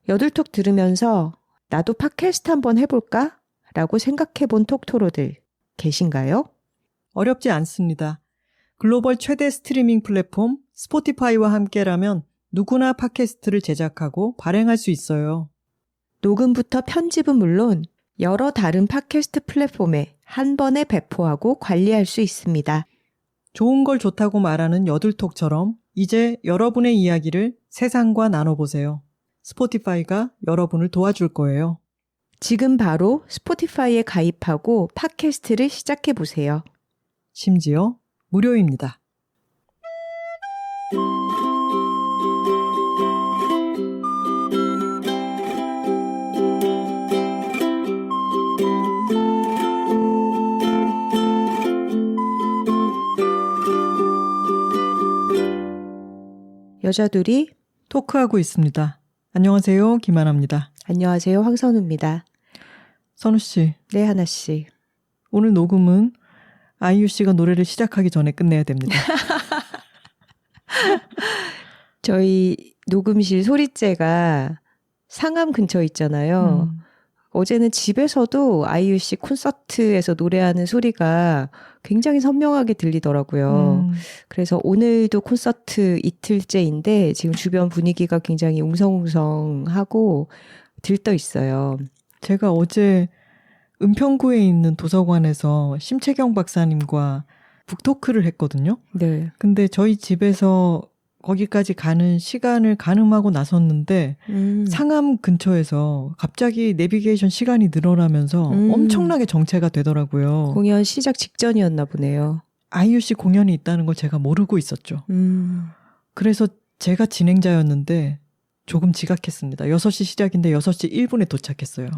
여들톡 들으면서 나도 팟캐스트 한번 해볼까? 라고 생각해본 톡토로들 계신가요? 어렵지 않습니다. 글로벌 최대 스트리밍 플랫폼 스포티파이와 함께라면 누구나 팟캐스트를 제작하고 발행할 수 있어요. 녹음부터 편집은 물론 여러 다른 팟캐스트 플랫폼에 한 번에 배포하고 관리할 수 있습니다. 좋은 걸 좋다고 말하는 여들톡처럼 이제 여러분의 이야기를 세상과 나눠보세요. 스포티파이가 여러분을 도와줄 거예요. 지금 바로 스포티파이에 가입하고 팟캐스트를 시작해보세요. 심지어 무료입니다. 여자둘이 토크하고 있습니다. 안녕하세요. 김하나입니다. 안녕하세요. 황선우입니다. 선우씨. 네, 하나씨. 오늘 녹음은 아이유씨가 노래를 시작하기 전에 끝내야 됩니다. 저희 녹음실 소리재가 상암 근처에 있잖아요. 어제는 집에서도 아이유씨 콘서트에서 노래하는 소리가 굉장히 선명하게 들리더라고요. 그래서 오늘도 콘서트 이틀째인데 지금 주변 분위기가 굉장히 웅성웅성하고 들떠 있어요. 제가 어제 은평구에 있는 도서관에서 심채경 박사님과 북토크를 했거든요. 네. 근데 저희 집에서 거기까지 가는 시간을 가늠하고 나섰는데 상암 근처에서 갑자기 내비게이션 시간이 늘어나면서 엄청나게 정체가 되더라고요. 공연 시작 직전이었나 보네요. 아이유 씨 공연이 있다는 걸 제가 모르고 있었죠. 그래서 제가 진행자였는데 조금 지각했습니다. 6시 시작인데 6시 1분에 도착했어요.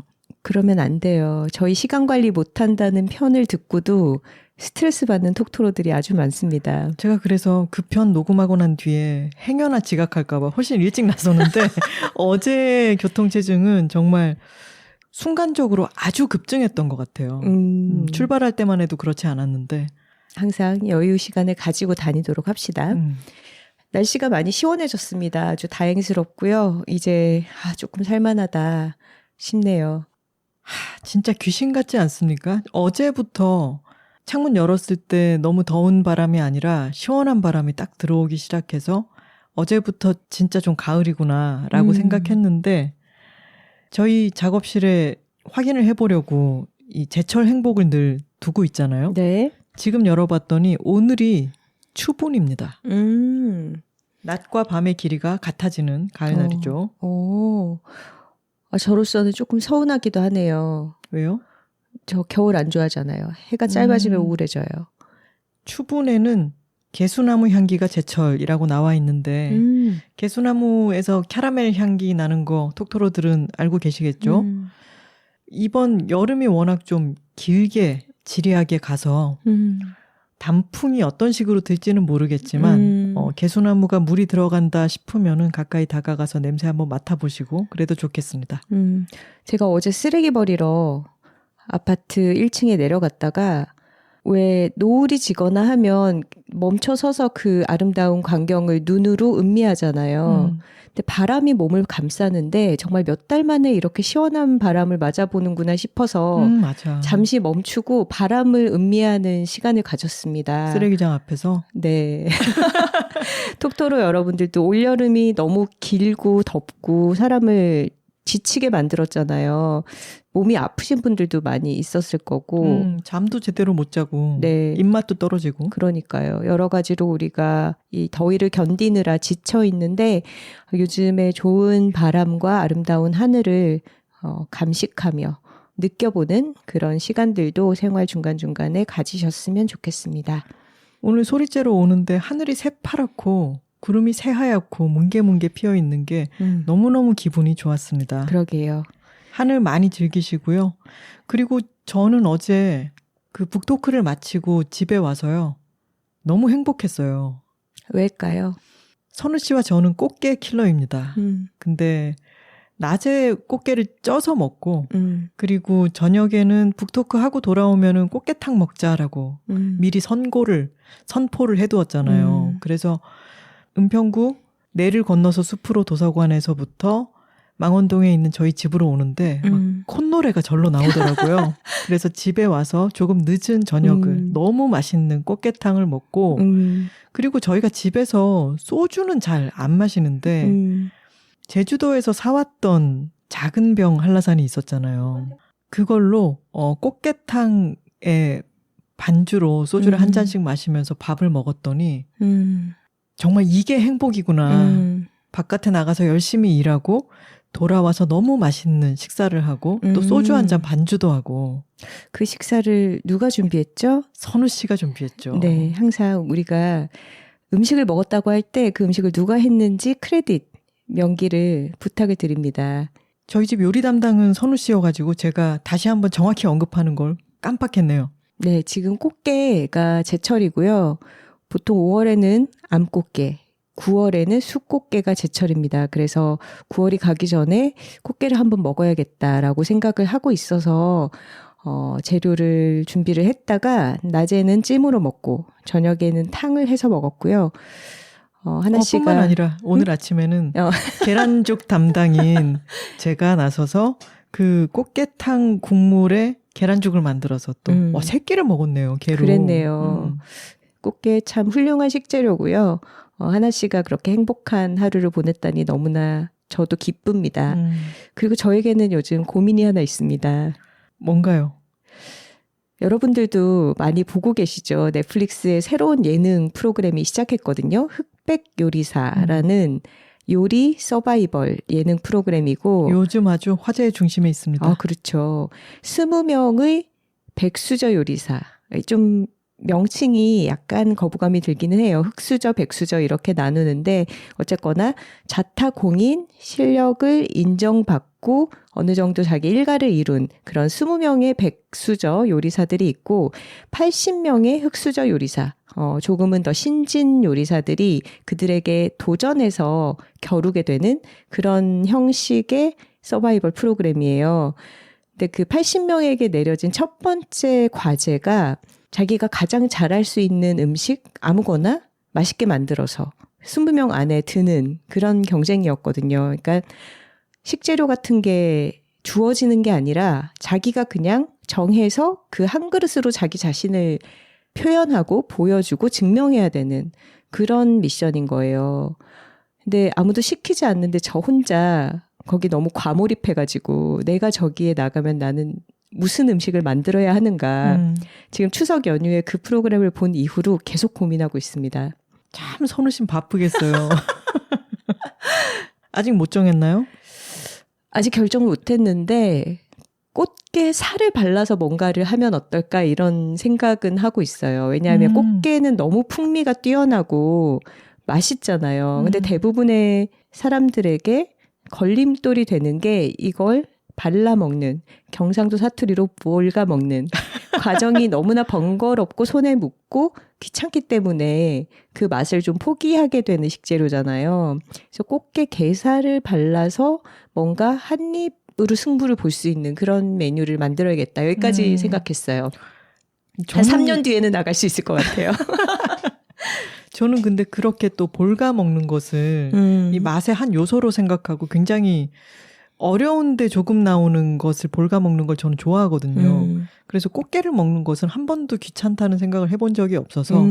그러면 안 돼요. 저희 시간 관리 못한다는 편을 듣고도 스트레스 받는 톡토로들이 아주 많습니다. 제가 그래서 그 편 녹음하고 난 뒤에 행여나 지각할까 봐 훨씬 일찍 나섰는데 어제 교통체증은 정말 순간적으로 아주 급증했던 것 같아요. 출발할 때만 해도 그렇지 않았는데. 항상 여유 시간을 가지고 다니도록 합시다. 날씨가 많이 시원해졌습니다. 아주 다행스럽고요. 이제 조금 살만하다 싶네요. 진짜 귀신 같지 않습니까? 어제부터 창문 열었을 때 너무 더운 바람이 아니라 시원한 바람이 딱 들어오기 시작해서 어제부터 진짜 좀 가을이구나 라고 생각했는데 저희 작업실에 확인을 해보려고 이 제철 행복을 늘 두고 있잖아요. 네. 지금 열어봤더니 오늘이 추분입니다. 낮과 밤의 길이가 같아지는 가을날이죠. 저로서는 조금 서운하기도 하네요. 왜요? 저 겨울 안 좋아하잖아요. 해가 짧아지면 우울해져요. 추분에는 개수나무 향기가 제철이라고 나와 있는데 개수나무에서 캐러멜 향기 나는 거 톡토로들은 알고 계시겠죠? 이번 여름이 워낙 좀 길게 지리하게 가서 단풍이 어떤 식으로 될지는 모르겠지만 개수나무가 물이 들어간다 싶으면은 가까이 다가가서 냄새 한번 맡아보시고 그래도 좋겠습니다. 제가 어제 쓰레기 버리러 아파트 1층에 내려갔다가 왜 노을이 지거나 하면 멈춰서서 그 아름다운 광경을 눈으로 음미하잖아요. 근데 바람이 몸을 감싸는데 정말 몇 달 만에 이렇게 시원한 바람을 맞아보는구나 싶어서 맞아. 잠시 멈추고 바람을 음미하는 시간을 가졌습니다. 쓰레기장 앞에서? 네. 톡토로 여러분들도 올여름이 너무 길고 덥고 사람을 지치게 만들었잖아요. 몸이 아프신 분들도 많이 있었을 거고. 잠도 제대로 못 자고. 네. 입맛도 떨어지고. 그러니까요. 여러 가지로 우리가 이 더위를 견디느라 지쳐 있는데 요즘에 좋은 바람과 아름다운 하늘을 감식하며 느껴보는 그런 시간들도 생활 중간중간에 가지셨으면 좋겠습니다. 오늘 소리째로 오는데 하늘이 새파랗고 구름이 새하얗고 뭉게뭉게 피어 있는 게 너무너무 기분이 좋았습니다. 그러게요. 하늘 많이 즐기시고요. 그리고 저는 어제 그 북토크를 마치고 집에 와서요. 너무 행복했어요. 왜일까요? 선우 씨와 저는 꽃게 킬러입니다. 근데 낮에 꽃게를 쪄서 먹고 그리고 저녁에는 북토크 하고 돌아오면은 꽃게탕 먹자라고 미리 선포를 해두었잖아요. 그래서 은평구 내를 건너서 숲으로 도서관에서부터 망원동에 있는 저희 집으로 오는데 막 콧노래가 절로 나오더라고요. 그래서 집에 와서 조금 늦은 저녁을 너무 맛있는 꽃게탕을 먹고 그리고 저희가 집에서 소주는 잘 안 마시는데 제주도에서 사왔던 작은 병 한라산이 있었잖아요. 그걸로 꽃게탕에 반주로 소주를 한 잔씩 마시면서 밥을 먹었더니 정말 이게 행복이구나. 바깥에 나가서 열심히 일하고 돌아와서 너무 맛있는 식사를 하고 또 소주 한 잔 반주도 하고. 그 식사를 누가 준비했죠? 선우 씨가 준비했죠. 네, 항상 우리가 음식을 먹었다고 할 때 그 음식을 누가 했는지 크레딧, 명기를 부탁을 드립니다. 저희 집 요리 담당은 선우 씨여가지고 제가 다시 한번 정확히 언급하는 걸 깜빡했네요. 네, 지금 꽃게가 제철이고요. 보통 5월에는 암꽃게, 9월에는 숫꽃게가 제철입니다. 그래서 9월이 가기 전에 꽃게를 한번 먹어야겠다라고 생각을 하고 있어서 재료를 준비를 했다가 낮에는 찜으로 먹고 저녁에는 탕을 해서 먹었고요. 하나 씨가 뿐만 아니라 오늘 아침에는 계란죽 담당인 제가 나서서 그 꽃게탕 국물에 계란죽을 만들어서 또 세 끼를 먹었네요. 게로. 그랬네요. 꽃게 참 훌륭한 식재료고요. 하나 씨가 그렇게 행복한 하루를 보냈다니 너무나 저도 기쁩니다. 그리고 저에게는 요즘 고민이 하나 있습니다. 뭔가요? 여러분들도 많이 보고 계시죠? 넷플릭스의 새로운 예능 프로그램이 시작했거든요. 흑백 요리사라는 요리 서바이벌 예능 프로그램이고 요즘 아주 화제의 중심에 있습니다. 그렇죠. 20명의 백수저 요리사. 좀 명칭이 약간 거부감이 들기는 해요. 흑수저, 백수저 이렇게 나누는데 어쨌거나 자타공인 실력을 인정받고 어느 정도 자기 일가를 이룬 그런 20명의 백수저 요리사들이 있고 80명의 흑수저 요리사, 조금은 더 신진 요리사들이 그들에게 도전해서 겨루게 되는 그런 형식의 서바이벌 프로그램이에요. 근데 그 80명에게 내려진 첫 번째 과제가 자기가 가장 잘할 수 있는 음식 아무거나 맛있게 만들어서 20명 안에 드는 그런 경쟁이었거든요. 그러니까 식재료 같은 게 주어지는 게 아니라 자기가 그냥 정해서 그 한 그릇으로 자기 자신을 표현하고 보여주고 증명해야 되는 그런 미션인 거예요. 근데 아무도 시키지 않는데 저 혼자 거기 너무 과몰입해가지고 내가 저기에 나가면 나는 무슨 음식을 만들어야 하는가. 지금 추석 연휴에 그 프로그램을 본 이후로 계속 고민하고 있습니다. 참 선우 씨는 바쁘겠어요. 아직 못 정했나요? 아직 결정을 못했는데 꽃게 살을 발라서 뭔가를 하면 어떨까 이런 생각은 하고 있어요. 왜냐하면 꽃게는 너무 풍미가 뛰어나고 맛있잖아요. 근데 대부분의 사람들에게 걸림돌이 되는 게 이걸 발라 먹는, 경상도 사투리로 몰가 먹는 과정이 너무나 번거롭고 손에 묻고 귀찮기 때문에 그 맛을 좀 포기하게 되는 식재료잖아요. 그래서 꽃게 게살을 발라서 뭔가 한 입으로 승부를 볼 수 있는 그런 메뉴를 만들어야겠다. 여기까지 생각했어요. 한 3년 뒤에는 나갈 수 있을 것 같아요. 저는 근데 그렇게 또 볼가 먹는 것을 이 맛의 한 요소로 생각하고 굉장히 어려운데 조금 나오는 것을 볼가 먹는 걸 저는 좋아하거든요. 그래서 꽃게를 먹는 것은 한 번도 귀찮다는 생각을 해본 적이 없어서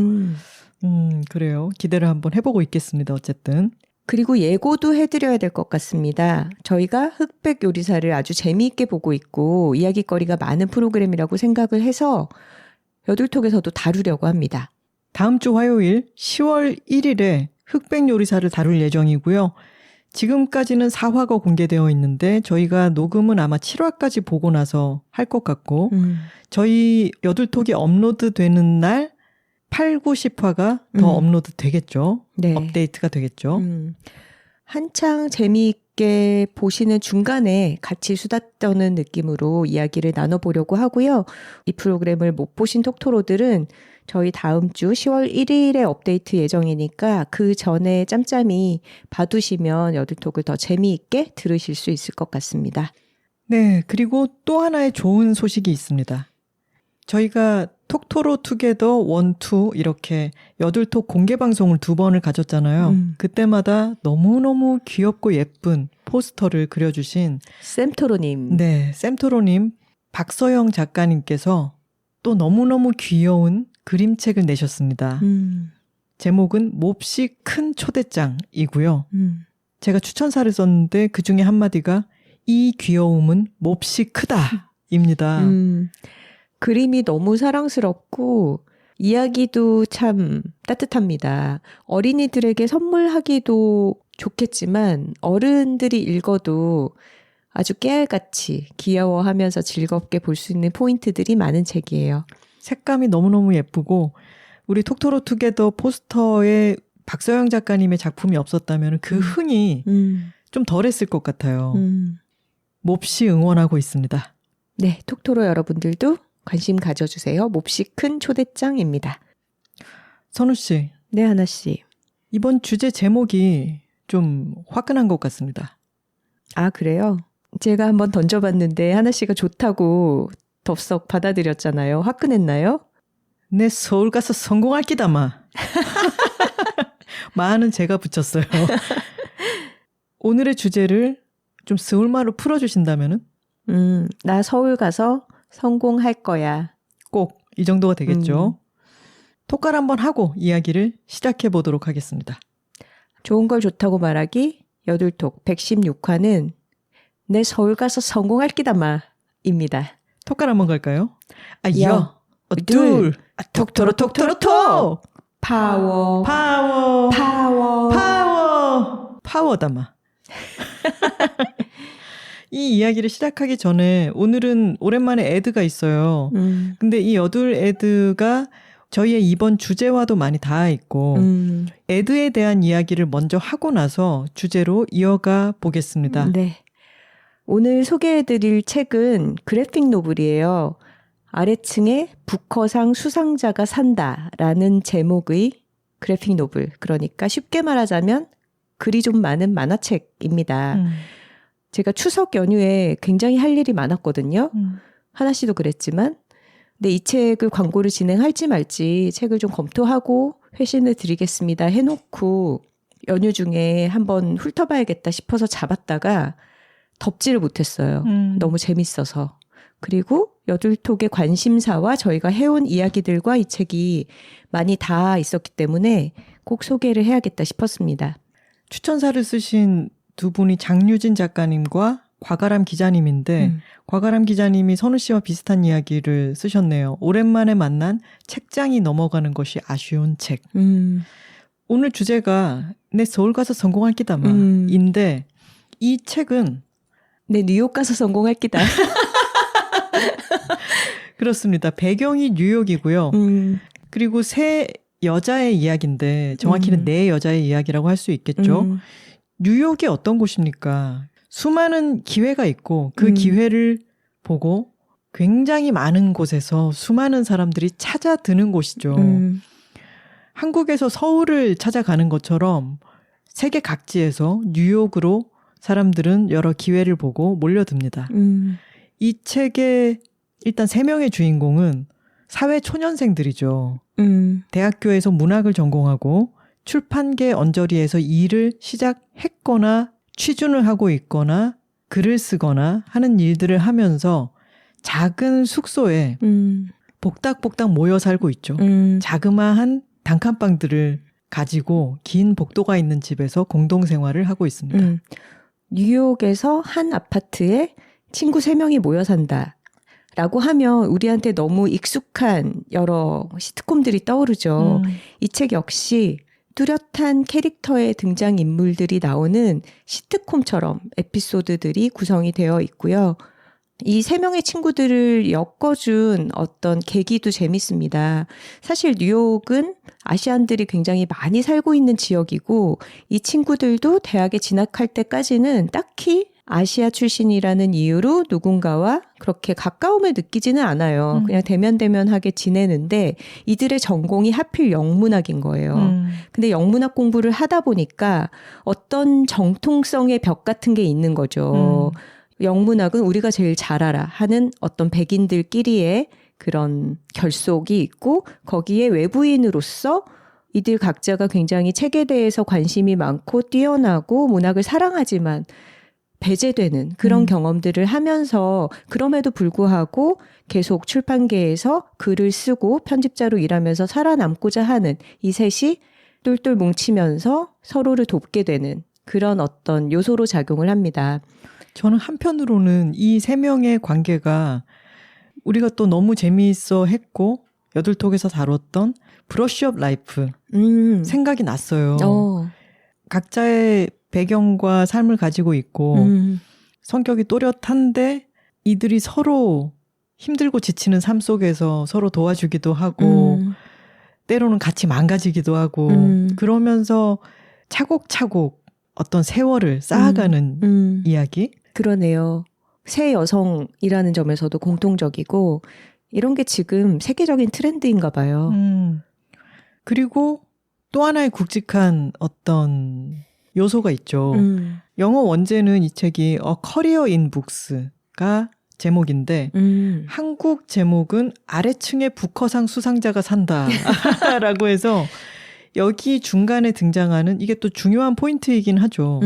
그래요. 기대를 한번 해보고 있겠습니다. 어쨌든. 그리고 예고도 해드려야 될 것 같습니다. 저희가 흑백 요리사를 아주 재미있게 보고 있고 이야기거리가 많은 프로그램이라고 생각을 해서 여둘톡에서도 다루려고 합니다. 다음 주 화요일 10월 1일에 흑백 요리사를 다룰 예정이고요. 지금까지는 4화가 공개되어 있는데 저희가 녹음은 아마 7화까지 보고 나서 할 것 같고 저희 여둘톡이 업로드 되는 날 8, 9, 10화가 더 업로드 되겠죠. 네. 업데이트가 되겠죠. 한창 재미있게 보시는 중간에 같이 수다 떠는 느낌으로 이야기를 나눠보려고 하고요. 이 프로그램을 못 보신 톡토로들은 저희 다음 주 10월 1일에 업데이트 예정이니까 그 전에 짬짬이 봐두시면 여둘톡을 더 재미있게 들으실 수 있을 것 같습니다. 네, 그리고 또 하나의 좋은 소식이 있습니다. 저희가 톡토로 투게더 1, 2 이렇게 여둘톡 공개 방송을 2번을 가졌잖아요. 그때마다 너무너무 귀엽고 예쁜 포스터를 그려주신 샘토로님. 네, 샘토로님, 박서영 작가님께서 또 너무너무 귀여운 그림책을 내셨습니다. 제목은 몹시 큰 초대장이고요. 제가 추천사를 썼는데 그 중에 한마디가 이 귀여움은 몹시 크다입니다. 그림이 너무 사랑스럽고 이야기도 참 따뜻합니다. 어린이들에게 선물하기도 좋겠지만 어른들이 읽어도 아주 깨알같이 귀여워하면서 즐겁게 볼 수 있는 포인트들이 많은 책이에요. 색감이 너무너무 예쁘고 우리 톡토로 투게더 포스터에 박서영 작가님의 작품이 없었다면 그 흥이 좀 덜했을 것 같아요. 몹시 응원하고 있습니다. 네, 톡토로 여러분들도 관심 가져주세요. 몹시 큰 초대장입니다. 선우 씨. 네, 하나 씨. 이번 주제 제목이 좀 화끈한 것 같습니다. 아, 그래요? 제가 한번 던져봤는데 하나 씨가 좋다고 덥석 받아들였잖아요. 화끈했나요? 내 서울 가서 성공할 기다마. 마는 제가 붙였어요. 오늘의 주제를 좀 스울마로 풀어주신다면은? 나 서울 가서 성공할 거야. 꼭 이 정도가 되겠죠. 톡깔 한번 하고 이야기를 시작해 보도록 하겠습니다. 좋은 걸 좋다고 말하기 여둘톡 116화는 내 서울 가서 성공할 기다마입니다. 톡깔 한번 갈까요? 둘, 톡토로 톡! 파워. 파워다마. 이 이야기를 시작하기 전에 오늘은 오랜만에 애드가 있어요. 근데 이 여둘 애드가 저희의 이번 주제와도 많이 닿아 있고 애드에 대한 이야기를 먼저 하고 나서 주제로 이어가 보겠습니다. 네. 오늘 소개해드릴 책은 그래픽 노블이에요. 아래층에 부커상 수상자가 산다라는 제목의 그래픽 노블. 그러니까 쉽게 말하자면 글이 좀 많은 만화책입니다. 제가 추석 연휴에 굉장히 할 일이 많았거든요. 하나 씨도 그랬지만. 근데 이 책을 광고를 진행할지 말지 책을 좀 검토하고 회신을 드리겠습니다 해놓고 연휴 중에 한번 훑어봐야겠다 싶어서 잡았다가 덮지를 못했어요. 너무 재밌어서. 그리고 여둘톡의 관심사와 저희가 해온 이야기들과 이 책이 많이 닿아 있었기 때문에 꼭 소개를 해야겠다 싶었습니다. 추천사를 쓰신 두 분이 장유진 작가님과 과가람 기자님인데 과가람 기자님이 선우 씨와 비슷한 이야기를 쓰셨네요. 오랜만에 만난 책장이 넘어가는 것이 아쉬운 책. 오늘 주제가 내 서울 가서 성공할 기다마인데 이 책은 내 뉴욕 가서 성공할 기다. 그렇습니다. 배경이 뉴욕이고요. 그리고 세 여자의 이야기인데 정확히는 네 여자의 이야기라고 할 수 있겠죠. 뉴욕이 어떤 곳입니까? 수많은 기회가 있고 그 기회를 보고 굉장히 많은 곳에서 수많은 사람들이 찾아드는 곳이죠. 한국에서 서울을 찾아가는 것처럼 세계 각지에서 뉴욕으로 사람들은 여러 기회를 보고 몰려듭니다. 이 책의 일단 3명의 주인공은 사회 초년생들이죠. 대학교에서 문학을 전공하고 출판계 언저리에서 일을 시작했거나 취준을 하고 있거나 글을 쓰거나 하는 일들을 하면서 작은 숙소에 복닥복닥 모여 살고 있죠. 자그마한 단칸방들을 가지고 긴 복도가 있는 집에서 공동생활을 하고 있습니다. 뉴욕에서 한 아파트에 친구 3명이 모여 산다. 라고 하면 우리한테 너무 익숙한 여러 시트콤들이 떠오르죠. 이 책 역시 뚜렷한 캐릭터의 등장인물들이 나오는 시트콤처럼 에피소드들이 구성이 되어 있고요. 이 3명의 친구들을 엮어준 어떤 계기도 재밌습니다. 사실 뉴욕은 아시안들이 굉장히 많이 살고 있는 지역이고 이 친구들도 대학에 진학할 때까지는 딱히 아시아 출신이라는 이유로 누군가와 그렇게 가까움을 느끼지는 않아요. 그냥 대면대면하게 지내는데 이들의 전공이 하필 영문학인 거예요. 근데 영문학 공부를 하다 보니까 어떤 정통성의 벽 같은 게 있는 거죠. 영문학은 우리가 제일 잘 알아 하는 어떤 백인들끼리의 그런 결속이 있고 거기에 외부인으로서 이들 각자가 굉장히 책에 대해서 관심이 많고 뛰어나고 문학을 사랑하지만 배제되는 그런 경험들을 하면서 그럼에도 불구하고 계속 출판계에서 글을 쓰고 편집자로 일하면서 살아남고자 하는 이 셋이 똘똘 뭉치면서 서로를 돕게 되는 그런 어떤 요소로 작용을 합니다. 저는 한편으로는 이 세 명의 관계가 우리가 또 너무 재미있어 했고 여들톡에서 다뤘던 브러쉬업 라이프 생각이 났어요. 각자의 배경과 삶을 가지고 있고 성격이 또렷한데 이들이 서로 힘들고 지치는 삶 속에서 서로 도와주기도 하고 때로는 같이 망가지기도 하고 그러면서 차곡차곡 어떤 세월을 쌓아가는 이야기? 그러네요. 새 여성이라는 점에서도 공통적이고 이런 게 지금 세계적인 트렌드인가 봐요. 그리고 또 하나의 굵직한 어떤 요소가 있죠. 영어 원제는 이 책이 A Career in Books가 제목인데 한국 제목은 아래층의 부커상 수상자가 산다라고 해서 여기 중간에 등장하는 이게 또 중요한 포인트이긴 하죠.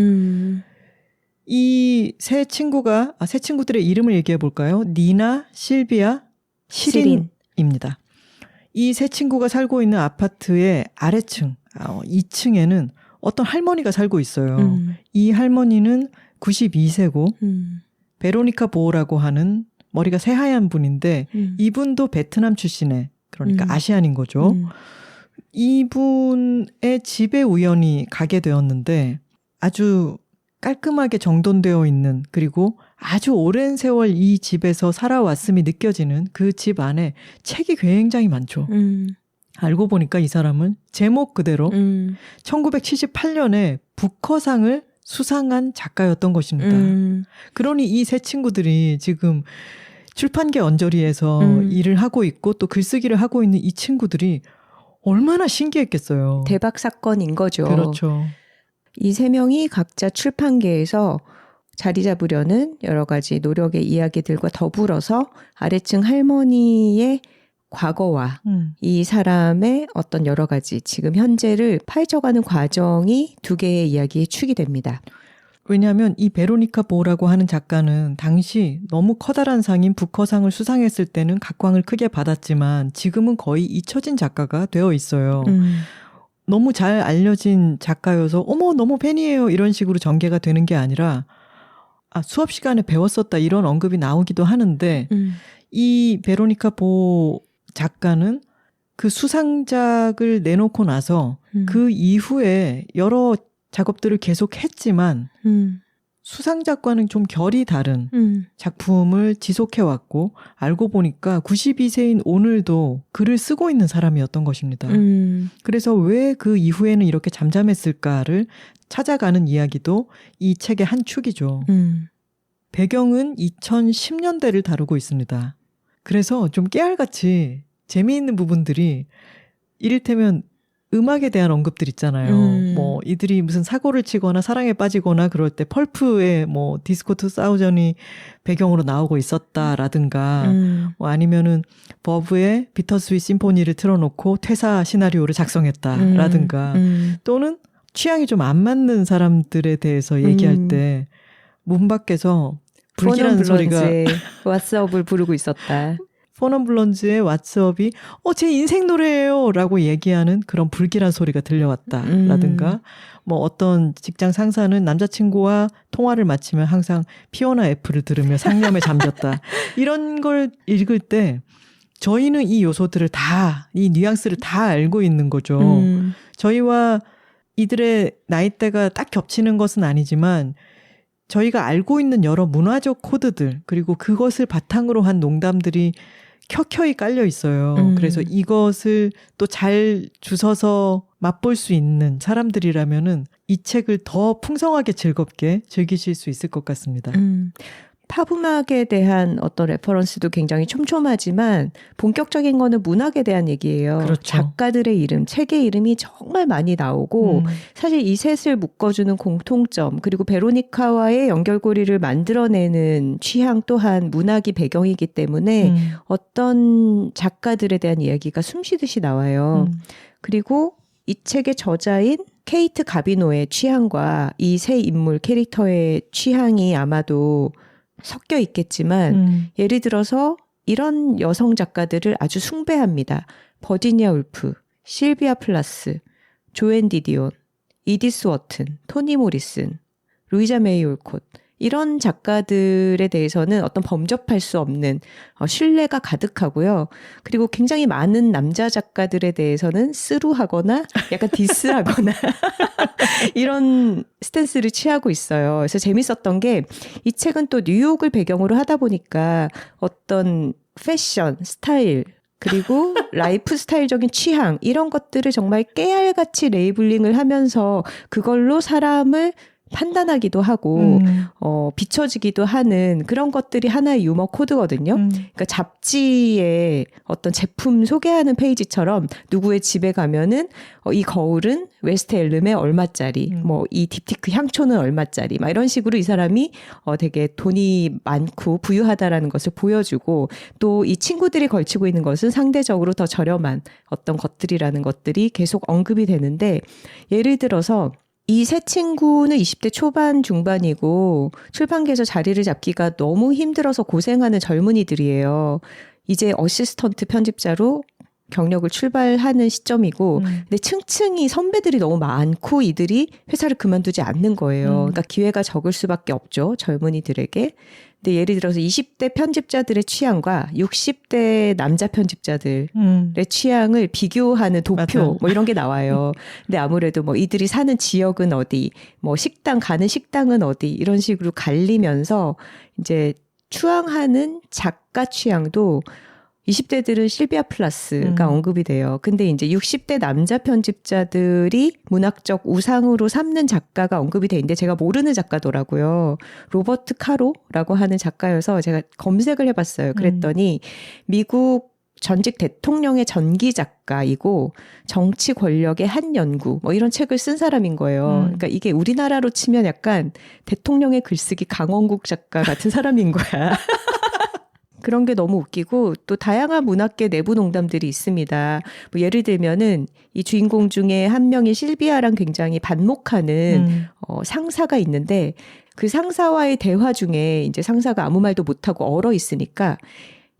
이 세 친구들의 이름을 얘기해 볼까요? 니나, 실비아, 시린입니다. 이 세 친구가 살고 있는 아파트의 아래층, 2층에는 어떤 할머니가 살고 있어요. 이 할머니는 92세고 베로니카 보라고 하는 머리가 새하얀 분인데 이분도 베트남 출신의 그러니까 아시안인 거죠. 이분의 집에 우연히 가게 되었는데 아주 깔끔하게 정돈되어 있는 그리고 아주 오랜 세월 이 집에서 살아왔음이 느껴지는 그 집 안에 책이 굉장히 많죠. 알고 보니까 이 사람은 제목 그대로 1978년에 부커상을 수상한 작가였던 것입니다. 그러니 이 세 친구들이 지금 출판계 언저리에서 일을 하고 있고 또 글쓰기를 하고 있는 이 친구들이 얼마나 신기했겠어요. 대박 사건인 거죠. 그렇죠. 이 세 명이 각자 출판계에서 자리 잡으려는 여러 가지 노력의 이야기들과 더불어서 아래층 할머니의 과거와 이 사람의 어떤 여러 가지 지금 현재를 파헤쳐가는 과정이 두 개의 이야기의 축이 됩니다. 왜냐하면 이 베로니카 보라고 하는 작가는 당시 너무 커다란 상인 부커상을 수상했을 때는 각광을 크게 받았지만 지금은 거의 잊혀진 작가가 되어 있어요. 너무 잘 알려진 작가여서 어머 너무 팬이에요 이런 식으로 전개가 되는 게 아니라 수업 시간에 배웠었다 이런 언급이 나오기도 하는데 이 베로니카 보 작가는 그 수상작을 내놓고 나서 그 이후에 여러 작업들을 계속 했지만 수상작과는 좀 결이 다른 작품을 지속해왔고 알고 보니까 92세인 오늘도 글을 쓰고 있는 사람이었던 것입니다. 그래서 왜 그 이후에는 이렇게 잠잠했을까를 찾아가는 이야기도 이 책의 한 축이죠. 배경은 2010년대를 다루고 있습니다. 그래서 좀 깨알같이 재미있는 부분들이 이를테면 음악에 대한 언급들 있잖아요. 뭐 이들이 무슨 사고를 치거나 사랑에 빠지거나 그럴 때 펄프의 뭐 디스코 2000이 배경으로 나오고 있었다라든가 뭐 아니면은 버브의 비터스윗 심포니를 틀어놓고 퇴사 시나리오를 작성했다라든가 또는 취향이 좀 안 맞는 사람들에 대해서 얘기할 때 문 밖에서 불길한 소리가 왓츠업을 부르고 있었다. 포넘블런즈의 왓츠업이 제 인생 노래예요 라고 얘기하는 그런 불길한 소리가 들려왔다 라든가 뭐 어떤 직장 상사는 남자친구와 통화를 마치면 항상 피오나 애플을 들으며 상념에 잠겼다 이런 걸 읽을 때 저희는 이 요소들을 다 이 뉘앙스를 다 알고 있는 거죠. 저희와 이들의 나이대가 딱 겹치는 것은 아니지만 저희가 알고 있는 여러 문화적 코드들 그리고 그것을 바탕으로 한 농담들이 켜켜이 깔려 있어요. 그래서 이것을 또 잘 주워서 맛볼 수 있는 사람들이라면은 이 책을 더 풍성하게 즐겁게 즐기실 수 있을 것 같습니다. 팝음악에 대한 어떤 레퍼런스도 굉장히 촘촘하지만 본격적인 거는 문학에 대한 얘기예요. 그렇죠. 작가들의 이름, 책의 이름이 정말 많이 나오고 사실 이 셋을 묶어주는 공통점 그리고 베로니카와의 연결고리를 만들어내는 취향 또한 문학이 배경이기 때문에 어떤 작가들에 대한 이야기가 숨쉬듯이 나와요. 그리고 이 책의 저자인 케이트 가비노의 취향과 이 세 인물 캐릭터의 취향이 아마도 섞여 있겠지만 예를 들어서 이런 여성 작가들을 아주 숭배합니다. 버지니아 울프, 실비아 플라스, 조앤 디디온, 이디스 워튼, 토니 모리슨, 루이자 메이 올콧 이런 작가들에 대해서는 어떤 범접할 수 없는 신뢰가 가득하고요. 그리고 굉장히 많은 남자 작가들에 대해서는 쓰루하거나 약간 디스하거나 이런 스탠스를 취하고 있어요. 그래서 재밌었던 게 이 책은 또 뉴욕을 배경으로 하다 보니까 어떤 패션, 스타일 그리고 라이프 스타일적인 취향 이런 것들을 정말 깨알같이 레이블링을 하면서 그걸로 사람을 판단하기도 하고 비춰지기도 하는 그런 것들이 하나의 유머 코드거든요. 그러니까 잡지에 어떤 제품 소개하는 페이지처럼 누구의 집에 가면은 이 거울은 웨스트 엘름에 얼마짜리, 뭐 이 딥티크 향초는 얼마짜리, 막 이런 식으로 이 사람이 되게 돈이 많고 부유하다라는 것을 보여주고 또 이 친구들이 걸치고 있는 것은 상대적으로 더 저렴한 어떤 것들이라는 것들이 계속 언급이 되는데 예를 들어서 이 세 친구는 20대 초반 중반이고 출판계에서 자리를 잡기가 너무 힘들어서 고생하는 젊은이들이에요. 이제 어시스턴트 편집자로 경력을 출발하는 시점이고 근데 층층이 선배들이 너무 많고 이들이 회사를 그만두지 않는 거예요. 그러니까 기회가 적을 수밖에 없죠. 젊은이들에게. 근데 예를 들어서 20대 편집자들의 취향과 60대 남자 편집자들의 취향을 비교하는 도표 맞아. 뭐 이런 게 나와요. 근데 아무래도 뭐 이들이 사는 지역은 어디, 뭐 식당 가는 식당은 어디 이런 식으로 갈리면서 이제 추앙하는 작가 취향도 20대들은 실비아 플라스가 언급이 돼요. 근데 이제 60대 남자 편집자들이 문학적 우상으로 삼는 작가가 언급이 돼 있는데 제가 모르는 작가더라고요. 로버트 카로라고 하는 작가여서 제가 검색을 해봤어요. 그랬더니 미국 전직 대통령의 전기 작가이고 정치 권력의 한 연구 뭐 이런 책을 쓴 사람인 거예요. 그러니까 이게 우리나라로 치면 약간 대통령의 글쓰기 강원국 작가 같은 사람인 거야. 그런 게 너무 웃기고 또 다양한 문학계 내부 농담들이 있습니다. 뭐 예를 들면은 이 주인공 중에 한 명이 실비아랑 굉장히 반목하는 상사가 있는데 그 상사와의 대화 중에 이제 상사가 아무 말도 못하고 얼어 있으니까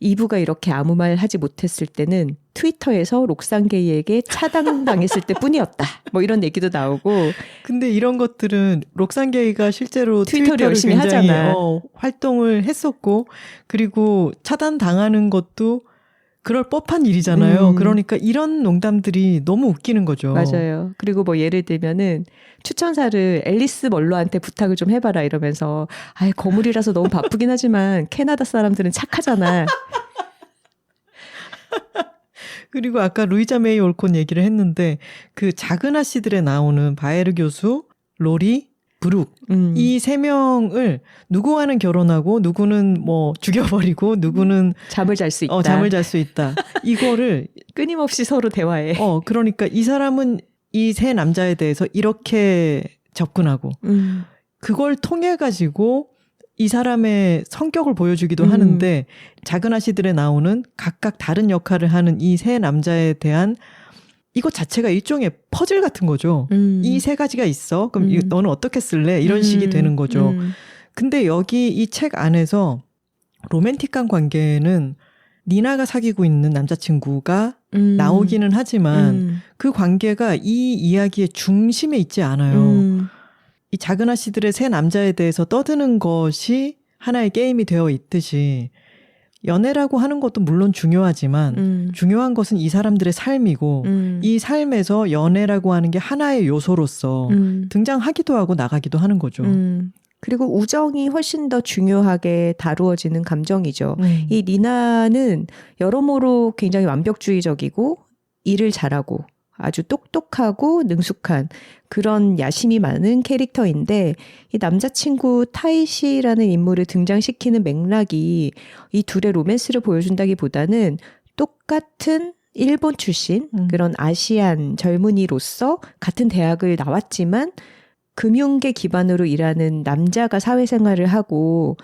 이부가 이렇게 아무 말 하지 못했을 때는 트위터에서 록상게이에게 차단당했을 때뿐이었다. 뭐 이런 얘기도 나오고. 근데 이런 것들은 록상게이가 실제로 트위터를 열심히 굉장히 하잖아. 활동을 했었고 그리고 차단당하는 것도 그럴 법한 일이잖아요. 그러니까 이런 농담들이 너무 웃기는 거죠. 맞아요. 그리고 뭐 예를 들면은 추천사를 앨리스 멀로한테 부탁을 좀 해봐라 이러면서 아예 거물이라서 너무 바쁘긴 하지만 캐나다 사람들은 착하잖아. 그리고 아까 루이자 메이 올콘 얘기를 했는데 그 작은 아씨들에 나오는 바에르 교수, 로리, 브룩 이 세 명을 누구와는 결혼하고 누구는 뭐 죽여버리고 누구는 잠을 잘 수 있다. 잠을 잘 수 있다. 이거를 끊임없이 서로 대화해. 그러니까 이 사람은 이 세 남자에 대해서 이렇게 접근하고 그걸 통해 가지고 이 사람의 성격을 보여주기도 하는데 작은 아씨들에 나오는 각각 다른 역할을 하는 이 세 남자에 대한 이것 자체가 일종의 퍼즐 같은 거죠. 이 세 가지가 있어. 그럼 너는 어떻게 쓸래? 이런 식이 되는 거죠. 근데 여기 이 책 안에서 로맨틱한 관계는 니나가 사귀고 있는 남자친구가 나오기는 하지만 그 관계가 이 이야기의 중심에 있지 않아요. 이 작은 아씨들의 세 남자에 대해서 떠드는 것이 하나의 게임이 되어 있듯이 연애라고 하는 것도 물론 중요하지만 중요한 것은 이 사람들의 삶이고 이 삶에서 연애라고 하는 게 하나의 요소로서 등장하기도 하고 나가기도 하는 거죠. 그리고 우정이 훨씬 더 중요하게 다루어지는 감정이죠. 이 니나는 여러모로 굉장히 완벽주의적이고 일을 잘하고 아주 똑똑하고 능숙한 그런 야심이 많은 캐릭터인데 이 남자친구 타이시라는 인물을 등장시키는 맥락이 이 둘의 로맨스를 보여준다기보다는 똑같은 일본 출신 그런 아시안 젊은이로서 같은 대학을 나왔지만 금융계 기반으로 일하는 남자가 사회생활을 하고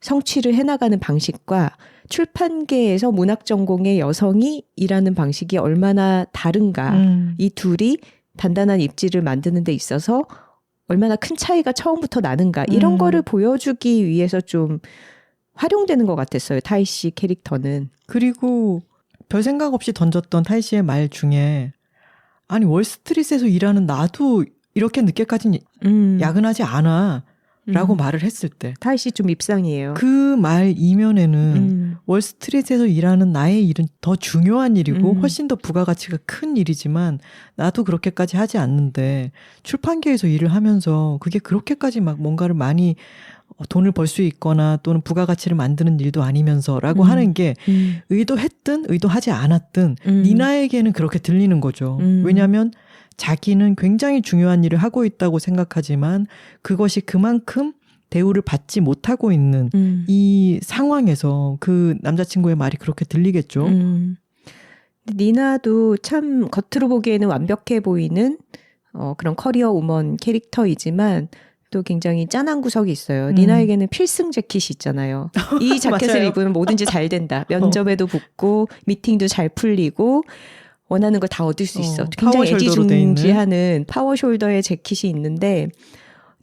성취를 해나가는 방식과 출판계에서 문학 전공의 여성이 일하는 방식이 얼마나 다른가. 이 둘이 단단한 입지를 만드는 데 있어서 얼마나 큰 차이가 처음부터 나는가. 이런 거를 보여주기 위해서 좀 활용되는 것 같았어요. 타이 씨 캐릭터는. 그리고 별 생각 없이 던졌던 타이 씨의 말 중에 아니 월스트리트에서 일하는 나도 이렇게 늦게까지는 야근하지 않아 라고 말을 했을 때 타이 씨 좀 밉상이에요. 그 말 이면에는 월스트리트에서 일하는 나의 일은 더 중요한 일이고 훨씬 더 부가가치가 큰 일이지만 나도 그렇게까지 하지 않는데 출판계에서 일을 하면서 그게 그렇게까지 막 뭔가를 많이 돈을 벌 수 있거나 또는 부가가치를 만드는 일도 아니면서라고 하는 게 의도했든 의도하지 않았든 니나에게는 그렇게 들리는 거죠. 왜냐하면 자기는 굉장히 중요한 일을 하고 있다고 생각하지만 그것이 그만큼 대우를 받지 못하고 있는 이 상황에서 그 남자친구의 말이 그렇게 들리겠죠. 니나도 참 겉으로 보기에는 완벽해 보이는 그런 커리어 우먼 캐릭터이지만 또 굉장히 짠한 구석이 있어요. 니나에게는 필승 재킷이 있잖아요. 이 자켓을 입으면 뭐든지 잘 된다. 면접에도 붙고 미팅도 잘 풀리고 원하는 걸 다 얻을 수 있어. 굉장히 애지중지하는 파워숄더의 재킷이 있는데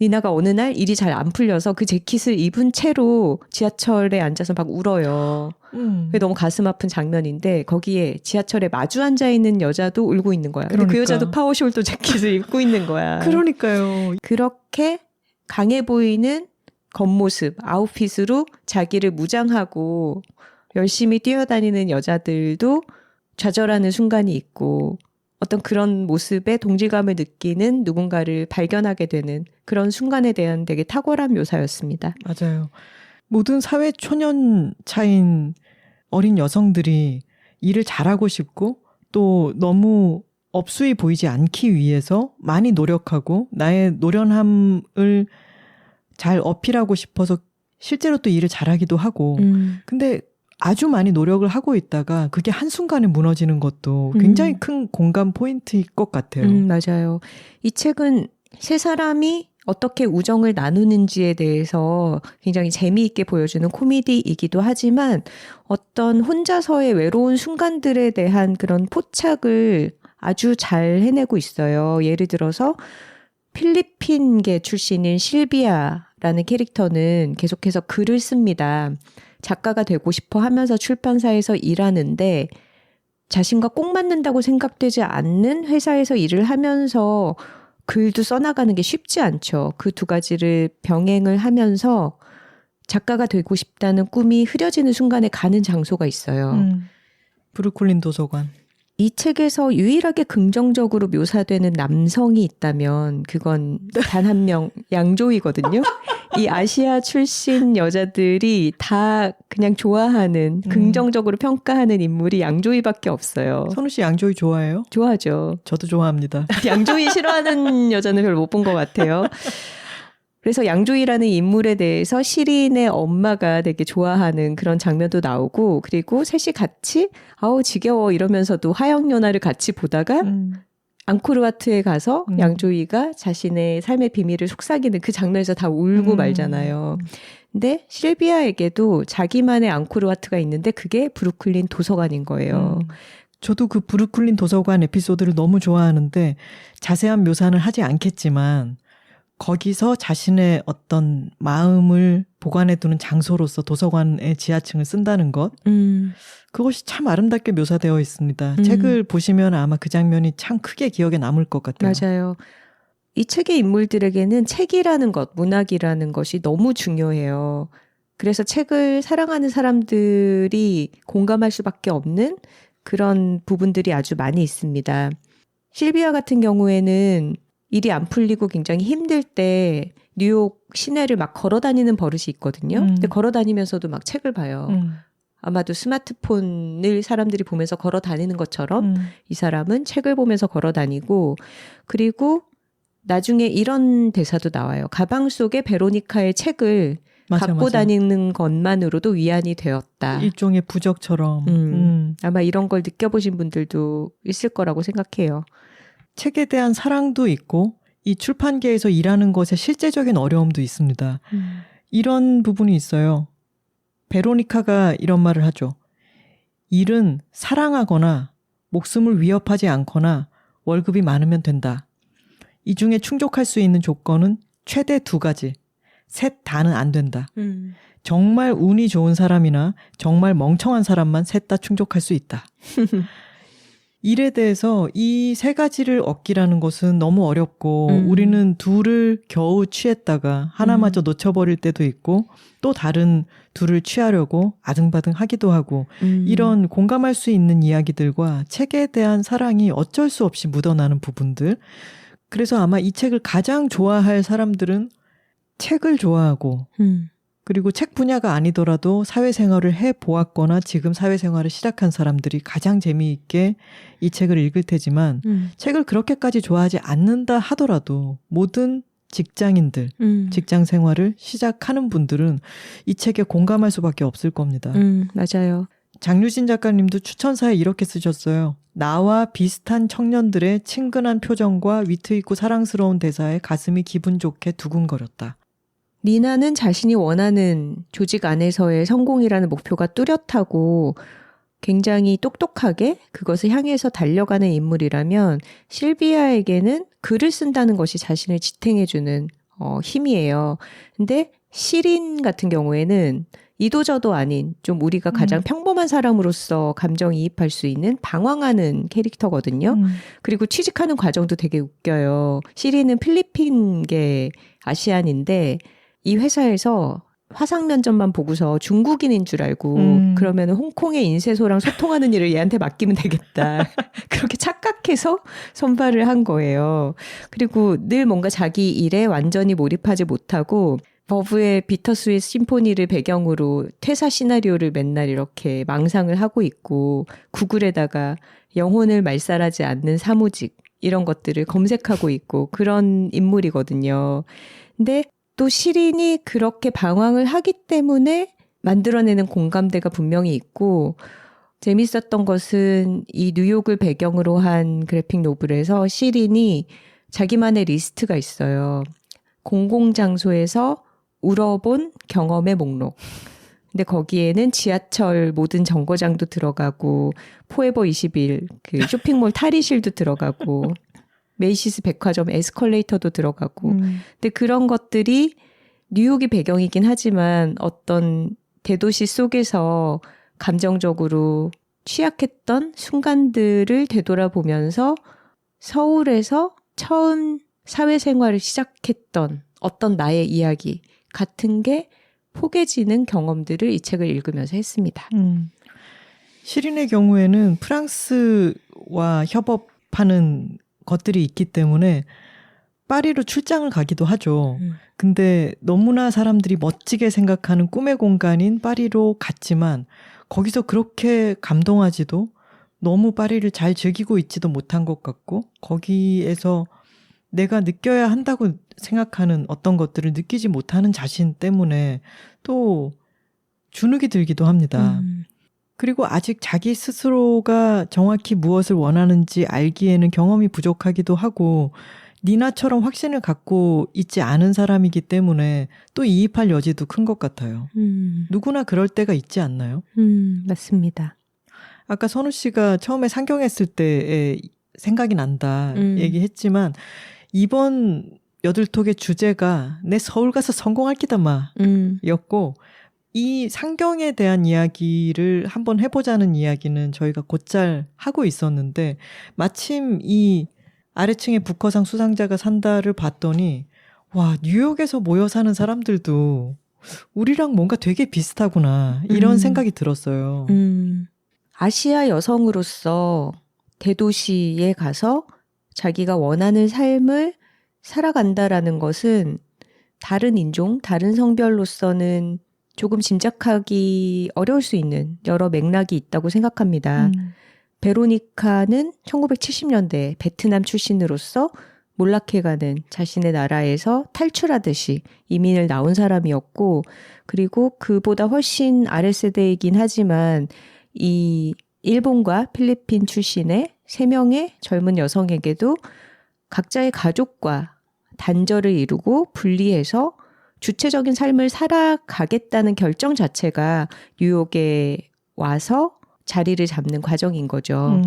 니나가 어느 날 일이 잘 안 풀려서 그 재킷을 입은 채로 지하철에 앉아서 막 울어요. 그게 너무 가슴 아픈 장면인데 거기에 지하철에 마주 앉아있는 여자도 울고 있는 거야. 근데 그 여자도 파워숄더 재킷을 입고 있는 거야. 그러니까요. 그렇게 강해 보이는 겉모습, 아웃핏으로 자기를 무장하고 열심히 뛰어다니는 여자들도 좌절하는 순간이 있고 어떤 그런 모습에 동질감을 느끼는 누군가를 발견하게 되는 그런 순간에 대한 되게 탁월한 묘사였습니다. 맞아요. 모든 사회 초년차인 어린 여성들이 일을 잘하고 싶고 또 너무 업수이 보이지 않기 위해서 많이 노력하고 나의 노련함을 잘 어필하고 싶어서 실제로 또 일을 잘하기도 하고 근데 아주 많이 노력을 하고 있다가 그게 한순간에 무너지는 것도 굉장히 큰 공감 포인트일 것 같아요. 맞아요. 이 책은 세 사람이 어떻게 우정을 나누는지에 대해서 굉장히 재미있게 보여주는 코미디이기도 하지만 어떤 혼자서의 외로운 순간들에 대한 그런 포착을 아주 잘 해내고 있어요. 예를 들어서 필리핀계 출신인 실비아라는 캐릭터는 계속해서 글을 씁니다. 작가가 되고 싶어 하면서 출판사에서 일하는데 자신과 꼭 맞는다고 생각되지 않는 회사에서 일을 하면서 글도 써나가는 게 쉽지 않죠. 그 두 가지를 병행을 하면서 작가가 되고 싶다는 꿈이 흐려지는 순간에 가는 장소가 있어요. 브루클린 도서관. 이 책에서 유일하게 긍정적으로 묘사되는 남성이 있다면 그건 단 한 명 양조위거든요. 이 아시아 출신 여자들이 다 그냥 좋아하는 긍정적으로 평가하는 인물이 양조위밖에 없어요. 선우 씨 양조위 좋아해요? 좋아하죠. 저도 좋아합니다. 양조위 싫어하는 여자는 별로 못 본 것 같아요. 그래서 양조위라는 인물에 대해서 시린의 엄마가 되게 좋아하는 그런 장면도 나오고 그리고 셋이 같이 아우 지겨워 이러면서도 화영연화를 같이 보다가 앙코르와트에 가서 양조위가 자신의 삶의 비밀을 속삭이는 그 장면에서 다 울고 말잖아요. 근데 실비아에게도 자기만의 앙코르와트가 있는데 그게 브루클린 도서관인 거예요. 저도 그 브루클린 도서관 에피소드를 너무 좋아하는데 자세한 묘사는 하지 않겠지만 거기서 자신의 어떤 마음을 보관해두는 장소로서 도서관의 지하층을 쓴다는 것 그것이 참 아름답게 묘사되어 있습니다. 책을 보시면 아마 그 장면이 참 크게 기억에 남을 것 같아요. 맞아요. 이 책의 인물들에게는 책이라는 것, 문학이라는 것이 너무 중요해요. 그래서 책을 사랑하는 사람들이 공감할 수밖에 없는 그런 부분들이 아주 많이 있습니다. 실비아 같은 경우에는 일이 안 풀리고 굉장히 힘들 때 뉴욕 시내를 막 걸어 다니는 버릇이 있거든요. 근데 걸어 다니면서도 막 책을 봐요. 아마도 스마트폰을 사람들이 보면서 걸어 다니는 것처럼 이 사람은 책을 보면서 걸어 다니고 그리고 나중에 이런 대사도 나와요. 가방 속에 베로니카의 책을 갖고 다니는 것만으로도 위안이 되었다. 일종의 부적처럼. 아마 이런 걸 느껴보신 분들도 있을 거라고 생각해요. 책에 대한 사랑도 있고 이 출판계에서 일하는 것에 실제적인 어려움도 있습니다. 이런 부분이 있어요. 베로니카가 이런 말을 하죠. 일은 사랑하거나 목숨을 위협하지 않거나 월급이 많으면 된다. 이 중에 충족할 수 있는 조건은 최대 2가지. 셋 다는 안 된다. 정말 운이 좋은 사람이나 정말 멍청한 사람만 셋 다 충족할 수 있다. 일에 대해서 이 3가지를 얻기라는 것은 너무 어렵고 우리는 둘을 겨우 취했다가 하나마저 놓쳐버릴 때도 있고 또 다른 둘을 취하려고 아등바등 하기도 하고 이런 공감할 수 있는 이야기들과 책에 대한 사랑이 어쩔 수 없이 묻어나는 부분들. 그래서 아마 이 책을 가장 좋아할 사람들은 책을 좋아하고 그리고 책 분야가 아니더라도 사회생활을 해보았거나 지금 사회생활을 시작한 사람들이 가장 재미있게 이 책을 읽을 테지만 책을 그렇게까지 좋아하지 않는다 하더라도 모든 직장인들, 직장 생활을 시작하는 분들은 이 책에 공감할 수밖에 없을 겁니다. 맞아요. 장유진 작가님도 추천사에 이렇게 쓰셨어요. 나와 비슷한 청년들의 친근한 표정과 위트 있고 사랑스러운 대사에 가슴이 기분 좋게 두근거렸다. 리나는 자신이 원하는 조직 안에서의 성공이라는 목표가 뚜렷하고 굉장히 똑똑하게 그것을 향해서 달려가는 인물이라면 실비아에게는 글을 쓴다는 것이 자신을 지탱해주는 힘이에요. 근데 시린 같은 경우에는 이도저도 아닌 좀 우리가 가장 평범한 사람으로서 감정이입할 수 있는 방황하는 캐릭터거든요. 그리고 취직하는 과정도 되게 웃겨요. 시린은 필리핀계 아시안인데 이 회사에서 화상 면접만 보고서 중국인인 줄 알고 그러면 홍콩의 인쇄소랑 소통하는 일을 얘한테 맡기면 되겠다. 그렇게 착각해서 선발을 한 거예요. 그리고 늘 뭔가 자기 일에 완전히 몰입하지 못하고 버브의 비터스윗 심포니를 배경으로 퇴사 시나리오를 맨날 이렇게 망상을 하고 있고 구글에다가 영혼을 말살하지 않는 사무직 이런 것들을 검색하고 있고 그런 인물이거든요. 근데 또 시린이 그렇게 방황을 하기 때문에 만들어내는 공감대가 분명히 있고 재밌었던 것은 이 뉴욕을 배경으로 한 그래픽 노블에서 시린이 자기만의 리스트가 있어요. 공공장소에서 울어본 경험의 목록. 근데 거기에는 지하철 모든 정거장도 들어가고 포에버 21 그 쇼핑몰 탈의실도 들어가고 메이시스 백화점 에스컬레이터도 들어가고 근데 그런 것들이 뉴욕이 배경이긴 하지만 어떤 대도시 속에서 감정적으로 취약했던 순간들을 되돌아보면서 서울에서 처음 사회생활을 시작했던 어떤 나의 이야기 같은 게 포개지는 경험들을 이 책을 읽으면서 했습니다. 시린의 경우에는 프랑스와 협업하는 것들이 있기 때문에 파리로 출장을 가기도 하죠. 근데 너무나 사람들이 멋지게 생각하는 꿈의 공간인 파리로 갔지만 거기서 그렇게 감동하지도 너무 파리를 잘 즐기고 있지도 못한 것 같고 거기에서 내가 느껴야 한다고 생각하는 어떤 것들을 느끼지 못하는 자신 때문에 또 주눅이 들기도 합니다. 그리고 아직 자기 스스로가 정확히 무엇을 원하는지 알기에는 경험이 부족하기도 하고 니나처럼 확신을 갖고 있지 않은 사람이기 때문에 또 이입할 여지도 큰 것 같아요. 누구나 그럴 때가 있지 않나요? 맞습니다. 아까 선우 씨가 처음에 상경했을 때의 생각이 난다 얘기했지만 이번 여들톡의 주제가 내 서울 가서 성공할 기다마 였고 이 상경에 대한 이야기를 한번 해보자는 이야기는 저희가 곧잘 하고 있었는데 마침 이 아래층의 부커상 수상자가 산다를 봤더니 와 뉴욕에서 모여 사는 사람들도 우리랑 뭔가 되게 비슷하구나 이런 생각이 들었어요. 아시아 여성으로서 대도시에 가서 자기가 원하는 삶을 살아간다라는 것은 다른 인종, 다른 성별로서는 조금 짐작하기 어려울 수 있는 여러 맥락이 있다고 생각합니다. 베로니카는 1970년대 베트남 출신으로서 몰락해가는 자신의 나라에서 탈출하듯이 이민을 나온 사람이었고 그리고 그보다 훨씬 아랫세대이긴 하지만 이 일본과 필리핀 출신의 3명의 젊은 여성에게도 각자의 가족과 단절을 이루고 분리해서 주체적인 삶을 살아가겠다는 결정 자체가 뉴욕에 와서 자리를 잡는 과정인 거죠.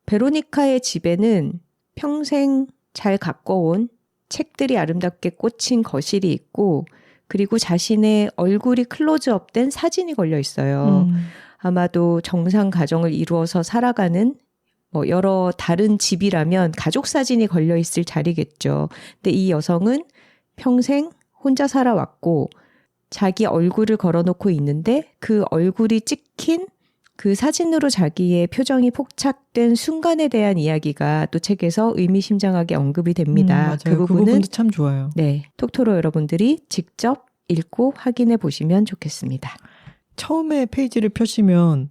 베로니카의 집에는 평생 잘 가꿔온 책들이 아름답게 꽂힌 거실이 있고 그리고 자신의 얼굴이 클로즈업된 사진이 걸려 있어요. 아마도 정상 가정을 이루어서 살아가는 여러 다른 집이라면 가족 사진이 걸려 있을 자리겠죠. 근데 이 여성은 평생 혼자 살아왔고 자기 얼굴을 걸어놓고 있는데 그 얼굴이 찍힌 그 사진으로 자기의 표정이 포착된 순간에 대한 이야기가 또 책에서 의미심장하게 언급이 됩니다. 맞아요. 그 부분은 부분도 참 좋아요. 네, 톡토로 여러분들이 직접 읽고 확인해 보시면 좋겠습니다. 처음에 페이지를 펴시면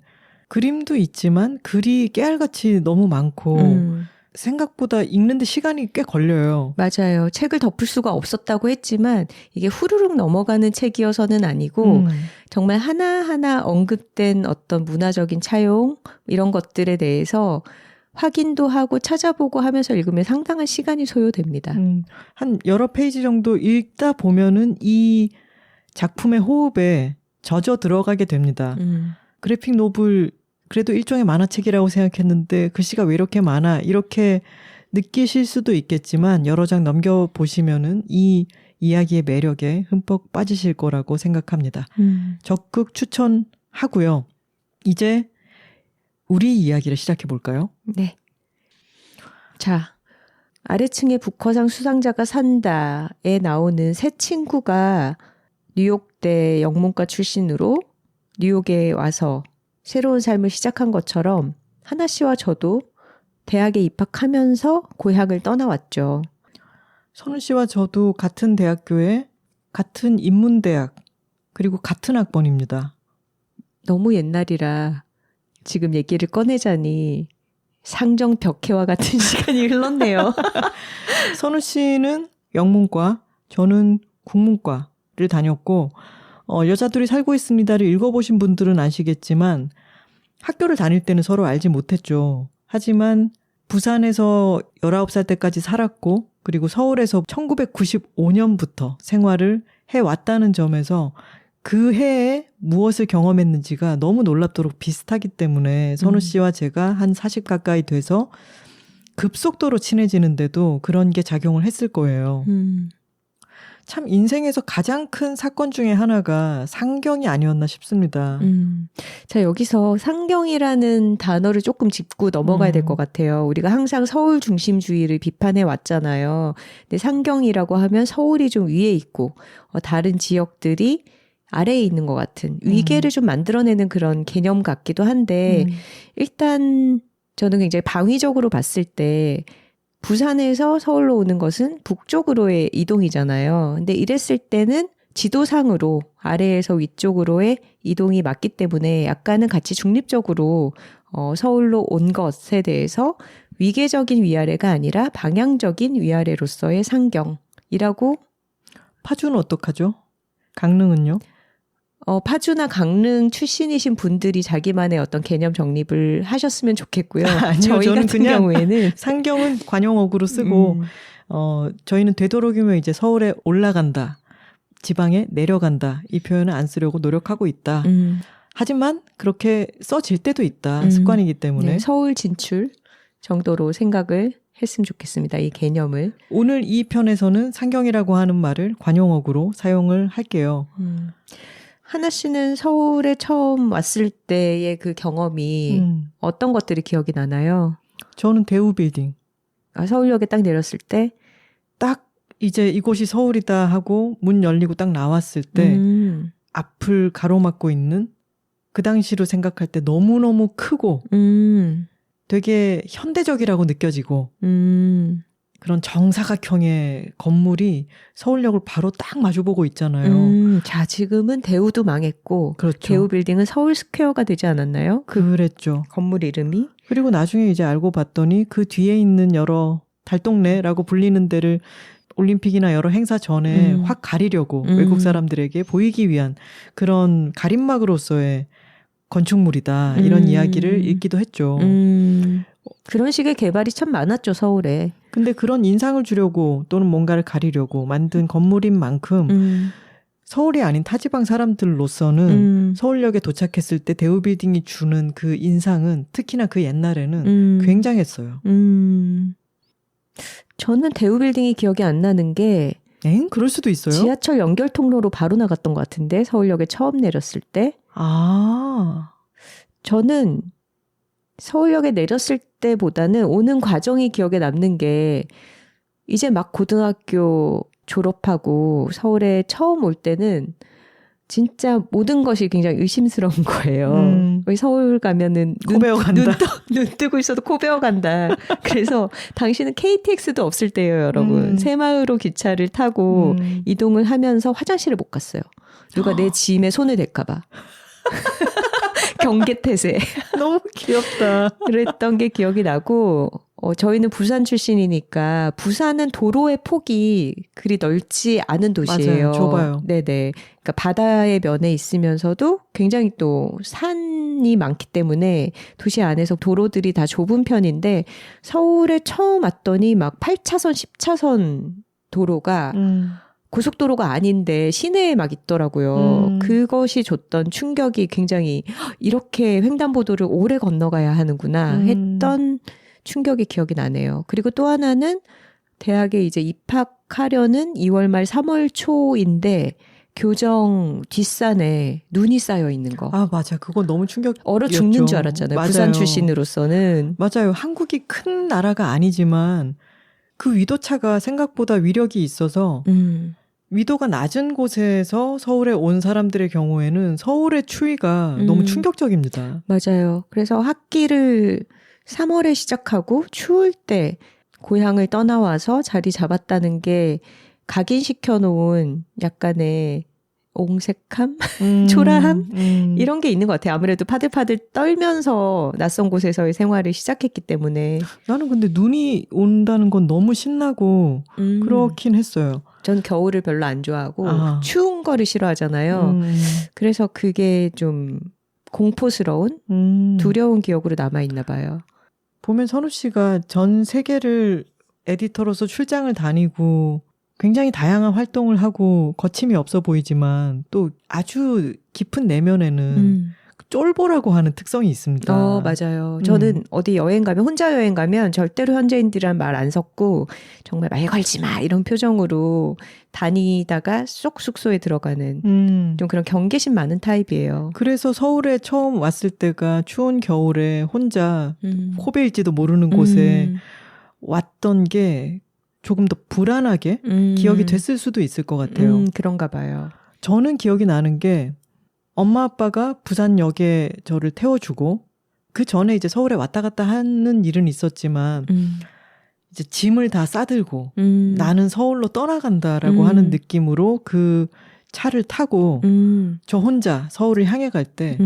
그림도 있지만 글이 깨알같이 너무 많고 생각보다 읽는데 시간이 꽤 걸려요. 맞아요. 책을 덮을 수가 없었다고 했지만 이게 후루룩 넘어가는 책이어서는 아니고 정말 하나하나 언급된 어떤 문화적인 차용 이런 것들에 대해서 확인도 하고 찾아보고 하면서 읽으면 상당한 시간이 소요됩니다. 한 여러 페이지 정도 읽다 보면은 이 작품의 호흡에 젖어 들어가게 됩니다. 그래픽 노블 그래도 일종의 만화책이라고 생각했는데 글씨가 왜 이렇게 많아 이렇게 느끼실 수도 있겠지만 여러 장 넘겨보시면은 이 이야기의 매력에 흠뻑 빠지실 거라고 생각합니다. 적극 추천하고요. 이제 우리 이야기를 시작해 볼까요? 네. 자, 아래층에 부커상 수상자가 산다에 나오는 세 친구가 뉴욕대 영문과 출신으로 뉴욕에 와서 새로운 삶을 시작한 것처럼 하나 씨와 저도 대학에 입학하면서 고향을 떠나왔죠. 선우 씨와 저도 같은 대학교에 같은 인문대학 그리고 같은 학번입니다. 너무 옛날이라 지금 얘기를 꺼내자니 상정벽해와 같은 시간이 흘렀네요. 선우 씨는 영문과, 저는 국문과를 다녔고 여자들이 살고 있습니다를 읽어보신 분들은 아시겠지만 학교를 다닐 때는 서로 알지 못했죠. 하지만 부산에서 19살 때까지 살았고 그리고 서울에서 1995년부터 생활을 해왔다는 점에서 그 해에 무엇을 경험했는지가 너무 놀랍도록 비슷하기 때문에 선우 씨와 제가 한 40 가까이 돼서 급속도로 친해지는데도 그런 게 작용을 했을 거예요. 참 인생에서 가장 큰 사건 중에 하나가 상경이 아니었나 싶습니다. 자, 여기서 상경이라는 단어를 조금 짚고 넘어가야 될 것 같아요. 우리가 항상 서울 중심주의를 비판해 왔잖아요. 근데 상경이라고 하면 서울이 좀 위에 있고 다른 지역들이 아래에 있는 것 같은 위계를 좀 만들어내는 그런 개념 같기도 한데 일단 저는 굉장히 방위적으로 봤을 때 부산에서 서울로 오는 것은 북쪽으로의 이동이잖아요. 근데 이랬을 때는 지도상으로 아래에서 위쪽으로의 이동이 맞기 때문에 약간은 같이 중립적으로 서울로 온 것에 대해서 위계적인 위아래가 아니라 방향적인 위아래로서의 상경이라고. 파주는 어떡하죠? 강릉은요? 파주나 강릉 출신이신 분들이 자기만의 어떤 개념 정립을 하셨으면 좋겠고요. 아니요, 저희 저는 같은 그냥 경우에는 상경은 관용어구로 쓰고 저희는 되도록이면 이제 서울에 올라간다, 지방에 내려간다 이 표현을 안 쓰려고 노력하고 있다. 하지만 그렇게 써질 때도 있다. 습관이기 때문에. 네, 서울 진출 정도로 생각을 했으면 좋겠습니다. 이 개념을. 오늘 이 편에서는 상경이라고 하는 말을 관용어구로 사용을 할게요. 하나 씨는 서울에 처음 왔을 때의 그 경험이 어떤 것들이 기억이 나나요? 저는 대우 빌딩. 서울역에 딱 내렸을 때? 딱 이제 이곳이 서울이다 하고 문 열리고 딱 나왔을 때 앞을 가로막고 있는 그 당시로 생각할 때 너무너무 크고 되게 현대적이라고 느껴지고 그런 정사각형의 건물이 서울역을 바로 딱 마주보고 있잖아요. 자, 지금은 대우도 망했고 그렇죠. 대우 빌딩은 서울 스퀘어가 되지 않았나요? 그랬죠. 건물 이름이. 그리고 나중에 이제 알고 봤더니 그 뒤에 있는 여러 달동네라고 불리는 데를 올림픽이나 여러 행사 전에 확 가리려고 외국 사람들에게 보이기 위한 그런 가림막으로서의 건축물이다. 이런 이야기를 읽기도 했죠. 그런 식의 개발이 참 많았죠, 서울에. 근데 그런 인상을 주려고 또는 뭔가를 가리려고 만든 건물인 만큼 서울이 아닌 타지방 사람들로서는 서울역에 도착했을 때 대우빌딩이 주는 그 인상은 특히나 그 옛날에는 굉장했어요. 저는 대우빌딩이 기억이 안 나는 게 그럴 수도 있어요? 지하철 연결 통로로 바로 나갔던 것 같은데 서울역에 처음 내렸을 때. 저는 서울역에 내렸을 때보다는 오는 과정이 기억에 남는 게 이제 막 고등학교 졸업하고 서울에 처음 올 때는 진짜 모든 것이 굉장히 의심스러운 거예요. 서울 가면은 코 베어간다. 눈 뜨고 있어도 코 베어간다. 그래서 당시는 KTX도 없을 때예요, 여러분. 새마을호 기차를 타고 이동을 하면서 화장실을 못 갔어요. 누가 내 짐에 손을 댈까 봐. 경계태세. 너무 귀엽다. 그랬던 게 기억이 나고 저희는 부산 출신이니까 부산은 도로의 폭이 그리 넓지 않은 도시예요. 맞아요. 좁아요. 네네. 그러니까 바다의 면에 있으면서도 굉장히 또 산이 많기 때문에 도시 안에서 도로들이 다 좁은 편인데 서울에 처음 왔더니 막 8차선, 10차선 도로가 고속도로가 아닌데 시내에 막 있더라고요. 그것이 줬던 충격이 굉장히 이렇게 횡단보도를 오래 건너가야 하는구나 했던 충격이 기억이 나네요. 그리고 또 하나는 대학에 이제 입학하려는 2월 말 3월 초인데 교정 뒷산에 눈이 쌓여 있는 거. 맞아. 그거 너무 충격이었죠. 얼어 죽는 줄 알았잖아요. 맞아요. 부산 출신으로서는. 맞아요. 한국이 큰 나라가 아니지만 그 위도차가 생각보다 위력이 있어서 위도가 낮은 곳에서 서울에 온 사람들의 경우에는 서울의 추위가 너무 충격적입니다. 맞아요. 그래서 학기를 3월에 시작하고 추울 때 고향을 떠나와서 자리 잡았다는 게 각인시켜 놓은 약간의 옹색함? 초라함? 이런 게 있는 것 같아요. 아무래도 파들파들 떨면서 낯선 곳에서의 생활을 시작했기 때문에. 나는 근데 눈이 온다는 건 너무 신나고 그렇긴 했어요. 전 겨울을 별로 안 좋아하고 추운 거를 싫어하잖아요. 그래서 그게 좀 공포스러운 두려운 기억으로 남아있나 봐요. 보면 선우 씨가 전 세계를 에디터로서 출장을 다니고 굉장히 다양한 활동을 하고 거침이 없어 보이지만 또 아주 깊은 내면에는 쫄보라고 하는 특성이 있습니다. 맞아요. 저는 어디 여행 가면 혼자 여행 가면 절대로 현지인들이란 말 안 섞고 정말 말 걸지 마 이런 표정으로 다니다가 쏙 숙소에 들어가는 좀 그런 경계심 많은 타입이에요. 그래서 서울에 처음 왔을 때가 추운 겨울에 혼자 코베일지도 모르는 곳에 왔던 게 조금 더 불안하게 기억이 됐을 수도 있을 것 같아요. 그런가 봐요. 저는 기억이 나는 게 엄마 아빠가 부산역에 저를 태워주고 그 전에 이제 서울에 왔다 갔다 하는 일은 있었지만 이제 짐을 다 싸들고 나는 서울로 떠나간다라고 하는 느낌으로 그 차를 타고 저 혼자 서울을 향해 갈 때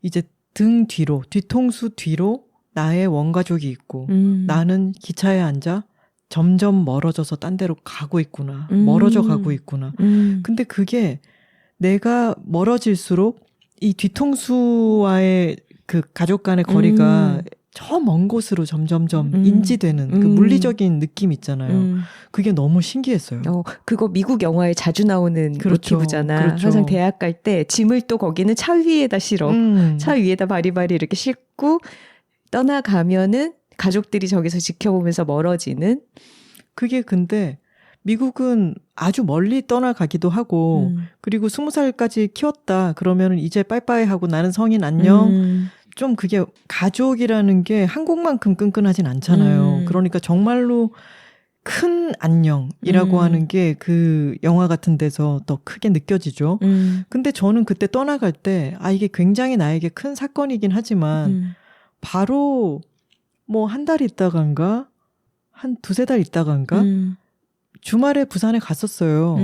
이제 등 뒤로 뒤통수 뒤로 나의 원가족이 있고 나는 기차에 앉아 점점 멀어져서 딴 데로 가고 있구나. 멀어져 가고 있구나. 근데 그게 내가 멀어질수록 이 뒤통수와의 그 가족 간의 거리가 저 먼 곳으로 점점점 인지되는 그 물리적인 느낌 있잖아요. 그게 너무 신기했어요. 그거 미국 영화에 자주 나오는 그렇죠. 모티브잖아. 그렇죠. 항상 대학 갈 때 짐을 또 거기는 차 위에다 실어. 차 위에다 바리바리 이렇게 싣고 떠나가면은 가족들이 저기서 지켜보면서 멀어지는. 그게 근데 미국은 아주 멀리 떠나가기도 하고 그리고 20살까지 키웠다 그러면 이제 빠이빠이 하고 나는 성인 안녕. 좀 그게 가족이라는 게 한국만큼 끈끈하진 않잖아요. 그러니까 정말로 큰 안녕이라고 하는 게 그 영화 같은 데서 더 크게 느껴지죠. 근데 저는 그때 떠나갈 때 이게 굉장히 나에게 큰 사건이긴 하지만 바로 뭐 한 달 있다간가 한 두세 달 있다간가 주말에 부산에 갔었어요.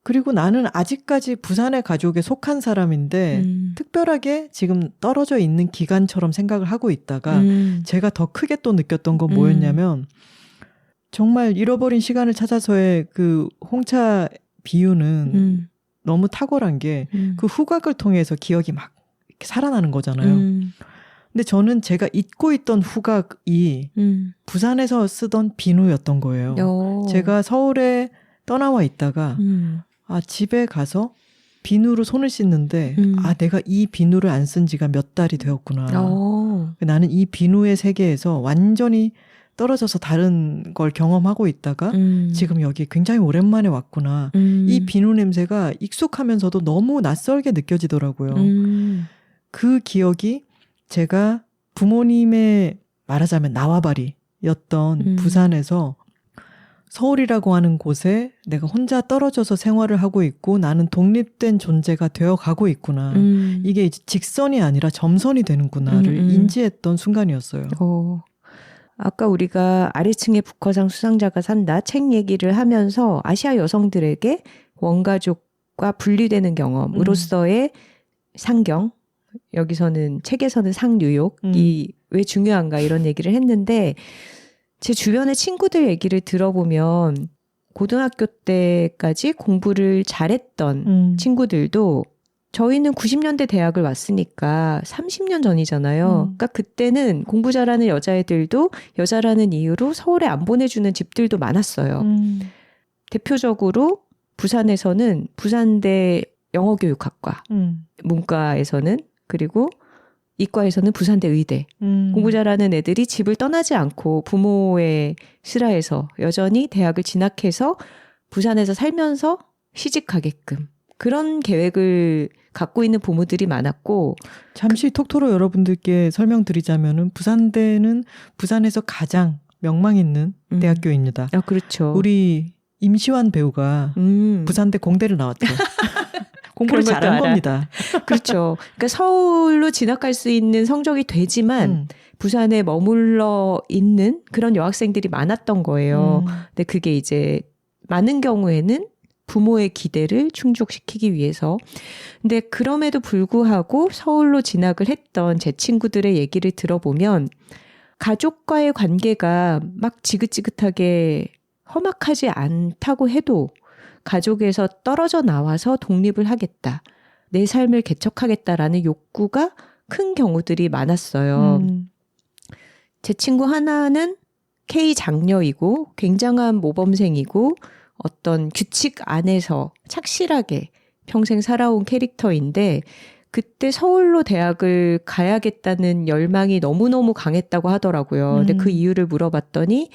그리고 나는 아직까지 부산의 가족에 속한 사람인데 특별하게 지금 떨어져 있는 기간처럼 생각을 하고 있다가 제가 더 크게 또 느꼈던 건 뭐였냐면 정말 잃어버린 시간을 찾아서의 그 홍차 비유는 너무 탁월한 게 그 후각을 통해서 기억이 막 이렇게 살아나는 거잖아요. 근데 저는 제가 잊고 있던 후각이 부산에서 쓰던 비누였던 거예요. 제가 서울에 떠나와 있다가 집에 가서 비누로 손을 씻는데 내가 이 비누를 안 쓴 지가 몇 달이 되었구나. 나는 이 비누의 세계에서 완전히 떨어져서 다른 걸 경험하고 있다가 지금 여기 굉장히 오랜만에 왔구나. 이 비누 냄새가 익숙하면서도 너무 낯설게 느껴지더라고요. 그 기억이 제가 부모님의 말하자면 나와바리였던 부산에서 서울이라고 하는 곳에 내가 혼자 떨어져서 생활을 하고 있고 나는 독립된 존재가 되어가고 있구나. 이게 이제 직선이 아니라 점선이 되는구나를 인지했던 순간이었어요. 아까 우리가 아래층의 북커상 수상자가 산다 책 얘기를 하면서 아시아 여성들에게 원가족과 분리되는 경험으로서의 상경, 여기서는 책에서는 상뉴욕이 왜 중요한가 이런 얘기를 했는데 제 주변의 친구들 얘기를 들어보면 고등학교 때까지 공부를 잘했던 친구들도 저희는 90년대 대학을 왔으니까 30년 전이잖아요. 그러니까 그때는 공부 잘하는 여자애들도 여자라는 이유로 서울에 안 보내주는 집들도 많았어요. 대표적으로 부산에서는 부산대 영어교육학과, 문과에서는 그리고 이과에서는 부산대 의대. 공부 잘하는 애들이 집을 떠나지 않고 부모의 슬하에서 여전히 대학을 진학해서 부산에서 살면서 시집가게끔 그런 계획을 갖고 있는 부모들이 많았고 잠시 톡토로 여러분들께 설명드리자면은 부산대는 부산에서 가장 명망 있는 대학교입니다. 그렇죠. 우리 임시완 배우가 부산대 공대를 나왔죠. 공부를 잘한 겁니다. 그렇죠. 그러니까 서울로 진학할 수 있는 성적이 되지만 부산에 머물러 있는 그런 여학생들이 많았던 거예요. 근데 그게 이제 많은 경우에는 부모의 기대를 충족시키기 위해서. 근데 그럼에도 불구하고 서울로 진학을 했던 제 친구들의 얘기를 들어보면 가족과의 관계가 막 지긋지긋하게 험악하지 않다고 해도 가족에서 떨어져 나와서 독립을 하겠다. 내 삶을 개척하겠다라는 욕구가 큰 경우들이 많았어요. 제 친구 하나는 K 장녀이고 굉장한 모범생이고 어떤 규칙 안에서 착실하게 평생 살아온 캐릭터인데 그때 서울로 대학을 가야겠다는 열망이 너무너무 강했다고 하더라고요. 근데 그 이유를 물어봤더니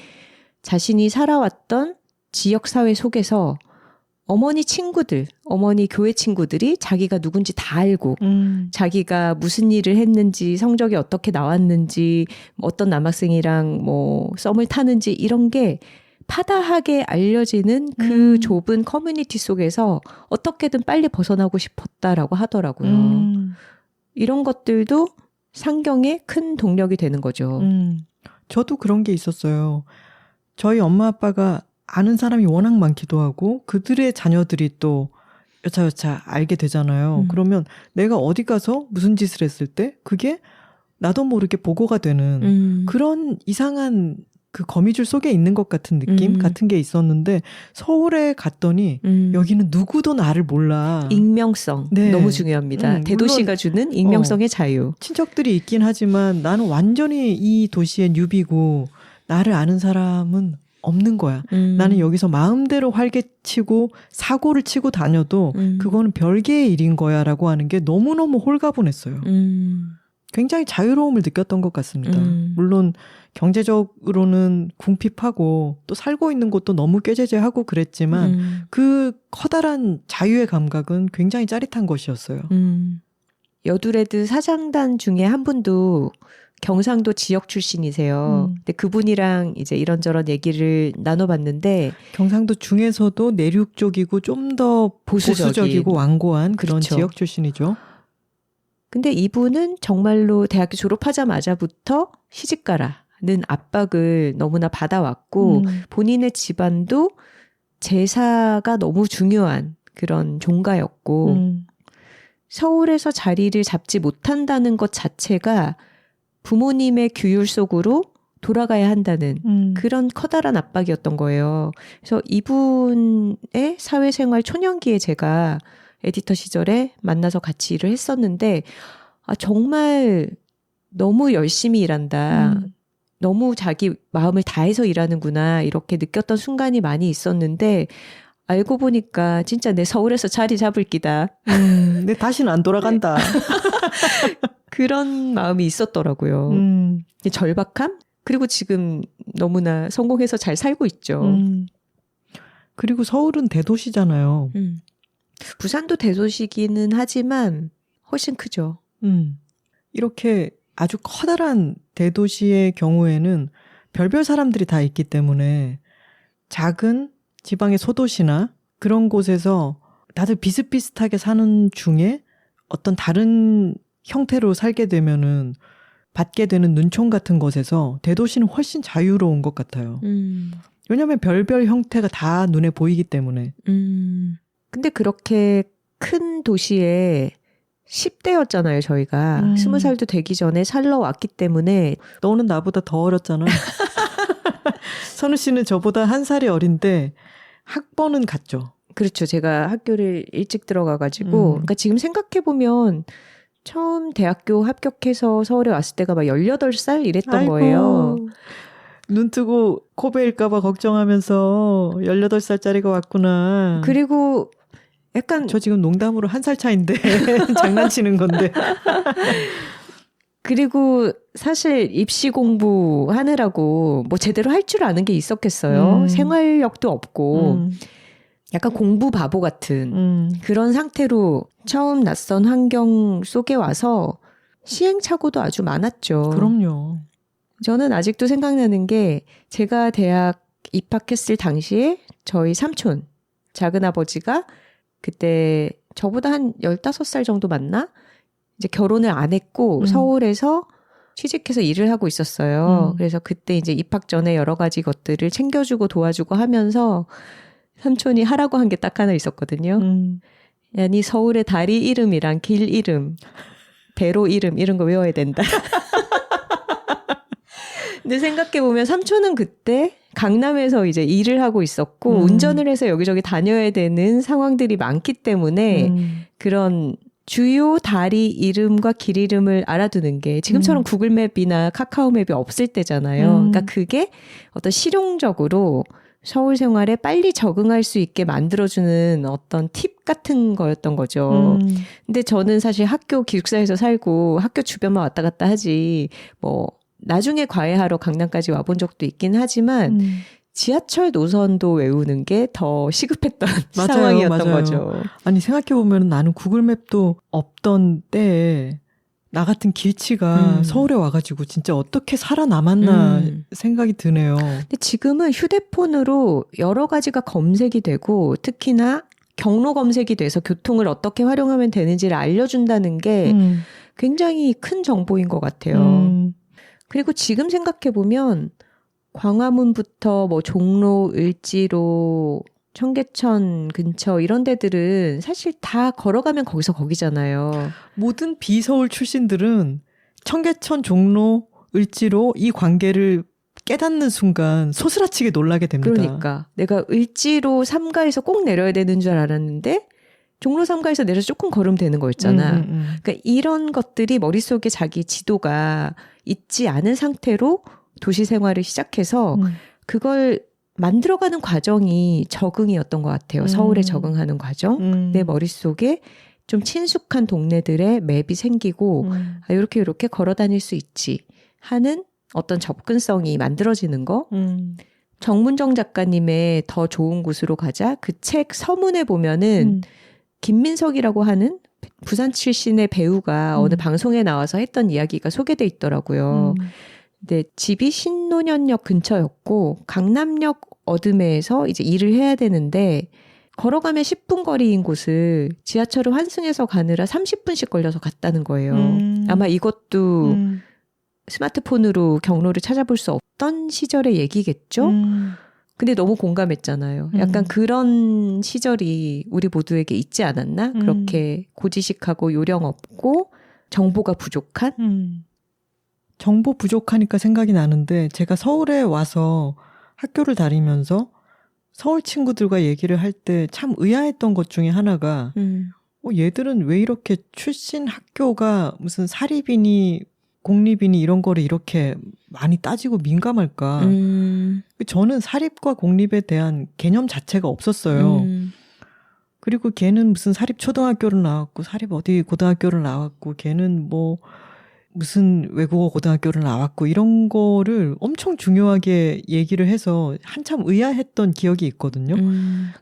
자신이 살아왔던 지역사회 속에서 어머니 친구들, 어머니 교회 친구들이 자기가 누군지 다 알고 자기가 무슨 일을 했는지 성적이 어떻게 나왔는지 어떤 남학생이랑 뭐 썸을 타는지 이런 게 파다하게 알려지는 그 좁은 커뮤니티 속에서 어떻게든 빨리 벗어나고 싶었다라고 하더라고요. 이런 것들도 상경의 큰 동력이 되는 거죠. 저도 그런 게 있었어요. 저희 엄마 아빠가 아는 사람이 워낙 많기도 하고 그들의 자녀들이 또 여차여차 알게 되잖아요. 그러면 내가 어디 가서 무슨 짓을 했을 때 그게 나도 모르게 보고가 되는 그런 이상한 그 거미줄 속에 있는 것 같은 느낌 같은 게 있었는데 서울에 갔더니 여기는 누구도 나를 몰라. 익명성 네. 너무 중요합니다. 대도시가 주는 익명성의 자유. 친척들이 있긴 하지만 나는 완전히 이 도시의 뉴비고 나를 아는 사람은 없는 거야. 나는 여기서 마음대로 활개치고 사고를 치고 다녀도 그거는 별개의 일인 거야 라고 하는 게 너무너무 홀가분했어요. 굉장히 자유로움을 느꼈던 것 같습니다. 물론 경제적으로는 궁핍하고 또 살고 있는 곳도 너무 꾀죄죄하고 그랬지만 그 커다란 자유의 감각은 굉장히 짜릿한 것이었어요. 여두레드 사장단 중에 한 분도 경상도 지역 출신이세요. 근데 그분이랑 이제 이런저런 얘기를 나눠봤는데 경상도 중에서도 내륙 쪽이고 좀 더 보수적이고 완고한 그런 그렇죠. 지역 출신이죠. 근데 이분은 정말로 대학교 졸업하자마자부터 시집가라는 압박을 너무나 받아왔고 본인의 집안도 제사가 너무 중요한 그런 종가였고 서울에서 자리를 잡지 못한다는 것 자체가 부모님의 규율 속으로 돌아가야 한다는 그런 커다란 압박이었던 거예요. 그래서 이분의 사회생활 초년기에 제가 에디터 시절에 만나서 같이 일을 했었는데 정말 너무 열심히 일한다. 너무 자기 마음을 다해서 일하는구나. 이렇게 느꼈던 순간이 많이 있었는데 알고 보니까 진짜 내 서울에서 자리 잡을 기다. 내 다시는 안 돌아간다. 그런 마음이 있었더라고요. 절박함? 그리고 지금 너무나 성공해서 잘 살고 있죠. 그리고 서울은 대도시잖아요. 부산도 대도시기는 하지만 훨씬 크죠. 이렇게 아주 커다란 대도시의 경우에는 별별 사람들이 다 있기 때문에 작은 지방의 소도시나 그런 곳에서 다들 비슷비슷하게 사는 중에 어떤 다른 형태로 살게 되면은 받게 되는 눈총 같은 것에서 대도시는 훨씬 자유로운 것 같아요. 왜냐하면 별별 형태가 다 눈에 보이기 때문에. 근데 그렇게 큰 도시에 10대였잖아요, 저희가. 20살도 되기 전에 살러 왔기 때문에. 너는 나보다 더 어렸잖아. 선우 씨는 저보다 한 살이 어린데 학번은 같죠. 그렇죠. 제가 학교를 일찍 들어가가지고. 그러니까 지금 생각해보면 처음 대학교 합격해서 서울에 왔을 때가 막 18살 이랬던 아이고, 거예요. 눈 뜨고 코 베일까봐 걱정하면서 18살짜리가 왔구나. 그리고 약간 저 지금 농담으로 한 살 차인데 장난치는 건데. 그리고 사실 입시 공부하느라고 뭐 제대로 할 줄 아는 게 있었겠어요. 생활력도 없고 약간 공부 바보 같은 그런 상태로 처음 낯선 환경 속에 와서 시행착오도 아주 많았죠. 그럼요. 저는 아직도 생각나는 게 제가 대학 입학했을 당시에 저희 삼촌, 작은아버지가 그때 저보다 한 15살 정도 맞나? 이제 결혼을 안 했고 서울에서 취직해서 일을 하고 있었어요. 그래서 그때 이제 입학 전에 여러 가지 것들을 챙겨주고 도와주고 하면서 삼촌이 하라고 한 게 딱 하나 있었거든요. 야, 니 서울의 다리 이름이랑 길 이름, 배로 이름 이런 거 외워야 된다. 근데 생각해보면 삼촌은 그때 강남에서 이제 일을 하고 있었고 운전을 해서 여기저기 다녀야 되는 상황들이 많기 때문에 그런 주요 다리 이름과 길 이름을 알아두는 게 지금처럼 구글맵이나 카카오맵이 없을 때잖아요. 그러니까 그게 어떤 실용적으로 서울 생활에 빨리 적응할 수 있게 만들어주는 어떤 팁 같은 거였던 거죠. 근데 저는 사실 학교 기숙사에서 살고 학교 주변만 왔다 갔다 하지 뭐 나중에 과외하러 강남까지 와본 적도 있긴 하지만 지하철 노선도 외우는 게 더 시급했던 맞아요, 상황이었던 맞아요. 거죠. 아니 생각해보면 나는 구글맵도 없던 때에 나 같은 길치가 서울에 와가지고 진짜 어떻게 살아남았나 생각이 드네요. 근데 지금은 휴대폰으로 여러 가지가 검색이 되고 특히나 경로 검색이 돼서 교통을 어떻게 활용하면 되는지를 알려준다는 게 굉장히 큰 정보인 것 같아요. 그리고 지금 생각해보면 광화문부터 뭐 종로, 을지로, 청계천 근처 이런 데들은 사실 다 걸어가면 거기서 거기잖아요. 모든 비서울 출신들은 청계천, 종로, 을지로 이 관계를 깨닫는 순간 소스라치게 놀라게 됩니다. 그러니까 내가 을지로 3가에서 꼭 내려야 되는 줄 알았는데 종로 3가에서 내려서 조금 걸으면 되는 거였잖아. 그러니까 이런 것들이 머릿속에 자기 지도가 있지 않은 상태로 도시 생활을 시작해서 그걸 만들어가는 과정이 적응이었던 것 같아요. 서울에 적응하는 과정. 내 머릿속에 좀 친숙한 동네들의 맵이 생기고 아, 이렇게 걸어 다닐 수 있지 하는 어떤 접근성이 만들어지는 거. 정문정 작가님의 더 좋은 곳으로 가자. 그 책 서문에 보면은 김민석이라고 하는 부산 출신의 배우가 어느 방송에 나와서 했던 이야기가 소개돼 있더라고요. 근데 집이 신논현역 근처였고 강남역 어드매에서 이제 일을 해야 되는데 걸어가면 10분 거리인 곳을 지하철을 환승해서 가느라 30분씩 걸려서 갔다는 거예요. 아마 이것도 스마트폰으로 경로를 찾아볼 수 없던 시절의 얘기겠죠? 근데 너무 공감했잖아요. 약간 그런 시절이 우리 모두에게 있지 않았나? 그렇게 고지식하고 요령 없고 정보가 부족한? 정보 부족하니까 생각이 나는데 제가 서울에 와서 학교를 다니면서 서울 친구들과 얘기를 할 때 참 의아했던 것 중에 하나가 얘들은 왜 이렇게 출신 학교가 무슨 사립이니 공립이니 이런 거를 이렇게 많이 따지고 민감할까. 저는 사립과 공립에 대한 개념 자체가 없었어요. 그리고 걔는 무슨 사립 초등학교를 나왔고 사립 어디 고등학교를 나왔고 걔는 뭐 무슨 외국어 고등학교를 나왔고 이런 거를 엄청 중요하게 얘기를 해서 한참 의아했던 기억이 있거든요.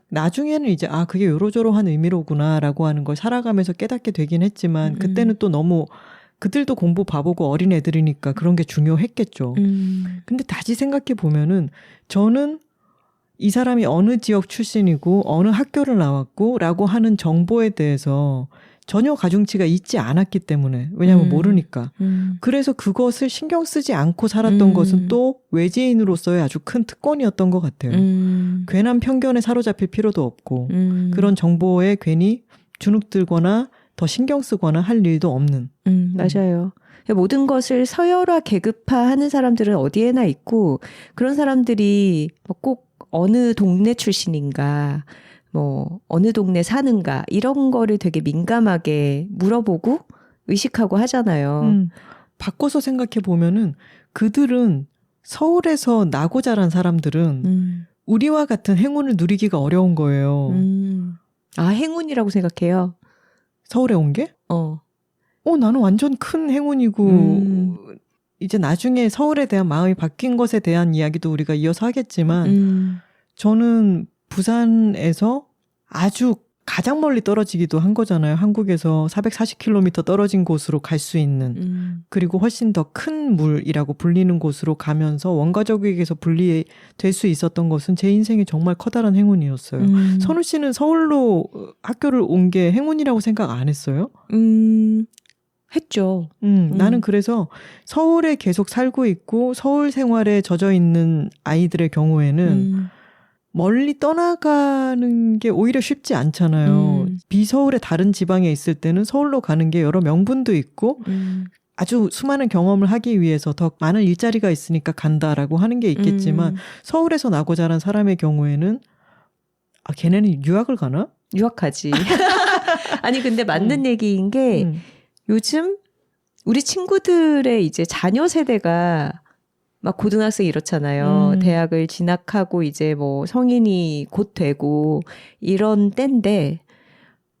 나중에는 이제 그게 요러저러한 의미로구나라고 하는 걸 살아가면서 깨닫게 되긴 했지만 그때는 또 너무 그들도 공부 바보고 어린 애들이니까 그런 게 중요했겠죠. 근데 다시 생각해 보면은 저는 이 사람이 어느 지역 출신이고 어느 학교를 나왔고 라고 하는 정보에 대해서 전혀 가중치가 있지 않았기 때문에 왜냐하면 모르니까 그래서 그것을 신경 쓰지 않고 살았던 것은 또 외지인으로서의 아주 큰 특권이었던 것 같아요. 괜한 편견에 사로잡힐 필요도 없고 그런 정보에 괜히 주눅들거나 더 신경 쓰거나 할 일도 없는. 맞아요. 모든 것을 서열화 계급화하는 사람들은 어디에나 있고 그런 사람들이 꼭 어느 동네 출신인가 뭐 어느 동네 사는가 이런 거를 되게 민감하게 물어보고 의식하고 하잖아요. 바꿔서 생각해 보면은 그들은 서울에서 나고 자란 사람들은 우리와 같은 행운을 누리기가 어려운 거예요. 행운이라고 생각해요. 서울에 온 게? 나는 완전 큰 행운이고 이제 나중에 서울에 대한 마음이 바뀐 것에 대한 이야기도 우리가 이어서 하겠지만 저는 부산에서 아주 가장 멀리 떨어지기도 한 거잖아요. 한국에서 440km 떨어진 곳으로 갈 수 있는 그리고 훨씬 더 큰 물이라고 불리는 곳으로 가면서 원가족에게서 분리될 수 있었던 것은 제 인생에 정말 커다란 행운이었어요. 선우 씨는 서울로 학교를 온 게 행운이라고 생각 안 했어요? 했죠. 나는 그래서 서울에 계속 살고 있고 서울 생활에 젖어 있는 아이들의 경우에는 멀리 떠나가는 게 오히려 쉽지 않잖아요. 비서울의 다른 지방에 있을 때는 서울로 가는 게 여러 명분도 있고 아주 수많은 경험을 하기 위해서 더 많은 일자리가 있으니까 간다라고 하는 게 있겠지만 서울에서 나고 자란 사람의 경우에는 걔네는 유학을 가나? 유학하지. 아니 근데 맞는 얘기인 게 요즘 우리 친구들의 이제 자녀 세대가 막 고등학생 이렇잖아요. 대학을 진학하고 이제 뭐 성인이 곧 되고 이런 때인데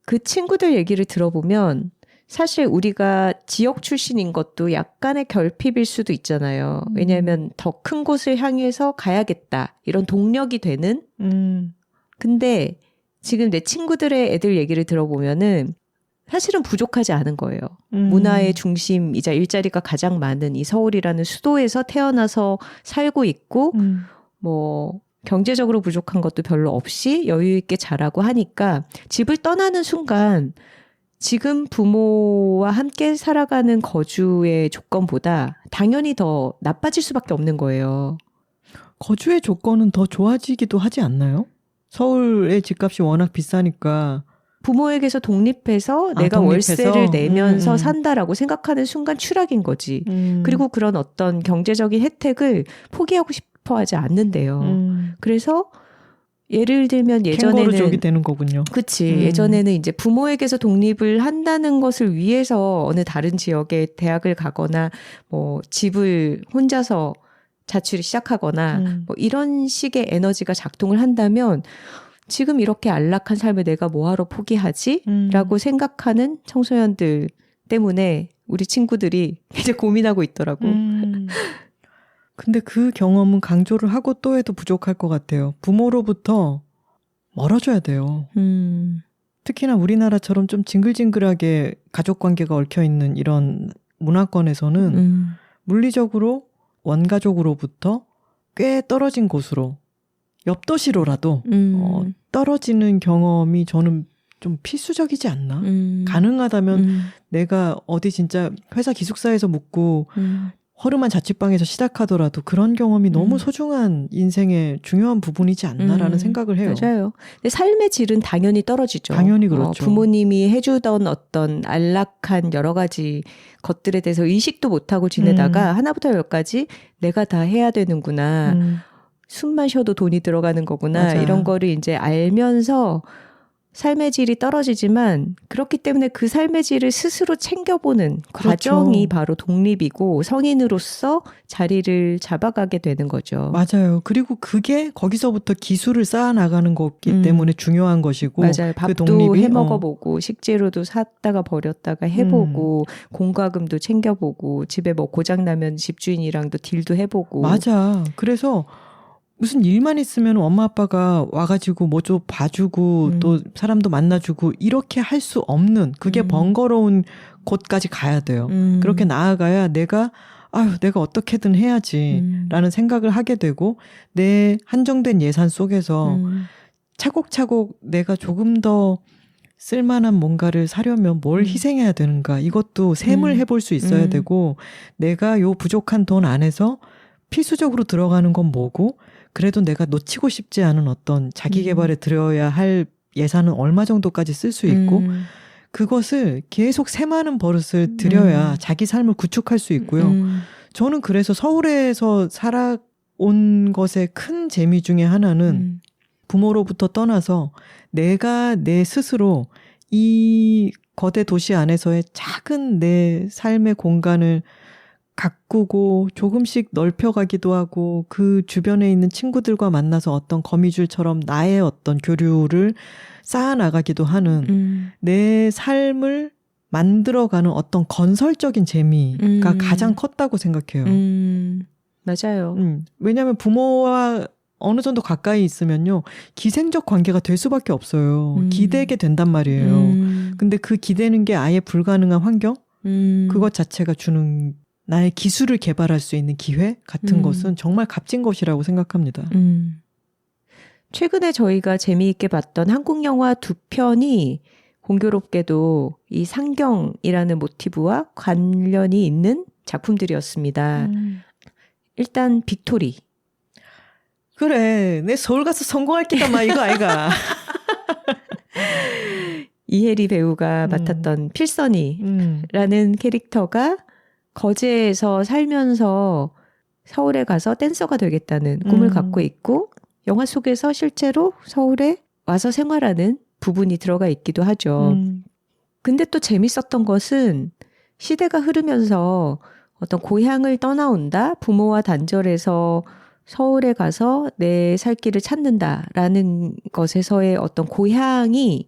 그 친구들 얘기를 들어보면 사실 우리가 지역 출신인 것도 약간의 결핍일 수도 있잖아요. 왜냐하면 더 큰 곳을 향해서 가야겠다. 이런 동력이 되는. 근데 지금 내 친구들의 애들 얘기를 들어보면은 사실은 부족하지 않은 거예요. 문화의 중심이자 일자리가 가장 많은 이 서울이라는 수도에서 태어나서 살고 있고 뭐 경제적으로 부족한 것도 별로 없이 여유 있게 자라고 하니까 집을 떠나는 순간 지금 부모와 함께 살아가는 거주의 조건보다 당연히 더 나빠질 수밖에 없는 거예요. 거주의 조건은 더 좋아지기도 하지 않나요? 서울의 집값이 워낙 비싸니까 부모에게서 독립해서 내가 월세를 내면서 산다라고 생각하는 순간 추락인 거지. 그리고 그런 어떤 경제적인 혜택을 포기하고 싶어 하지 않는데요. 그래서 예를 들면 예전에는 캥거루족이 되는 거군요. 그치. 예전에는 이제 부모에게서 독립을 한다는 것을 위해서 어느 다른 지역에 대학을 가거나 뭐 집을 혼자서 자취를 시작하거나 뭐 이런 식의 에너지가 작동을 한다면 지금 이렇게 안락한 삶을 내가 뭐하러 포기하지? 라고 생각하는 청소년들 때문에 우리 친구들이 이제 고민하고 있더라고. 근데 그 경험은 강조를 하고 또 해도 부족할 것 같아요. 부모로부터 멀어져야 돼요. 특히나 우리나라처럼 좀 징글징글하게 가족관계가 얽혀있는 이런 문화권에서는 물리적으로 원가족으로부터 꽤 떨어진 곳으로 옆 도시로라도 떨어지는 경험이 저는 좀 필수적이지 않나? 가능하다면 내가 어디 진짜 회사 기숙사에서 묵고 허름한 자취방에서 시작하더라도 그런 경험이 너무 소중한 인생의 중요한 부분이지 않나라는 생각을 해요. 맞아요. 근데 삶의 질은 당연히 떨어지죠. 당연히 그렇죠. 부모님이 해주던 어떤 안락한 여러 가지 것들에 대해서 의식도 못하고 지내다가 하나부터 열까지 내가 다 해야 되는구나. 숨만 쉬어도 돈이 들어가는 거구나. 맞아. 이런 거를 이제 알면서 삶의 질이 떨어지지만 그렇기 때문에 그 삶의 질을 스스로 챙겨보는 그렇죠. 과정이 바로 독립이고 성인으로서 자리를 잡아가게 되는 거죠. 맞아요. 그리고 그게 거기서부터 기술을 쌓아나가는 거기 때문에 중요한 것이고 맞아요. 밥도 그 독립이, 해먹어보고 식재료도 샀다가 버렸다가 해보고 공과금도 챙겨보고 집에 뭐 고장나면 집주인이랑도 딜도 해보고 맞아. 그래서 무슨 일만 있으면 엄마 아빠가 와가지고 뭐 좀 봐주고 또 사람도 만나주고 이렇게 할 수 없는 그게 번거로운 곳까지 가야 돼요. 그렇게 나아가야 내가 어떻게든 해야지라는 생각을 하게 되고 내 한정된 예산 속에서 차곡차곡 내가 조금 더 쓸만한 뭔가를 사려면 뭘 희생해야 되는가 이것도 셈을 해볼 수 있어야 되고 내가 요 부족한 돈 안에서 필수적으로 들어가는 건 뭐고 그래도 내가 놓치고 싶지 않은 어떤 자기 개발에 들여야 할 예산은 얼마 정도까지 쓸 수 있고 그것을 계속 셈하는 버릇을 들여야 자기 삶을 구축할 수 있고요. 저는 그래서 서울에서 살아온 것의 큰 재미 중에 하나는 부모로부터 떠나서 내가 내 스스로 이 거대 도시 안에서의 작은 내 삶의 공간을 가꾸고 조금씩 넓혀가기도 하고 그 주변에 있는 친구들과 만나서 어떤 거미줄처럼 나의 어떤 교류를 쌓아나가기도 하는 내 삶을 만들어가는 어떤 건설적인 재미가 가장 컸다고 생각해요. 맞아요. 왜냐하면 부모와 어느 정도 가까이 있으면요. 기생적 관계가 될 수밖에 없어요. 기대게 된단 말이에요. 근데 그 기대는 게 아예 불가능한 환경? 그것 자체가 주는 나의 기술을 개발할 수 있는 기회 같은 것은 정말 값진 것이라고 생각합니다. 최근에 저희가 재미있게 봤던 한국 영화 2편이 공교롭게도 이 상경이라는 모티브와 관련이 있는 작품들이었습니다. 일단 빅토리. 그래, 내 서울 가서 성공할 기다 마 이거 아이가. 이혜리 배우가 맡았던 필선이라는 캐릭터가 거제에서 살면서 서울에 가서 댄서가 되겠다는 꿈을 갖고 있고 영화 속에서 실제로 서울에 와서 생활하는 부분이 들어가 있기도 하죠. 근데 또 재밌었던 것은 시대가 흐르면서 어떤 고향을 떠나온다, 부모와 단절해서 서울에 가서 내 살 길을 찾는다라는 것에서의 어떤 고향이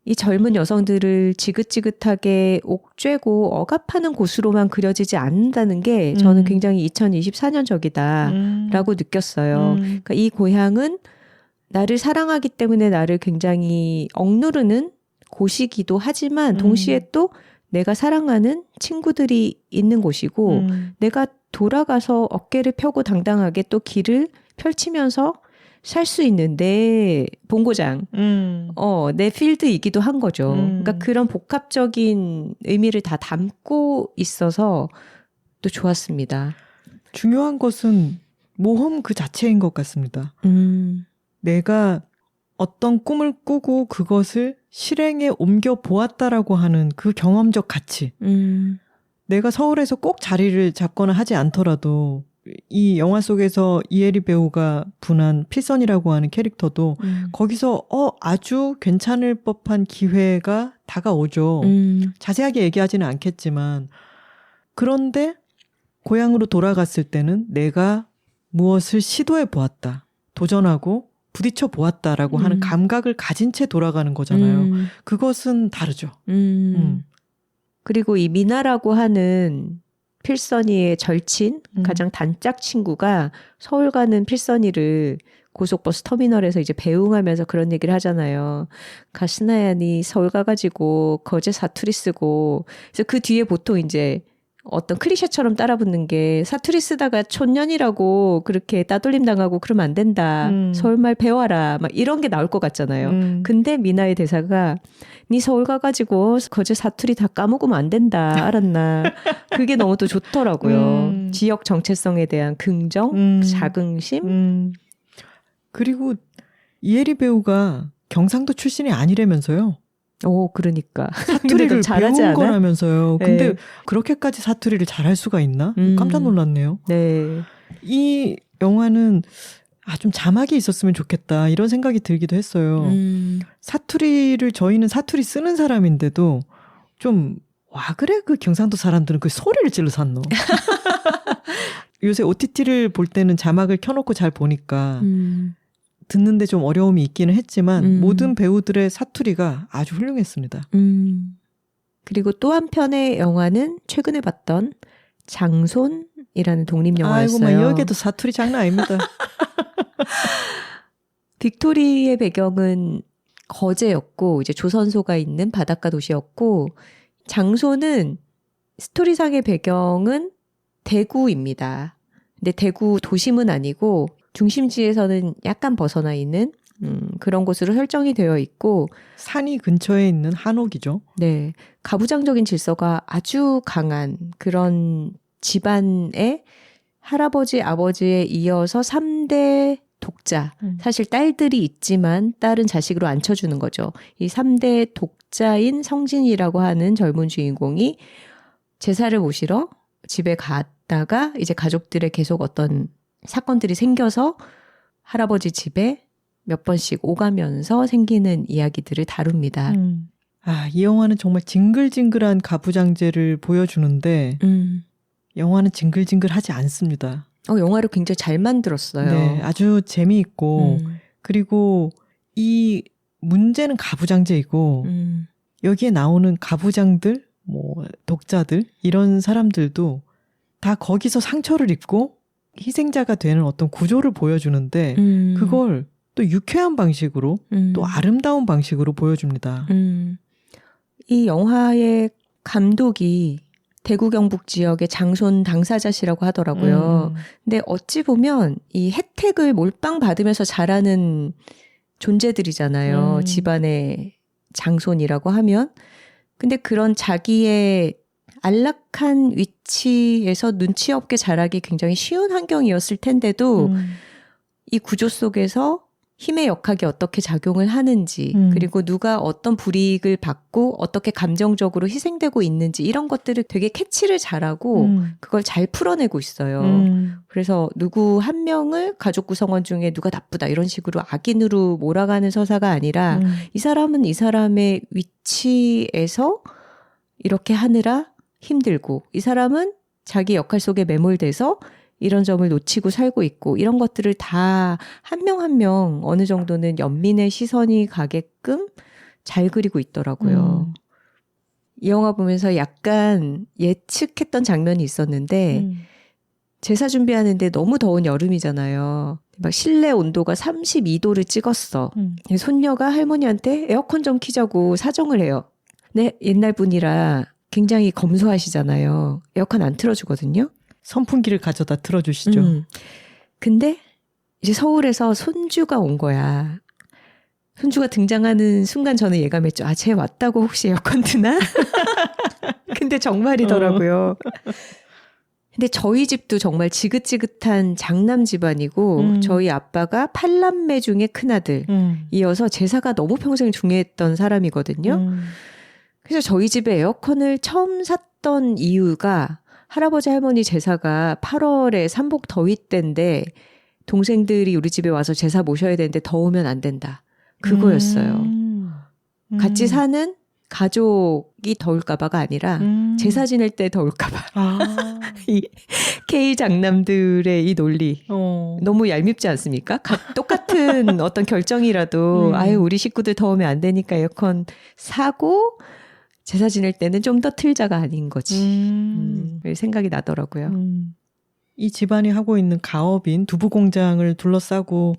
이 젊은 여성들을 지긋지긋하게 옥죄고 억압하는 곳으로만 그려지지 않는다는 게 저는 굉장히 2024년적이다라고 느꼈어요. 그러니까 이 고향은 나를 사랑하기 때문에 나를 굉장히 억누르는 곳이기도 하지만 동시에 또 내가 사랑하는 친구들이 있는 곳이고 내가 돌아가서 어깨를 펴고 당당하게 또 길을 펼치면서 살 수 있는 내 본고장, 내 필드이기도 한 거죠. 그러니까 그런 복합적인 의미를 다 담고 있어서 또 좋았습니다. 중요한 것은 모험 그 자체인 것 같습니다. 내가 어떤 꿈을 꾸고 그것을 실행에 옮겨 보았다라고 하는 그 경험적 가치. 내가 서울에서 꼭 자리를 잡거나 하지 않더라도 이 영화 속에서 이혜리 배우가 분한 필선이라고 하는 캐릭터도 거기서 아주 괜찮을 법한 기회가 다가오죠. 자세하게 얘기하지는 않겠지만 그런데 고향으로 돌아갔을 때는 내가 무엇을 시도해 보았다. 도전하고 부딪혀 보았다라고 하는 감각을 가진 채 돌아가는 거잖아요. 그것은 다르죠. 그리고 이 미나라고 하는 필선이의 절친, 가장 단짝 친구가 서울 가는 필선이를 고속버스 터미널에서 이제 배웅하면서 그런 얘기를 하잖아요. 가시나야니 서울 가가지고 거제 사투리 쓰고. 그래서 그 뒤에 보통 이제 어떤 클리셰처럼 따라붙는 게 사투리 쓰다가 촌년이라고 그렇게 따돌림 당하고 그러면 안 된다. 서울말 배워라. 막 이런 게 나올 것 같잖아요. 근데 미나의 대사가 니 서울 가가지고 거제 사투리 다 까먹으면 안 된다. 알았나. 그게 너무 또 좋더라고요. 지역 정체성에 대한 긍정, 자긍심. 그리고 이혜리 배우가 경상도 출신이 아니라면서요. 오, 그러니까. 사투리를 잘하지 배운 않아? 거라면서요. 근데 네. 그렇게까지 사투리를 잘할 수가 있나? 깜짝 놀랐네요. 네. 이 영화는 좀 자막이 있었으면 좋겠다 이런 생각이 들기도 했어요. 사투리를 저희는 사투리 쓰는 사람인데도 좀 와 그래 그 경상도 사람들은 그 소리를 질러서 안 넣어. 요새 OTT를 볼 때는 자막을 켜놓고 잘 보니까 듣는데 좀 어려움이 있기는 했지만 모든 배우들의 사투리가 아주 훌륭했습니다. 그리고 또 한편의 영화는 최근에 봤던 장손이라는 독립영화였어요. 아이고, 여기도 사투리 장난 아닙니다. 빅토리의 배경은 거제였고 이제 조선소가 있는 바닷가 도시였고 장소는 스토리상의 배경은 대구입니다. 근데 대구 도심은 아니고 중심지에서는 약간 벗어나 있는 그런 곳으로 설정이 되어 있고 산이 근처에 있는 한옥이죠. 네, 가부장적인 질서가 아주 강한 그런 집안의 할아버지, 아버지에 이어서 3대 독자. 사실 딸들이 있지만 딸은 자식으로 앉혀주는 거죠. 이 3대 독자인 성진이라고 하는 젊은 주인공이 제사를 모시러 집에 갔다가 이제 가족들의 계속 어떤 사건들이 생겨서 할아버지 집에 몇 번씩 오가면서 생기는 이야기들을 다룹니다. 이 영화는 정말 징글징글한 가부장제를 보여주는데 영화는 징글징글하지 않습니다. 영화를 굉장히 잘 만들었어요. 네, 아주 재미있고 그리고 이 문제는 가부장제이고 여기에 나오는 가부장들, 뭐 독자들 이런 사람들도 다 거기서 상처를 입고 희생자가 되는 어떤 구조를 보여주는데 그걸 또 유쾌한 방식으로 또 아름다운 방식으로 보여줍니다. 이 영화의 감독이 대구 경북 지역의 장손 당사자시라고 하더라고요. 근데 어찌 보면 이 혜택을 몰빵 받으면서 자라는 존재들이잖아요. 집안의 장손이라고 하면. 근데 그런 자기의 안락한 위치에서 눈치 없게 자라기 굉장히 쉬운 환경이었을 텐데도 이 구조 속에서 힘의 역학이 어떻게 작용을 하는지 그리고 누가 어떤 불이익을 받고 어떻게 감정적으로 희생되고 있는지 이런 것들을 되게 캐치를 잘하고 그걸 잘 풀어내고 있어요. 그래서 누구 한 명을 가족 구성원 중에 누가 나쁘다 이런 식으로 악인으로 몰아가는 서사가 아니라 이 사람은 이 사람의 위치에서 이렇게 하느라 힘들고 이 사람은 자기 역할 속에 매몰돼서 이런 점을 놓치고 살고 있고 이런 것들을 다 한 명 한 명 어느 정도는 연민의 시선이 가게끔 잘 그리고 있더라고요. 이 영화 보면서 약간 예측했던 장면이 있었는데 제사 준비하는데 너무 더운 여름이잖아요. 막 실내 온도가 32도를 찍었어. 손녀가 할머니한테 에어컨 좀 켜자고 사정을 해요. 네, 옛날 분이라 굉장히 검소하시잖아요. 에어컨 안 틀어주거든요. 선풍기를 가져다 틀어주시죠. 근데 이제 서울에서 손주가 온 거야. 손주가 등장하는 순간 저는 예감했죠. 쟤 왔다고 혹시 에어컨 트나? 근데 정말이더라고요. 근데 저희 집도 정말 지긋지긋한 장남 집안이고 저희 아빠가 8남매 중에 큰아들 이어서 제사가 너무 평생 중요했던 사람이거든요. 그래서 저희 집에 에어컨을 처음 샀던 이유가 할아버지 할머니 제사가 8월에 삼복 더위 때인데 동생들이 우리 집에 와서 제사 모셔야 되는데 더우면 안 된다. 그거였어요. 같이 사는 가족이 더울까봐가 아니라 제사 지낼 때 더울까봐. 이 K 장남들의 이 논리 너무 얄밉지 않습니까? 똑같은 어떤 결정이라도 아유 우리 식구들 더우면 안 되니까 에어컨 사고 제사 지낼 때는 좀 더 틀자가 아닌 거지. 생각이 나더라고요. 이 집안이 하고 있는 가업인 두부 공장을 둘러싸고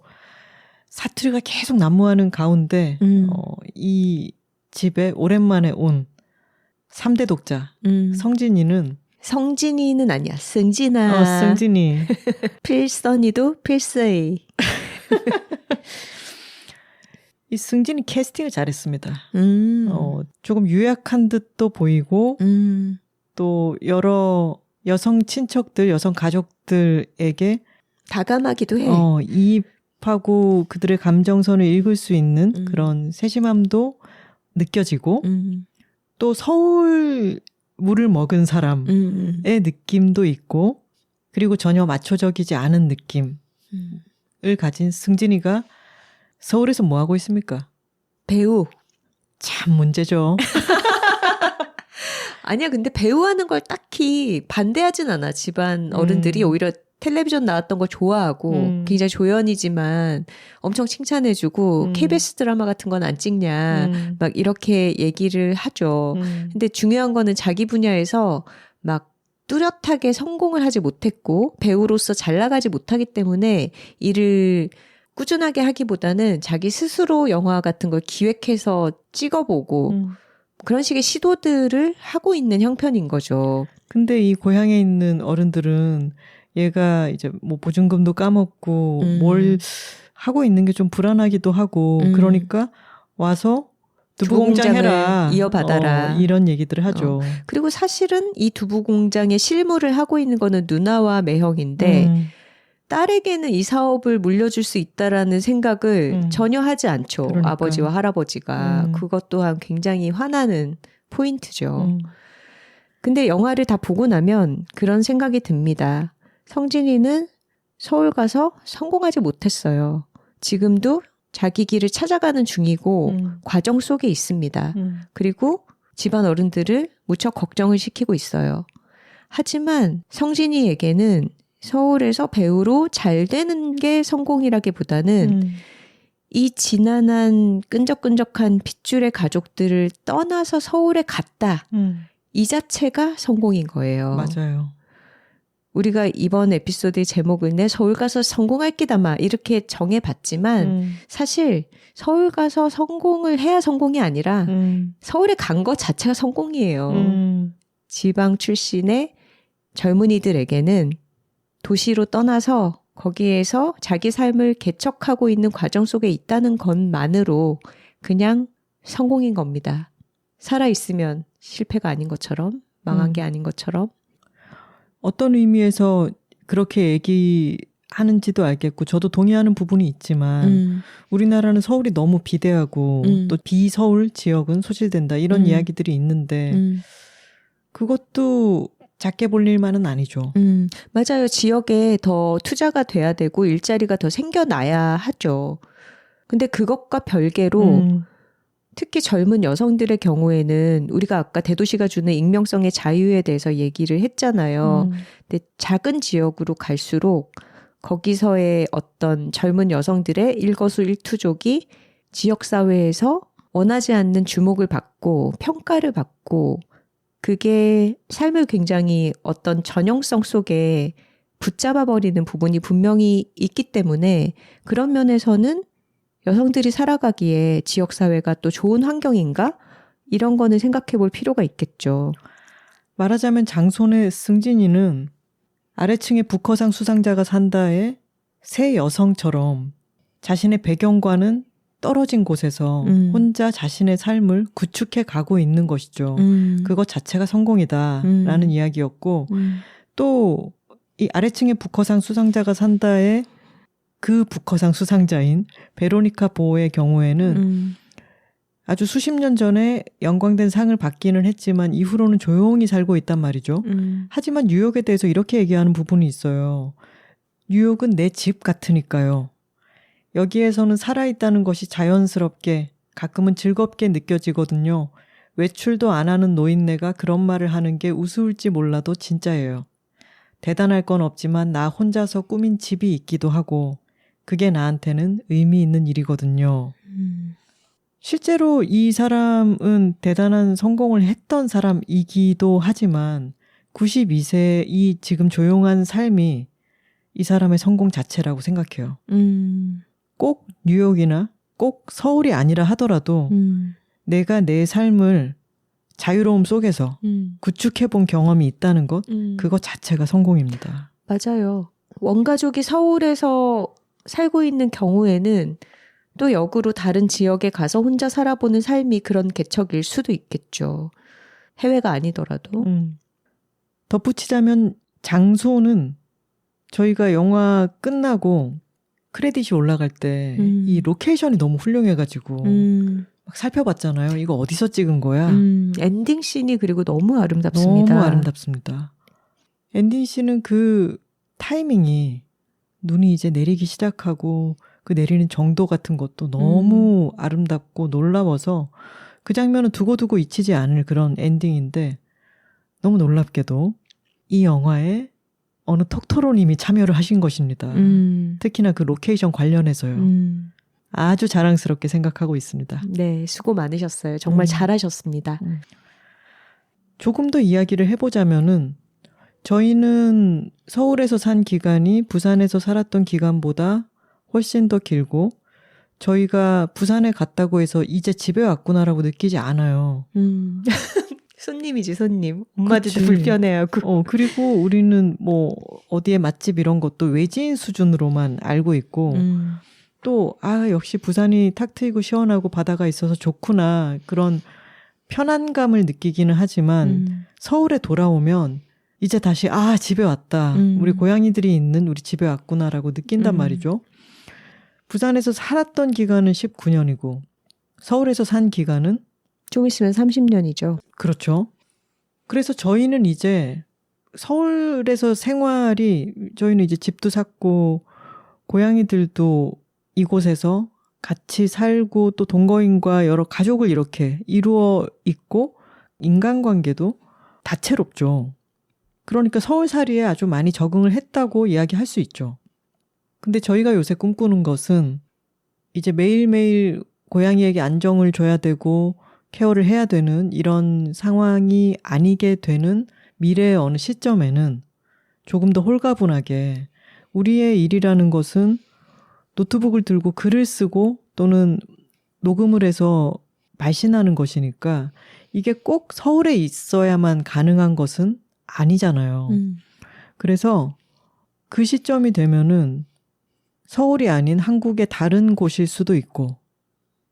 사투리가 계속 난무하는 가운데 이 집에 오랜만에 온 3대 독자 성진이는 아니야. 승진아. 승진이. 필선이도 필서이. 이 승진이 캐스팅을 잘했습니다. 조금 유약한 듯도 보이고 또 여러 여성 친척들, 여성 가족들에게 다감하기도 해. 이입하고 그들의 감정선을 읽을 수 있는 그런 세심함도 느껴지고 또 서울 물을 먹은 사람의 느낌도 있고 그리고 전혀 마초적이지 않은 느낌을 가진 승진이가 서울에서 뭐 하고 있습니까? 배우. 참 문제죠. 아니야, 근데 배우하는 걸 딱히 반대하진 않아. 집안 어른들이 오히려 텔레비전 나왔던 거 좋아하고 굉장히 조연이지만 엄청 칭찬해주고 KBS 드라마 같은 건 안 찍냐 막 이렇게 얘기를 하죠. 근데 중요한 거는 자기 분야에서 막 뚜렷하게 성공을 하지 못했고 배우로서 잘 나가지 못하기 때문에 일을 꾸준하게 하기보다는 자기 스스로 영화 같은 걸 기획해서 찍어보고 그런 식의 시도들을 하고 있는 형편인 거죠. 근데 이 고향에 있는 어른들은 얘가 이제 뭐 보증금도 까먹고 뭘 하고 있는 게 좀 불안하기도 하고 그러니까 와서 두부공장 해라. 이어받아라. 이런 얘기들을 하죠. 그리고 사실은 이 두부공장의 실무를 하고 있는 거는 누나와 매형인데 딸에게는 이 사업을 물려줄 수 있다라는 생각을 전혀 하지 않죠. 그러니까. 아버지와 할아버지가. 그것 또한 굉장히 화나는 포인트죠. 근데 영화를 다 보고 나면 그런 생각이 듭니다. 성진이는 서울 가서 성공하지 못했어요. 지금도 자기 길을 찾아가는 중이고 과정 속에 있습니다. 그리고 집안 어른들을 무척 걱정을 시키고 있어요. 하지만 성진이에게는 서울에서 배우로 잘 되는 게 성공이라기보다는 이 지난한 끈적끈적한 핏줄의 가족들을 떠나서 서울에 갔다. 이 자체가 성공인 거예요. 맞아요. 우리가 이번 에피소드의 제목을 내 서울 가서 성공할 기다마 이렇게 정해봤지만 사실 서울 가서 성공을 해야 성공이 아니라 서울에 간 것 자체가 성공이에요. 지방 출신의 젊은이들에게는 도시로 떠나서 거기에서 자기 삶을 개척하고 있는 과정 속에 있다는 것만으로 그냥 성공인 겁니다. 살아있으면 실패가 아닌 것처럼 망한 게 아닌 것처럼 어떤 의미에서 그렇게 얘기하는지도 알겠고 저도 동의하는 부분이 있지만 우리나라는 서울이 너무 비대하고 또 비서울 지역은 소실된다 이런 이야기들이 있는데 그것도 작게 볼 일만은 아니죠. 맞아요. 지역에 더 투자가 돼야 되고 일자리가 더 생겨나야 하죠. 근데 그것과 별개로 특히 젊은 여성들의 경우에는 우리가 아까 대도시가 주는 익명성의 자유에 대해서 얘기를 했잖아요. 근데 작은 지역으로 갈수록 거기서의 어떤 젊은 여성들의 일거수일투족이 지역사회에서 원하지 않는 주목을 받고 평가를 받고 그게 삶을 굉장히 어떤 전형성 속에 붙잡아버리는 부분이 분명히 있기 때문에 그런 면에서는 여성들이 살아가기에 지역사회가 또 좋은 환경인가? 이런 거는 생각해 볼 필요가 있겠죠. 말하자면 장손의 승진이는 아래층의 북커상 수상자가 산다의 새 여성처럼 자신의 배경과는 떨어진 곳에서 혼자 자신의 삶을 구축해 가고 있는 것이죠. 그것 자체가 성공이다라는 이야기였고 또 이 아래층의 북커상 수상자가 산다의 그 북커상 수상자인 베로니카 보의 경우에는 아주 수십 년 전에 영광된 상을 받기는 했지만 이후로는 조용히 살고 있단 말이죠. 하지만 뉴욕에 대해서 이렇게 얘기하는 부분이 있어요. 뉴욕은 내 집 같으니까요. 여기에서는 살아있다는 것이 자연스럽게 가끔은 즐겁게 느껴지거든요. 외출도 안 하는 노인네가 그런 말을 하는 게 우스울지 몰라도 진짜예요. 대단할 건 없지만 나 혼자서 꾸민 집이 있기도 하고 그게 나한테는 의미 있는 일이거든요. 실제로 이 사람은 대단한 성공을 했던 사람이기도 하지만 92세 이 지금 조용한 삶이 이 사람의 성공 자체라고 생각해요. 꼭 뉴욕이나 꼭 서울이 아니라 하더라도 내가 내 삶을 자유로움 속에서 구축해본 경험이 있다는 것, 그거 자체가 성공입니다. 맞아요. 원가족이 서울에서 살고 있는 경우에는 또 역으로 다른 지역에 가서 혼자 살아보는 삶이 그런 개척일 수도 있겠죠. 해외가 아니더라도. 덧붙이자면 장소는 저희가 영화 끝나고 크레딧이 올라갈 때 이 로케이션이 너무 훌륭해가지고 막 살펴봤잖아요. 이거 어디서 찍은 거야? 엔딩 씬이 그리고 너무 아름답습니다. 너무 아름답습니다. 엔딩 씬은 그 타이밍이 눈이 이제 내리기 시작하고 그 내리는 정도 같은 것도 너무 아름답고 놀라워서 그 장면은 두고두고 잊히지 않을 그런 엔딩인데 너무 놀랍게도 이 영화에 어느 톡토로님이 참여를 하신 것입니다. 특히나 그 로케이션 관련해서요. 아주 자랑스럽게 생각하고 있습니다. 네, 수고 많으셨어요. 정말 잘하셨습니다. 조금 더 이야기를 해보자면은 저희는 서울에서 산 기간이 부산에서 살았던 기간보다 훨씬 더 길고 저희가 부산에 갔다고 해서 이제 집에 왔구나라고 느끼지 않아요. 손님이지, 손님. 엄마들도 그치. 불편해하고. 그리고 우리는 뭐 어디에 맛집 이런 것도 외지인 수준으로만 알고 있고 또 역시 부산이 탁 트이고 시원하고 바다가 있어서 좋구나 그런 편안감을 느끼기는 하지만 서울에 돌아오면 이제 다시 집에 왔다. 우리 고양이들이 있는 우리 집에 왔구나라고 느낀단 말이죠. 부산에서 살았던 기간은 19년이고 서울에서 산 기간은 좀 있으면 30년이죠. 그렇죠. 그래서 저희는 이제 서울에서 생활이 저희는 이제 집도 샀고 고양이들도 이곳에서 같이 살고 또 동거인과 여러 가족을 이렇게 이루어 있고 인간관계도 다채롭죠. 그러니까 서울살이에 아주 많이 적응을 했다고 이야기할 수 있죠. 근데 저희가 요새 꿈꾸는 것은 이제 매일매일 고양이에게 안정을 줘야 되고 케어를 해야 되는 이런 상황이 아니게 되는 미래의 어느 시점에는 조금 더 홀가분하게 우리의 일이라는 것은 노트북을 들고 글을 쓰고 또는 녹음을 해서 발신하는 것이니까 이게 꼭 서울에 있어야만 가능한 것은 아니잖아요. 그래서 그 시점이 되면은 서울이 아닌 한국의 다른 곳일 수도 있고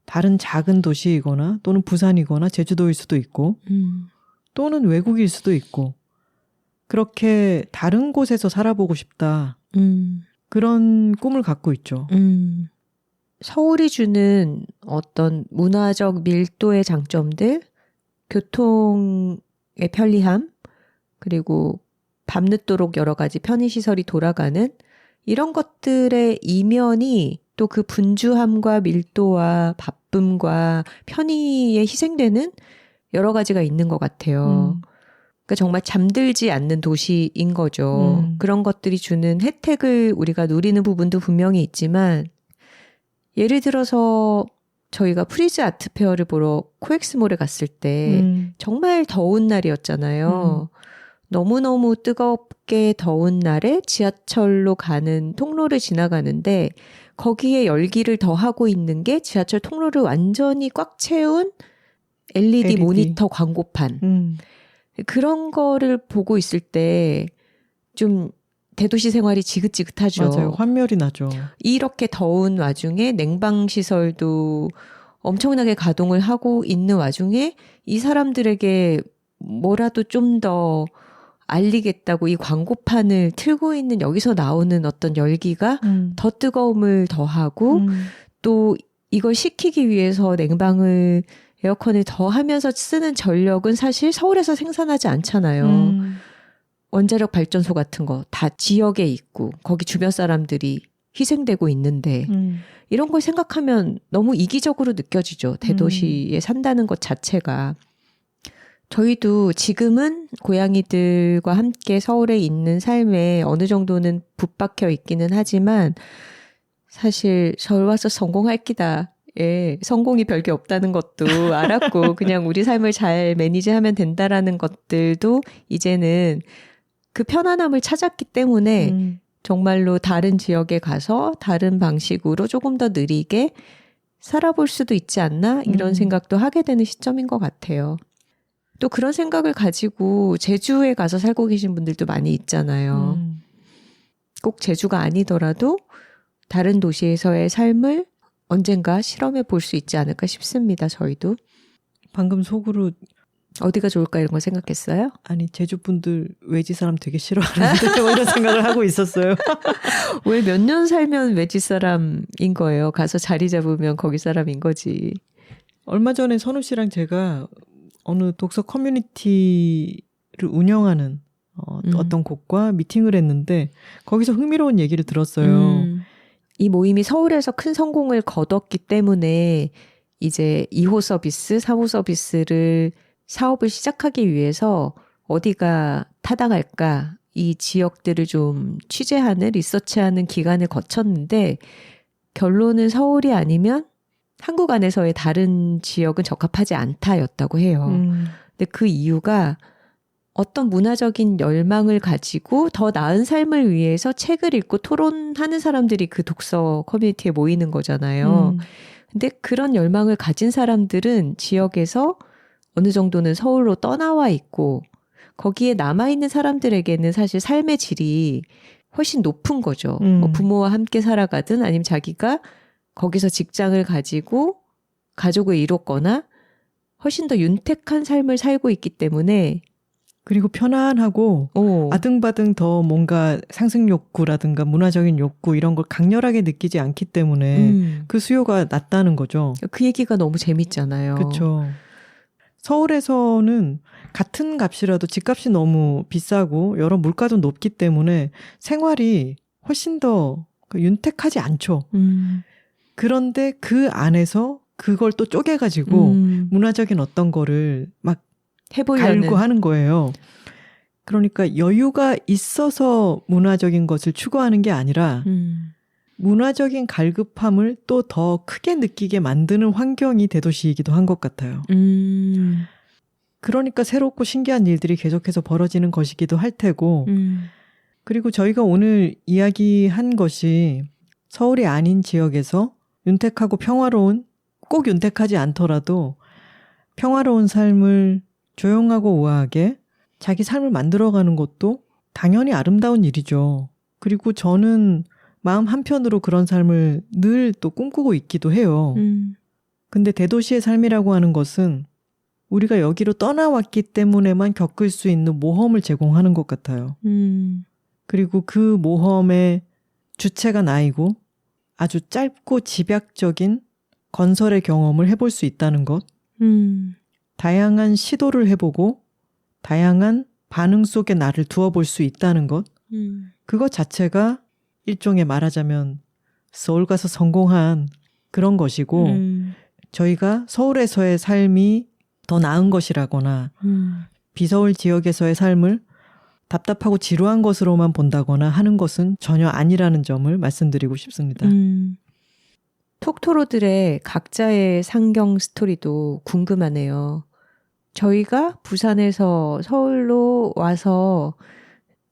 다른 작은 도시이거나 또는 부산이거나 제주도일 수도 있고 또는 외국일 수도 있고 그렇게 다른 곳에서 살아보고 싶다. 그런 꿈을 갖고 있죠. 서울이 주는 어떤 문화적 밀도의 장점들, 교통의 편리함, 그리고 밤늦도록 여러 가지 편의시설이 돌아가는 이런 것들의 이면이 또 그 분주함과 밀도와 바쁨과 편의에 희생되는 여러 가지가 있는 것 같아요. 그러니까 정말 잠들지 않는 도시인 거죠. 그런 것들이 주는 혜택을 우리가 누리는 부분도 분명히 있지만 예를 들어서 저희가 프리즈 아트페어를 보러 코엑스몰에 갔을 때 정말 더운 날이었잖아요. 너무너무 뜨겁게 더운 날에 지하철로 가는 통로를 지나가는데 거기에 열기를 더하고 있는 게 지하철 통로를 완전히 꽉 채운 LED 모니터 광고판. 그런 거를 보고 있을 때 좀 대도시 생활이 지긋지긋하죠. 맞아요. 환멸이 나죠. 이렇게 더운 와중에 냉방시설도 엄청나게 가동을 하고 있는 와중에 이 사람들에게 뭐라도 좀 더 알리겠다고 이 광고판을 틀고 있는 여기서 나오는 어떤 열기가 더 뜨거움을 더하고 또 이걸 식히기 위해서 냉방을 에어컨을 더 하면서 쓰는 전력은 사실 서울에서 생산하지 않잖아요. 원자력 발전소 같은 거 다 지역에 있고 거기 주변 사람들이 희생되고 있는데 이런 걸 생각하면 너무 이기적으로 느껴지죠. 대도시에 산다는 것 자체가. 저희도 지금은 고양이들과 함께 서울에 있는 삶에 어느 정도는 붙박혀 있기는 하지만 사실 서울 와서 성공할 기다. 예, 성공이 별게 없다는 것도 알았고 그냥 우리 삶을 잘 매니지하면 된다라는 것들도 이제는 그 편안함을 찾았기 때문에 정말로 다른 지역에 가서 다른 방식으로 조금 더 느리게 살아볼 수도 있지 않나 이런 생각도 하게 되는 시점인 것 같아요. 또 그런 생각을 가지고 제주에 가서 살고 계신 분들도 많이 있잖아요. 꼭 제주가 아니더라도 다른 도시에서의 삶을 언젠가 실험해 볼 수 있지 않을까 싶습니다. 저희도. 방금 속으로 어디가 좋을까 이런 거 생각했어요? 아니 제주 분들 외지 사람 되게 싫어하는데 뭐 이런 생각을 하고 있었어요. 왜 몇 년 살면 외지 사람인 거예요? 가서 자리 잡으면 거기 사람인 거지. 얼마 전에 선우 씨랑 제가 어느 독서 커뮤니티를 운영하는 어떤 곳과 미팅을 했는데 거기서 흥미로운 얘기를 들었어요. 이 모임이 서울에서 큰 성공을 거뒀기 때문에 이제 2호 서비스, 3호 서비스를 사업을 시작하기 위해서 어디가 타당할까 이 지역들을 좀 취재하는 리서치하는 기간을 거쳤는데 결론은 서울이 아니면 한국 안에서의 다른 지역은 적합하지 않다였다고 해요. 근데 그 이유가 어떤 문화적인 열망을 가지고 더 나은 삶을 위해서 책을 읽고 토론하는 사람들이 그 독서 커뮤니티에 모이는 거잖아요. 근데 그런 열망을 가진 사람들은 지역에서 어느 정도는 서울로 떠나와 있고 거기에 남아있는 사람들에게는 사실 삶의 질이 훨씬 높은 거죠. 뭐 부모와 함께 살아가든 아니면 자기가 거기서 직장을 가지고 가족을 이뤘거나 훨씬 더 윤택한 삶을 살고 있기 때문에 그리고 편안하고 아등바등 더 뭔가 상승 욕구라든가 문화적인 욕구 이런 걸 강렬하게 느끼지 않기 때문에 그 수요가 낮다는 거죠. 그 얘기가 너무 재밌잖아요. 그렇죠. 서울에서는 같은 값이라도 집값이 너무 비싸고 여러 물가도 높기 때문에 생활이 훨씬 더 윤택하지 않죠. 그런데 그 안에서 그걸 또 쪼개가지고 문화적인 어떤 거를 막 해보려는 갈고 하는 거예요. 그러니까 여유가 있어서 문화적인 것을 추구하는 게 아니라 문화적인 갈급함을 또 더 크게 느끼게 만드는 환경이 대도시이기도 한 것 같아요. 그러니까 새롭고 신기한 일들이 계속해서 벌어지는 것이기도 할 테고 그리고 저희가 오늘 이야기한 것이 서울이 아닌 지역에서 윤택하고 평화로운 꼭 윤택하지 않더라도 평화로운 삶을 조용하고 우아하게 자기 삶을 만들어가는 것도 당연히 아름다운 일이죠. 그리고 저는 마음 한편으로 그런 삶을 늘 또 꿈꾸고 있기도 해요. 근데 대도시의 삶이라고 하는 것은 우리가 여기로 떠나왔기 때문에만 겪을 수 있는 모험을 제공하는 것 같아요. 그리고 그 모험의 주체가 나이고 아주 짧고 집약적인 건설의 경험을 해볼 수 있다는 것. 다양한 시도를 해보고 다양한 반응 속에 나를 두어볼 수 있다는 것. 그것 자체가 일종의 말하자면 서울 가서 성공한 그런 것이고 저희가 서울에서의 삶이 더 나은 것이라거나 비서울 지역에서의 삶을 답답하고 지루한 것으로만 본다거나 하는 것은 전혀 아니라는 점을 말씀드리고 싶습니다. 톡토로들의 각자의 상경 스토리도 궁금하네요. 저희가 부산에서 서울로 와서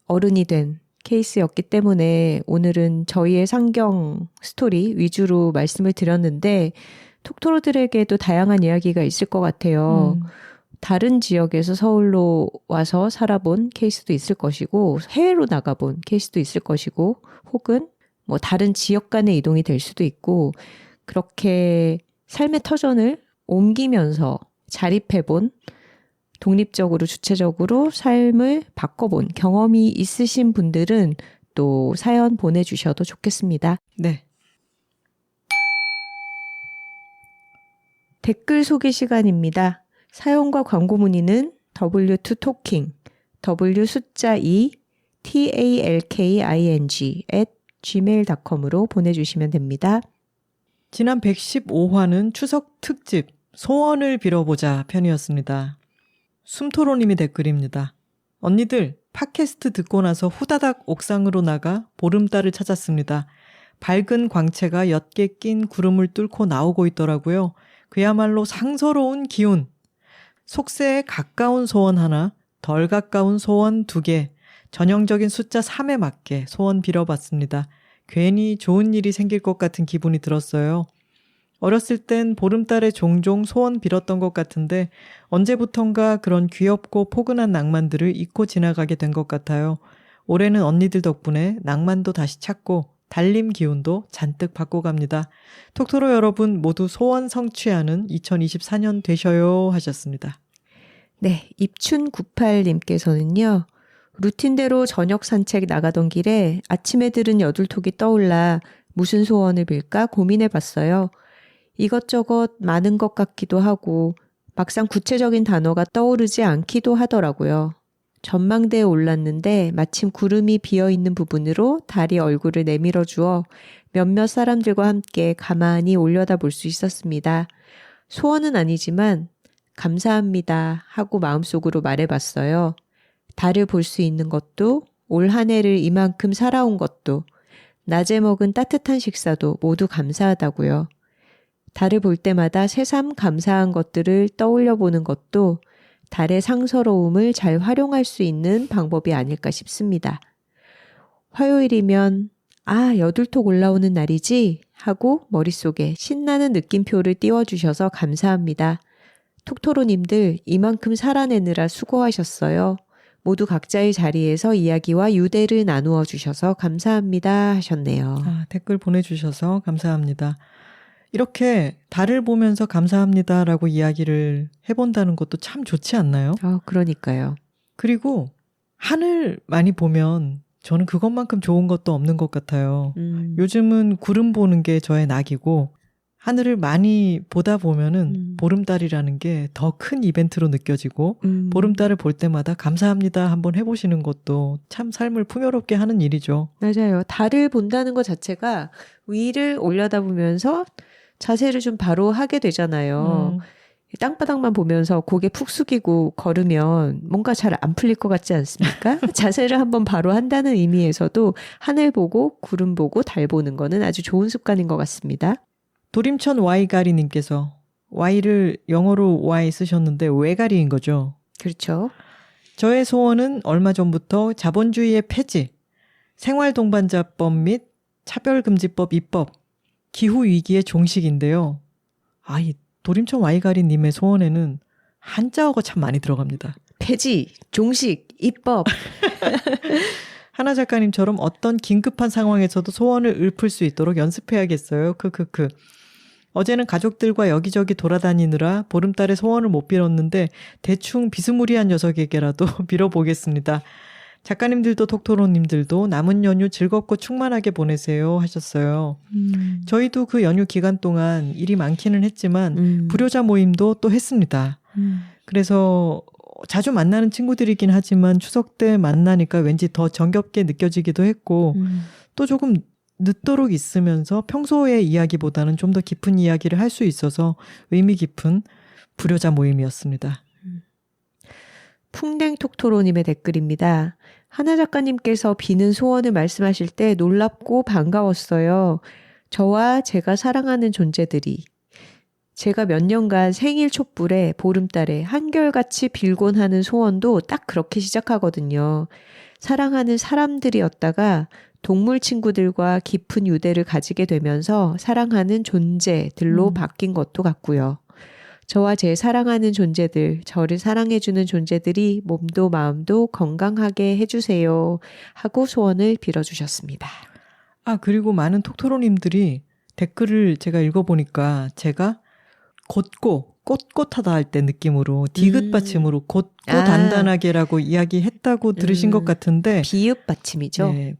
어른이 된 케이스였기 때문에 오늘은 저희의 상경 스토리 위주로 말씀을 드렸는데 톡토로들에게도 다양한 이야기가 있을 것 같아요. 다른 지역에서 서울로 와서 살아본 케이스도 있을 것이고 해외로 나가본 케이스도 있을 것이고 혹은 뭐 다른 지역 간의 이동이 될 수도 있고 그렇게 삶의 터전을 옮기면서 자립해본 독립적으로 주체적으로 삶을 바꿔본 경험이 있으신 분들은 또 사연 보내주셔도 좋겠습니다. 네. 댓글 소개 시간입니다. 사연과 광고 문의는 w2talking, w 숫자 2, talking @gmail.com으로 보내주시면 됩니다. 지난 115화는 추석 특집 소원을 빌어보자 편이었습니다. 숨토로님이 댓글입니다. 언니들 팟캐스트 듣고 나서 후다닥 옥상으로 나가 보름달을 찾았습니다. 밝은 광채가 옅게 낀 구름을 뚫고 나오고 있더라고요. 그야말로 상서로운 기운. 속세에 가까운 소원 하나, 덜 가까운 소원 2개, 전형적인 숫자 3에 맞게 소원 빌어봤습니다. 괜히 좋은 일이 생길 것 같은 기분이 들었어요. 어렸을 땐 보름달에 종종 소원 빌었던 것 같은데 언제부턴가 그런 귀엽고 포근한 낭만들을 잊고 지나가게 된 것 같아요. 올해는 언니들 덕분에 낭만도 다시 찾고 달림 기운도 잔뜩 받고 갑니다. 톡토로 여러분 모두 소원 성취하는 2024년 되셔요 하셨습니다. 네, 입춘98님께서는요. 루틴대로 저녁 산책 나가던 길에 아침에 들은 여둘톡이 떠올라 무슨 소원을 빌까 고민해봤어요. 이것저것 많은 것 같기도 하고 막상 구체적인 단어가 떠오르지 않기도 하더라고요. 전망대에 올랐는데 마침 구름이 비어있는 부분으로 달이 얼굴을 내밀어 주어 몇몇 사람들과 함께 가만히 올려다볼 수 있었습니다. 소원은 아니지만 감사합니다 하고 마음속으로 말해봤어요. 달을 볼 수 있는 것도 올 한 해를 이만큼 살아온 것도 낮에 먹은 따뜻한 식사도 모두 감사하다고요. 달을 볼 때마다 새삼 감사한 것들을 떠올려 보는 것도 달의 상서로움을 잘 활용할 수 있는 방법이 아닐까 싶습니다. 화요일이면 여둘톡 올라오는 날이지 하고 머릿속에 신나는 느낌표를 띄워주셔서 감사합니다. 톡토로님들 이만큼 살아내느라 수고하셨어요. 모두 각자의 자리에서 이야기와 유대를 나누어 주셔서 감사합니다 하셨네요. 댓글 보내주셔서 감사합니다. 이렇게 달을 보면서 감사합니다라고 이야기를 해본다는 것도 참 좋지 않나요? 그러니까요. 그리고 하늘 많이 보면 저는 그것만큼 좋은 것도 없는 것 같아요. 요즘은 구름 보는 게 저의 낙이고 하늘을 많이 보다 보면은 보름달이라는 게 더 큰 이벤트로 느껴지고 보름달을 볼 때마다 감사합니다 한번 해보시는 것도 참 삶을 풍요롭게 하는 일이죠. 맞아요. 달을 본다는 것 자체가 위를 올려다보면서 자세를 좀 바로 하게 되잖아요. 땅바닥만 보면서 고개 푹 숙이고 걸으면 뭔가 잘 안 풀릴 것 같지 않습니까? 자세를 한번 바로 한다는 의미에서도 하늘 보고 구름 보고 달 보는 거는 아주 좋은 습관인 것 같습니다. 도림천 와이가리님께서 Y를 영어로 Y 쓰셨는데 외가리인 거죠. 그렇죠. 저의 소원은 얼마 전부터 자본주의의 폐지, 생활동반자법 및 차별금지법 입법, 기후위기의 종식인데요. 이 도림천 와이가리님의 소원에는 한자어가 참 많이 들어갑니다. 폐지, 종식, 입법. 하나 작가님처럼 어떤 긴급한 상황에서도 소원을 읊을 수 있도록 연습해야겠어요. 크크크. 어제는 가족들과 여기저기 돌아다니느라 보름달에 소원을 못 빌었는데 대충 비스무리한 녀석에게라도 빌어보겠습니다. 작가님들도 톡토로님들도 남은 연휴 즐겁고 충만하게 보내세요 하셨어요. 저희도 그 연휴 기간 동안 일이 많기는 했지만 불효자 모임도 또 했습니다. 그래서 자주 만나는 친구들이긴 하지만 추석 때 만나니까 왠지 더 정겹게 느껴지기도 했고 또 조금 늦도록 있으면서 평소의 이야기보다는 좀 더 깊은 이야기를 할 수 있어서 의미 깊은 불효자 모임이었습니다. 풍뎅톡토로님의 댓글입니다. 하나 작가님께서 비는 소원을 말씀하실 때 놀랍고 반가웠어요. 저와 제가 사랑하는 존재들이 제가 몇 년간 생일 촛불에 보름달에 한결같이 빌곤 하는 소원도 딱 그렇게 시작하거든요. 사랑하는 사람들이었다가 동물 친구들과 깊은 유대를 가지게 되면서 사랑하는 존재들로 바뀐 것도 같고요. 저와 제 사랑하는 존재들, 저를 사랑해주는 존재들이 몸도 마음도 건강하게 해주세요 하고 소원을 빌어주셨습니다. 그리고 많은 톡토로님들이 댓글을 제가 읽어보니까 제가 곧고 꼿꼿하다 할 때 느낌으로 디귿 받침으로 곧고 단단하게라고 이야기했다고 들으신 것 같은데 비읍 받침이죠. 네.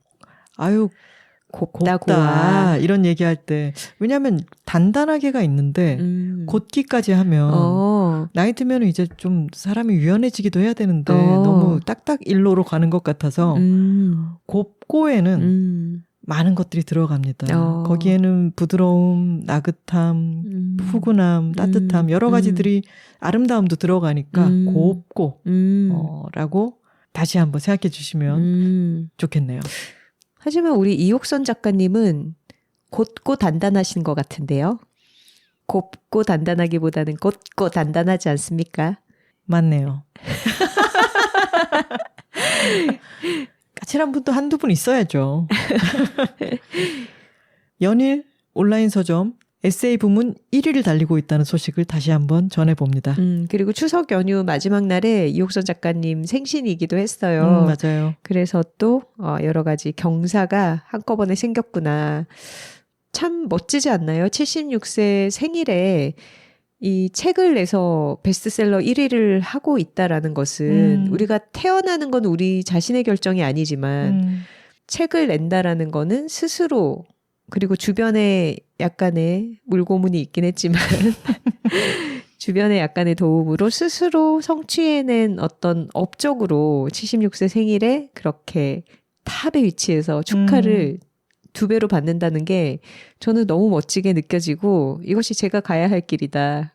곱다 이런 얘기할 때 왜냐하면 단단하게가 있는데 곧기까지 하면 나이 들면 이제 좀 사람이 유연해지기도 해야 되는데 너무 딱딱 일로로 가는 것 같아서 곱고에는 많은 것들이 들어갑니다. 거기에는 부드러움, 나긋함, 푸근함, 따뜻함 여러 가지들이 아름다움도 들어가니까 곱고 라고 다시 한번 생각해 주시면 좋겠네요. 하지만 우리 이옥선 작가님은 곧고 단단하신 것 같은데요. 곱고 단단하기보다는 곧고 단단하지 않습니까? 맞네요. 까칠한 분도 한두 분 있어야죠. 연일 온라인 서점 에세이 부문 1위를 달리고 있다는 소식을 다시 한번 전해봅니다. 그리고 추석 연휴 마지막 날에 이옥선 작가님 생신이기도 했어요. 맞아요. 그래서 또 여러 가지 경사가 한꺼번에 생겼구나. 참 멋지지 않나요? 76세 생일에 이 책을 내서 베스트셀러 1위를 하고 있다라는 것은 우리가 태어나는 건 우리 자신의 결정이 아니지만 책을 낸다라는 거는 스스로 그리고 주변에 약간의 물고문이 있긴 했지만 주변의 약간의 도움으로 스스로 성취해낸 어떤 업적으로 76세 생일에 그렇게 탑의 위치에서 축하를 2배로 받는다는 게 저는 너무 멋지게 느껴지고 이것이 제가 가야 할 길이다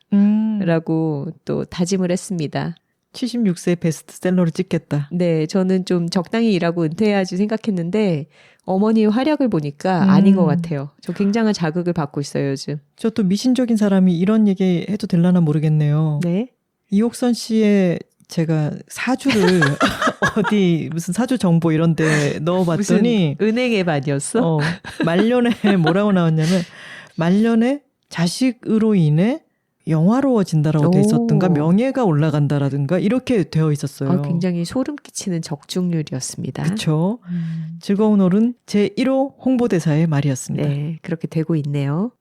라고 또 다짐을 했습니다. 76세 베스트셀러를 찍겠다. 네, 저는 좀 적당히 일하고 은퇴해야지 생각했는데 어머니의 활약을 보니까 아닌 것 같아요. 저 굉장한 자극을 받고 있어요, 요즘. 저 또 미신적인 사람이 이런 얘기 해도 되려나 모르겠네요. 네. 이옥선 씨의 제가 사주를 어디 무슨 사주 정보 이런 데 넣어봤더니 무슨 은행의 반이었어? 말년에 뭐라고 나왔냐면 말년에 자식으로 인해 영화로워진다라고 돼 있었던가 명예가 올라간다라든가 이렇게 되어 있었어요. 굉장히 소름 끼치는 적중률이었습니다. 그렇죠. 즐거운 어른 제1호 홍보대사의 말이었습니다. 네, 그렇게 되고 있네요.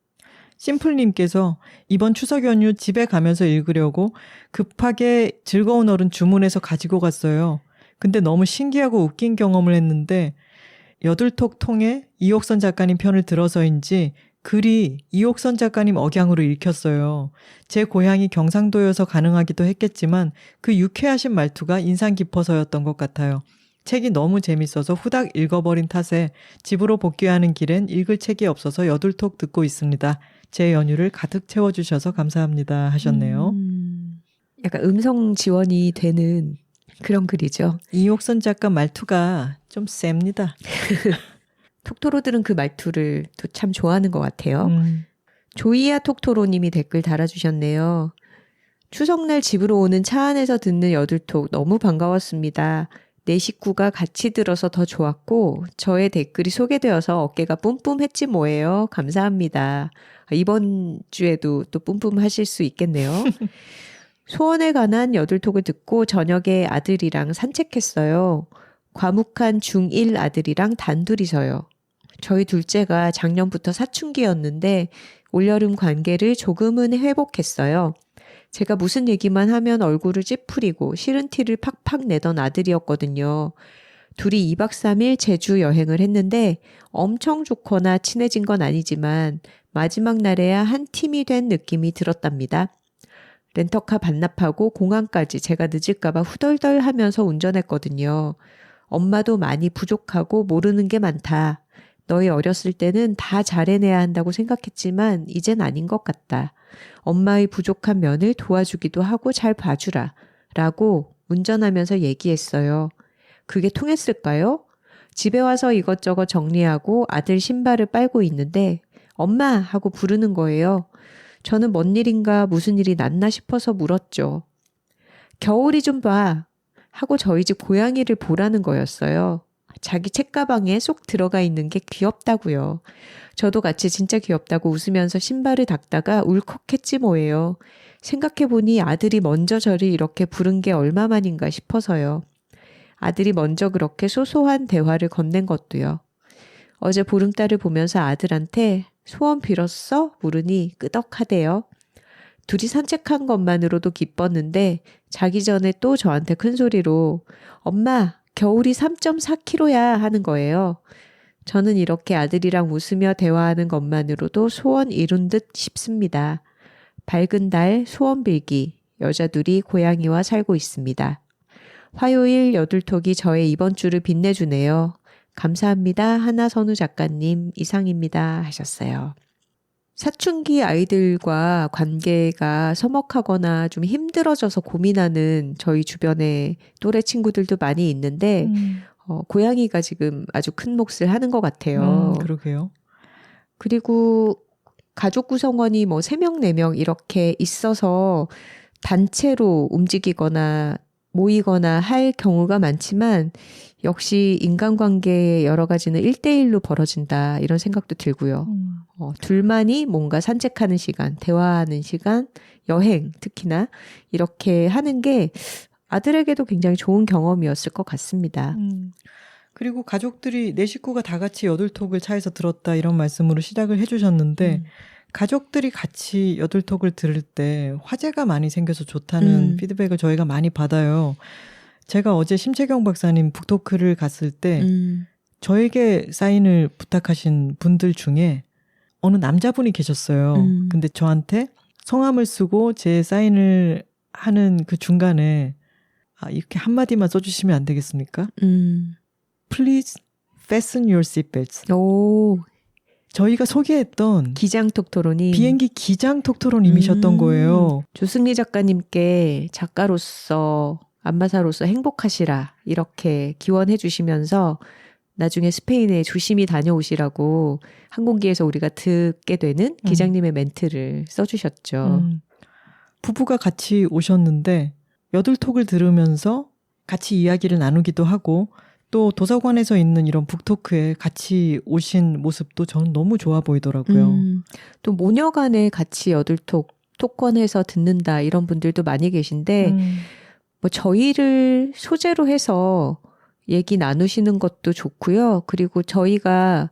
심플님께서 이번 추석 연휴 집에 가면서 읽으려고 급하게 즐거운 어른 주문해서 가지고 갔어요. 근데 너무 신기하고 웃긴 경험을 했는데 여둘톡 통해 이옥선 작가님 편을 들어서인지 글이 이옥선 작가님 억양으로 읽혔어요. 제 고향이 경상도여서 가능하기도 했겠지만 그 유쾌하신 말투가 인상 깊어서였던 것 같아요. 책이 너무 재밌어서 후딱 읽어버린 탓에 집으로 복귀하는 길엔 읽을 책이 없어서 여둘톡 듣고 있습니다. 제 연휴를 가득 채워주셔서 감사합니다 하셨네요. 약간 음성 지원이 되는 그런 글이죠. 이옥선 작가 말투가 좀 셉니다. 톡토로들은 그 말투를 또 참 좋아하는 것 같아요. 조이야 톡토로님이 댓글 달아주셨네요. 추석날 집으로 오는 차 안에서 듣는 여둘톡 너무 반가웠습니다. 내 식구가 같이 들어서 더 좋았고 저의 댓글이 소개되어서 어깨가 뿜뿜했지 뭐예요. 감사합니다. 이번 주에도 또 뿜뿜하실 수 있겠네요. 소원에 관한 여둘톡을 듣고 저녁에 아들이랑 산책했어요. 과묵한 중1 아들이랑 단둘이서요. 저희 둘째가 작년부터 사춘기였는데 올여름 관계를 조금은 회복했어요. 제가 무슨 얘기만 하면 얼굴을 찌푸리고 싫은 티를 팍팍 내던 아들이었거든요. 둘이 2박 3일 제주 여행을 했는데 엄청 좋거나 친해진 건 아니지만 마지막 날에야 한 팀이 된 느낌이 들었답니다. 렌터카 반납하고 공항까지 제가 늦을까봐 후덜덜 하면서 운전했거든요. 엄마도 많이 부족하고 모르는 게 많다. 너희 어렸을 때는 다 잘해내야 한다고 생각했지만 이젠 아닌 것 같다. 엄마의 부족한 면을 도와주기도 하고 잘 봐주라. 라고 운전하면서 얘기했어요. 그게 통했을까요? 집에 와서 이것저것 정리하고 아들 신발을 빨고 있는데 엄마! 하고 부르는 거예요. 저는 뭔 일인가 무슨 일이 났나 싶어서 물었죠. 겨울이 좀 봐. 하고 저희 집 고양이를 보라는 거였어요. 자기 책가방에 쏙 들어가 있는 게 귀엽다고요. 저도 같이 진짜 귀엽다고 웃으면서 신발을 닦다가 울컥했지 뭐예요. 생각해보니 아들이 먼저 저를 이렇게 부른 게 얼마만인가 싶어서요. 아들이 먼저 그렇게 소소한 대화를 건넨 것도요. 어제 보름달을 보면서 아들한테 소원 빌었어? 물으니 끄덕하대요. 둘이 산책한 것만으로도 기뻤는데 자기 전에 또 저한테 큰 소리로 엄마 겨울이 3.4kg야 하는 거예요. 저는 이렇게 아들이랑 웃으며 대화하는 것만으로도 소원 이룬 듯 싶습니다. 밝은 달 소원 빌기 여자 둘이 고양이와 살고 있습니다. 화요일 여둘톡이 저의 이번 주를 빛내주네요. 감사합니다. 하나선우 작가님 이상입니다 하셨어요. 사춘기 아이들과 관계가 서먹하거나 좀 힘들어져서 고민하는 저희 주변에 또래 친구들도 많이 있는데 고양이가 지금 아주 큰 몫을 하는 것 같아요. 그러게요. 그리고 가족 구성원이 뭐 3명, 4명 이렇게 있어서 단체로 움직이거나 모이거나 할 경우가 많지만 역시 인간관계의 여러 가지는 1대1로 벌어진다 이런 생각도 들고요. 둘만이 뭔가 산책하는 시간, 대화하는 시간, 여행 특히나 이렇게 하는 게 아들에게도 굉장히 좋은 경험이었을 것 같습니다. 그리고 가족들이 내 식구가 다 같이 여둘톡을 차에서 들었다 이런 말씀으로 시작을 해주셨는데 가족들이 같이 여둘톡을 들을 때 화제가 많이 생겨서 좋다는 피드백을 저희가 많이 받아요. 제가 어제 심채경 박사님 북토크를 갔을 때 저에게 사인을 부탁하신 분들 중에 어느 남자분이 계셨어요. 근데 저한테 성함을 쓰고 제 사인을 하는 그 중간에 이렇게 한마디만 써주시면 안 되겠습니까? Please fasten your seatbelts. 오, 저희가 소개했던 기장 톡토론이 비행기 기장 톡토론님이셨던 거예요. 조승리 작가님께 작가로서 안마사로서 행복하시라 이렇게 기원해 주시면서 나중에 스페인에 조심히 다녀오시라고 항공기에서 우리가 듣게 되는 기장님의 멘트를 써주셨죠. 부부가 같이 오셨는데 여들톡을 들으면서 같이 이야기를 나누기도 하고 또 도서관에서 있는 이런 북토크에 같이 오신 모습도 저는 너무 좋아 보이더라고요. 또 모녀간에 같이 여들톡 톡권해서 듣는다 이런 분들도 많이 계신데 뭐 저희를 소재로 해서 얘기 나누시는 것도 좋고요. 그리고 저희가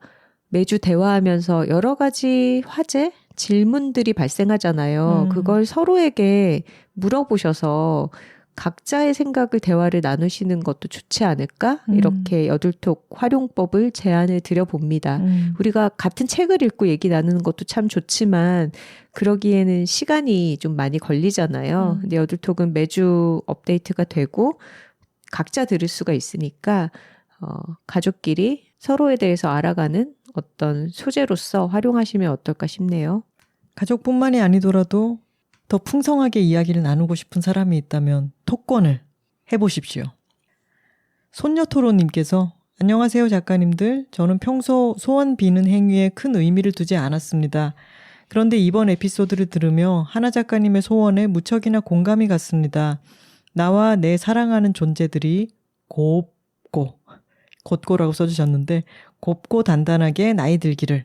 매주 대화하면서 여러 가지 화제, 질문들이 발생하잖아요. 그걸 서로에게 물어보셔서 각자의 생각을 대화를 나누시는 것도 좋지 않을까? 이렇게 여들톡 활용법을 제안을 드려봅니다. 우리가 같은 책을 읽고 얘기 나누는 것도 참 좋지만 그러기에는 시간이 좀 많이 걸리잖아요. 근데 여들톡은 매주 업데이트가 되고 각자 들을 수가 있으니까 가족끼리 서로에 대해서 알아가는 어떤 소재로서 활용하시면 어떨까 싶네요. 가족뿐만이 아니더라도 더 풍성하게 이야기를 나누고 싶은 사람이 있다면 톡권을 해보십시오. 손녀토로님께서 안녕하세요 작가님들. 저는 평소 소원 비는 행위에 큰 의미를 두지 않았습니다. 그런데 이번 에피소드를 들으며 하나 작가님의 소원에 무척이나 공감이 갔습니다. 나와 내 사랑하는 존재들이 곧고라고 써주셨는데 곱고 단단하게 나이 들기를.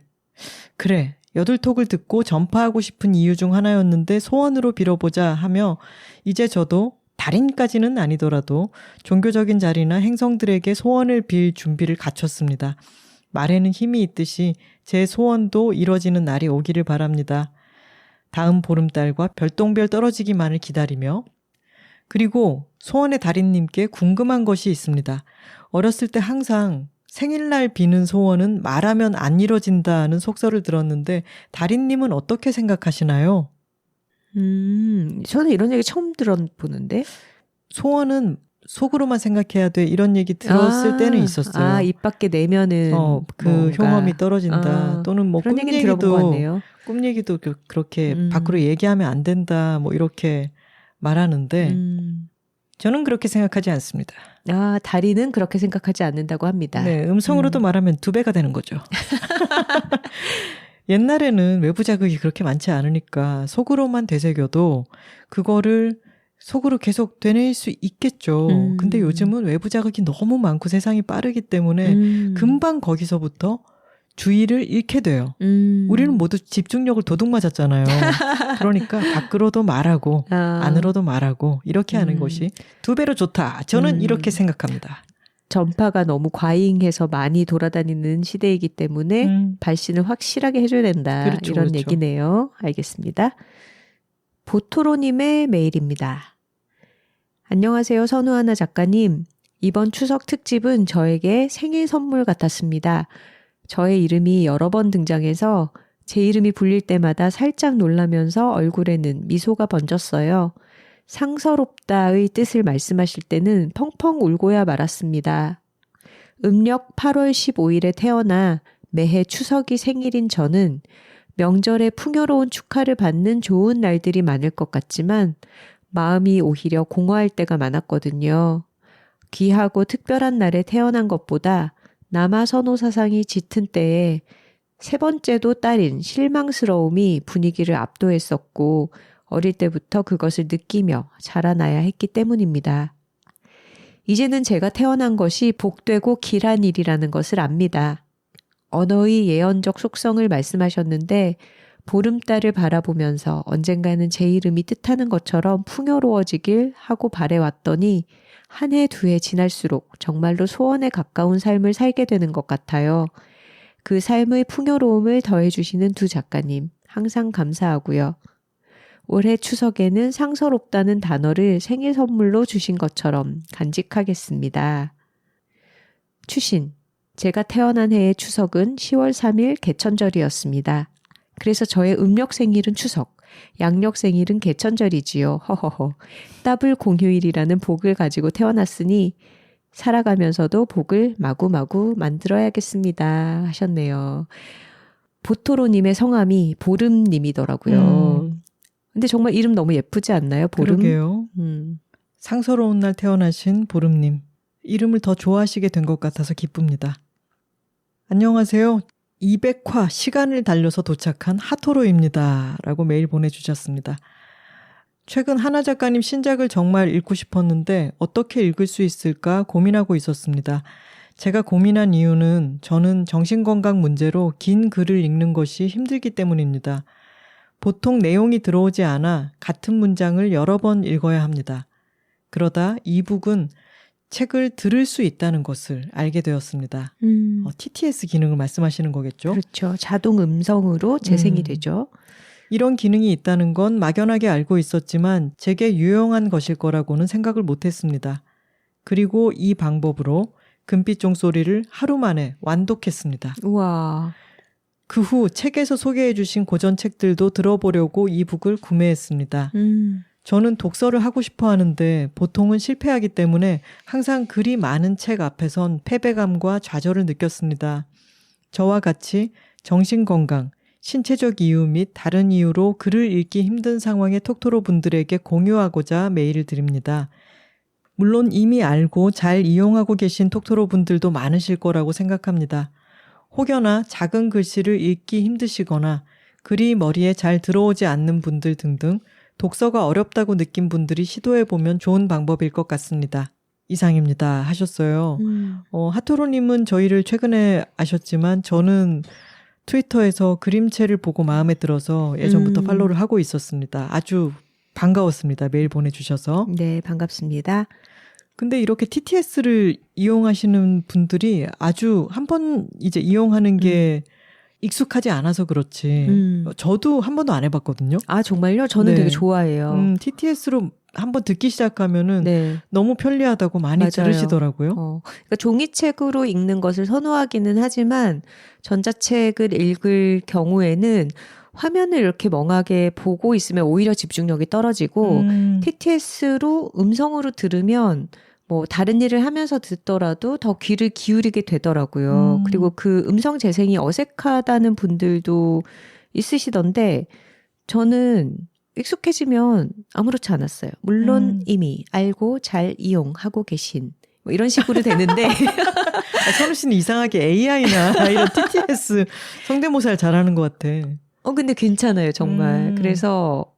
그래, 여들톡을 듣고 전파하고 싶은 이유 중 하나였는데 소원으로 빌어보자 하며 이제 저도 달인까지는 아니더라도 종교적인 자리나 행성들에게 소원을 빌 준비를 갖췄습니다. 말에는 힘이 있듯이 제 소원도 이뤄지는 날이 오기를 바랍니다. 다음 보름달과 별똥별 떨어지기만을 기다리며. 그리고 소원의 달인님께 궁금한 것이 있습니다. 어렸을 때 항상 생일날 비는 소원은 말하면 안 이뤄진다는 속설을 들었는데 달인님은 어떻게 생각하시나요? 저는 이런 얘기 처음 들어보는데. 소원은 속으로만 생각해야 돼 이런 얘기 들었을 때는 있었어요. 입 밖에 내면은 그 효험이 떨어진다. 또는 뭐 그런 얘기는 들어본 것 같네요. 꿈 얘기도 그렇게 밖으로 얘기하면 안 된다 뭐 이렇게 말하는데 저는 그렇게 생각하지 않습니다. 달인은 그렇게 생각하지 않는다고 합니다. 네, 음성으로도 말하면 2배가 되는 거죠. 옛날에는 외부 자극이 그렇게 많지 않으니까 속으로만 되새겨도 그거를 속으로 계속 되뇌일 수 있겠죠. 근데 요즘은 외부 자극이 너무 많고 세상이 빠르기 때문에 금방 거기서부터 주의를 잃게 돼요. 우리는 모두 집중력을 도둑 맞았잖아요. 그러니까 밖으로도 말하고 안으로도 말하고 이렇게 하는 것이 2배로 좋다. 저는 이렇게 생각합니다. 전파가 너무 과잉해서 많이 돌아다니는 시대이기 때문에 발신을 확실하게 해줘야 된다. 그렇죠, 이런 그렇죠. 얘기네요. 알겠습니다. 보토로님의 메일입니다. 안녕하세요. 선우하나 작가님. 이번 추석 특집은 저에게 생일 선물 같았습니다. 저의 이름이 여러 번 등장해서 제 이름이 불릴 때마다 살짝 놀라면서 얼굴에는 미소가 번졌어요. 상서롭다의 뜻을 말씀하실 때는 펑펑 울고야 말았습니다. 음력 8월 15일에 태어나 매해 추석이 생일인 저는 명절에 풍요로운 축하를 받는 좋은 날들이 많을 것 같지만 마음이 오히려 공허할 때가 많았거든요. 귀하고 특별한 날에 태어난 것보다 남아선호 사상이 짙은 때에 세 번째도 딸인 실망스러움이 분위기를 압도했었고 어릴 때부터 그것을 느끼며 자라나야 했기 때문입니다. 이제는 제가 태어난 것이 복되고 길한 일이라는 것을 압니다. 언어의 예언적 속성을 말씀하셨는데 보름달을 바라보면서 언젠가는 제 이름이 뜻하는 것처럼 풍요로워지길 하고 바래왔더니 한 해 두 해 지날수록 정말로 소원에 가까운 삶을 살게 되는 것 같아요. 그 삶의 풍요로움을 더해주시는 두 작가님 항상 감사하고요. 올해 추석에는 상서롭다는 단어를 생일 선물로 주신 것처럼 간직하겠습니다. 추신. 제가 태어난 해의 추석은 10월 3일 개천절이었습니다. 그래서 저의 음력 생일은 추석, 양력 생일은 개천절이지요. 허허허. 더블 공휴일이라는 복을 가지고 태어났으니 살아가면서도 복을 마구마구 만들어야겠습니다. 하셨네요. 보토로님의 성함이 보름님이더라고요. 근데 정말 이름 너무 예쁘지 않나요? 보름? 그러게요. 상서로운 날 태어나신 보름님. 이름을 더 좋아하시게 된 것 같아서 기쁩니다. 안녕하세요. 200화 시간을 달려서 도착한 하토로입니다. 라고 메일 보내주셨습니다. 최근 하나 작가님 신작을 정말 읽고 싶었는데 어떻게 읽을 수 있을까 고민하고 있었습니다. 제가 고민한 이유는 저는 정신건강 문제로 긴 글을 읽는 것이 힘들기 때문입니다. 보통 내용이 들어오지 않아 같은 문장을 여러 번 읽어야 합니다. 그러다 이북은 책을 들을 수 있다는 것을 알게 되었습니다. TTS 기능을 말씀하시는 거겠죠? 그렇죠. 자동 음성으로 재생이 되죠. 이런 기능이 있다는 건 막연하게 알고 있었지만 제게 유용한 것일 거라고는 생각을 못했습니다. 그리고 이 방법으로 금빛 종소리를 하루 만에 완독했습니다. 우와. 그 후 책에서 소개해 주신 고전 책들도 들어보려고 이북을 구매했습니다. 저는 독서를 하고 싶어 하는데 보통은 실패하기 때문에 항상 글이 많은 책 앞에선 패배감과 좌절을 느꼈습니다. 저와 같이 정신건강, 신체적 이유 및 다른 이유로 글을 읽기 힘든 상황의 톡토로 분들에게 공유하고자 메일을 드립니다. 물론 이미 알고 잘 이용하고 계신 톡토로 분들도 많으실 거라고 생각합니다. 혹여나 작은 글씨를 읽기 힘드시거나 글이 머리에 잘 들어오지 않는 분들 등등 독서가 어렵다고 느낀 분들이 시도해보면 좋은 방법일 것 같습니다. 이상입니다. 하셨어요. 하토로님은 저희를 최근에 아셨지만 저는 트위터에서 그림체를 보고 마음에 들어서 예전부터 팔로우를 하고 있었습니다. 아주 반가웠습니다. 메일 보내주셔서. 네, 반갑습니다. 근데 이렇게 TTS를 이용하시는 분들이 아주 한 번 이제 이용하는 게 익숙하지 않아서 그렇지. 저도 한 번도 안 해봤거든요. 아, 정말요? 저는 되게 좋아해요. TTS로 한번 듣기 시작하면은 너무 편리하다고 많이 맞아요. 들으시더라고요. 그러니까 종이책으로 읽는 것을 선호하기는 하지만 전자책을 읽을 경우에는 화면을 이렇게 멍하게 보고 있으면 오히려 집중력이 떨어지고 TTS로 음성으로 들으면 뭐 다른 일을 하면서 듣더라도 더 귀를 기울이게 되더라고요. 그리고 그 음성 재생이 어색하다는 분들도 있으시던데 저는 익숙해지면 아무렇지 않았어요. 물론 이미 알고 잘 이용하고 계신 뭐 이런 식으로 되는데 선우 씨는 이상하게 AI나 이런 TTS 성대모사를 잘하는 것 같아. 근데 괜찮아요, 정말. 그래서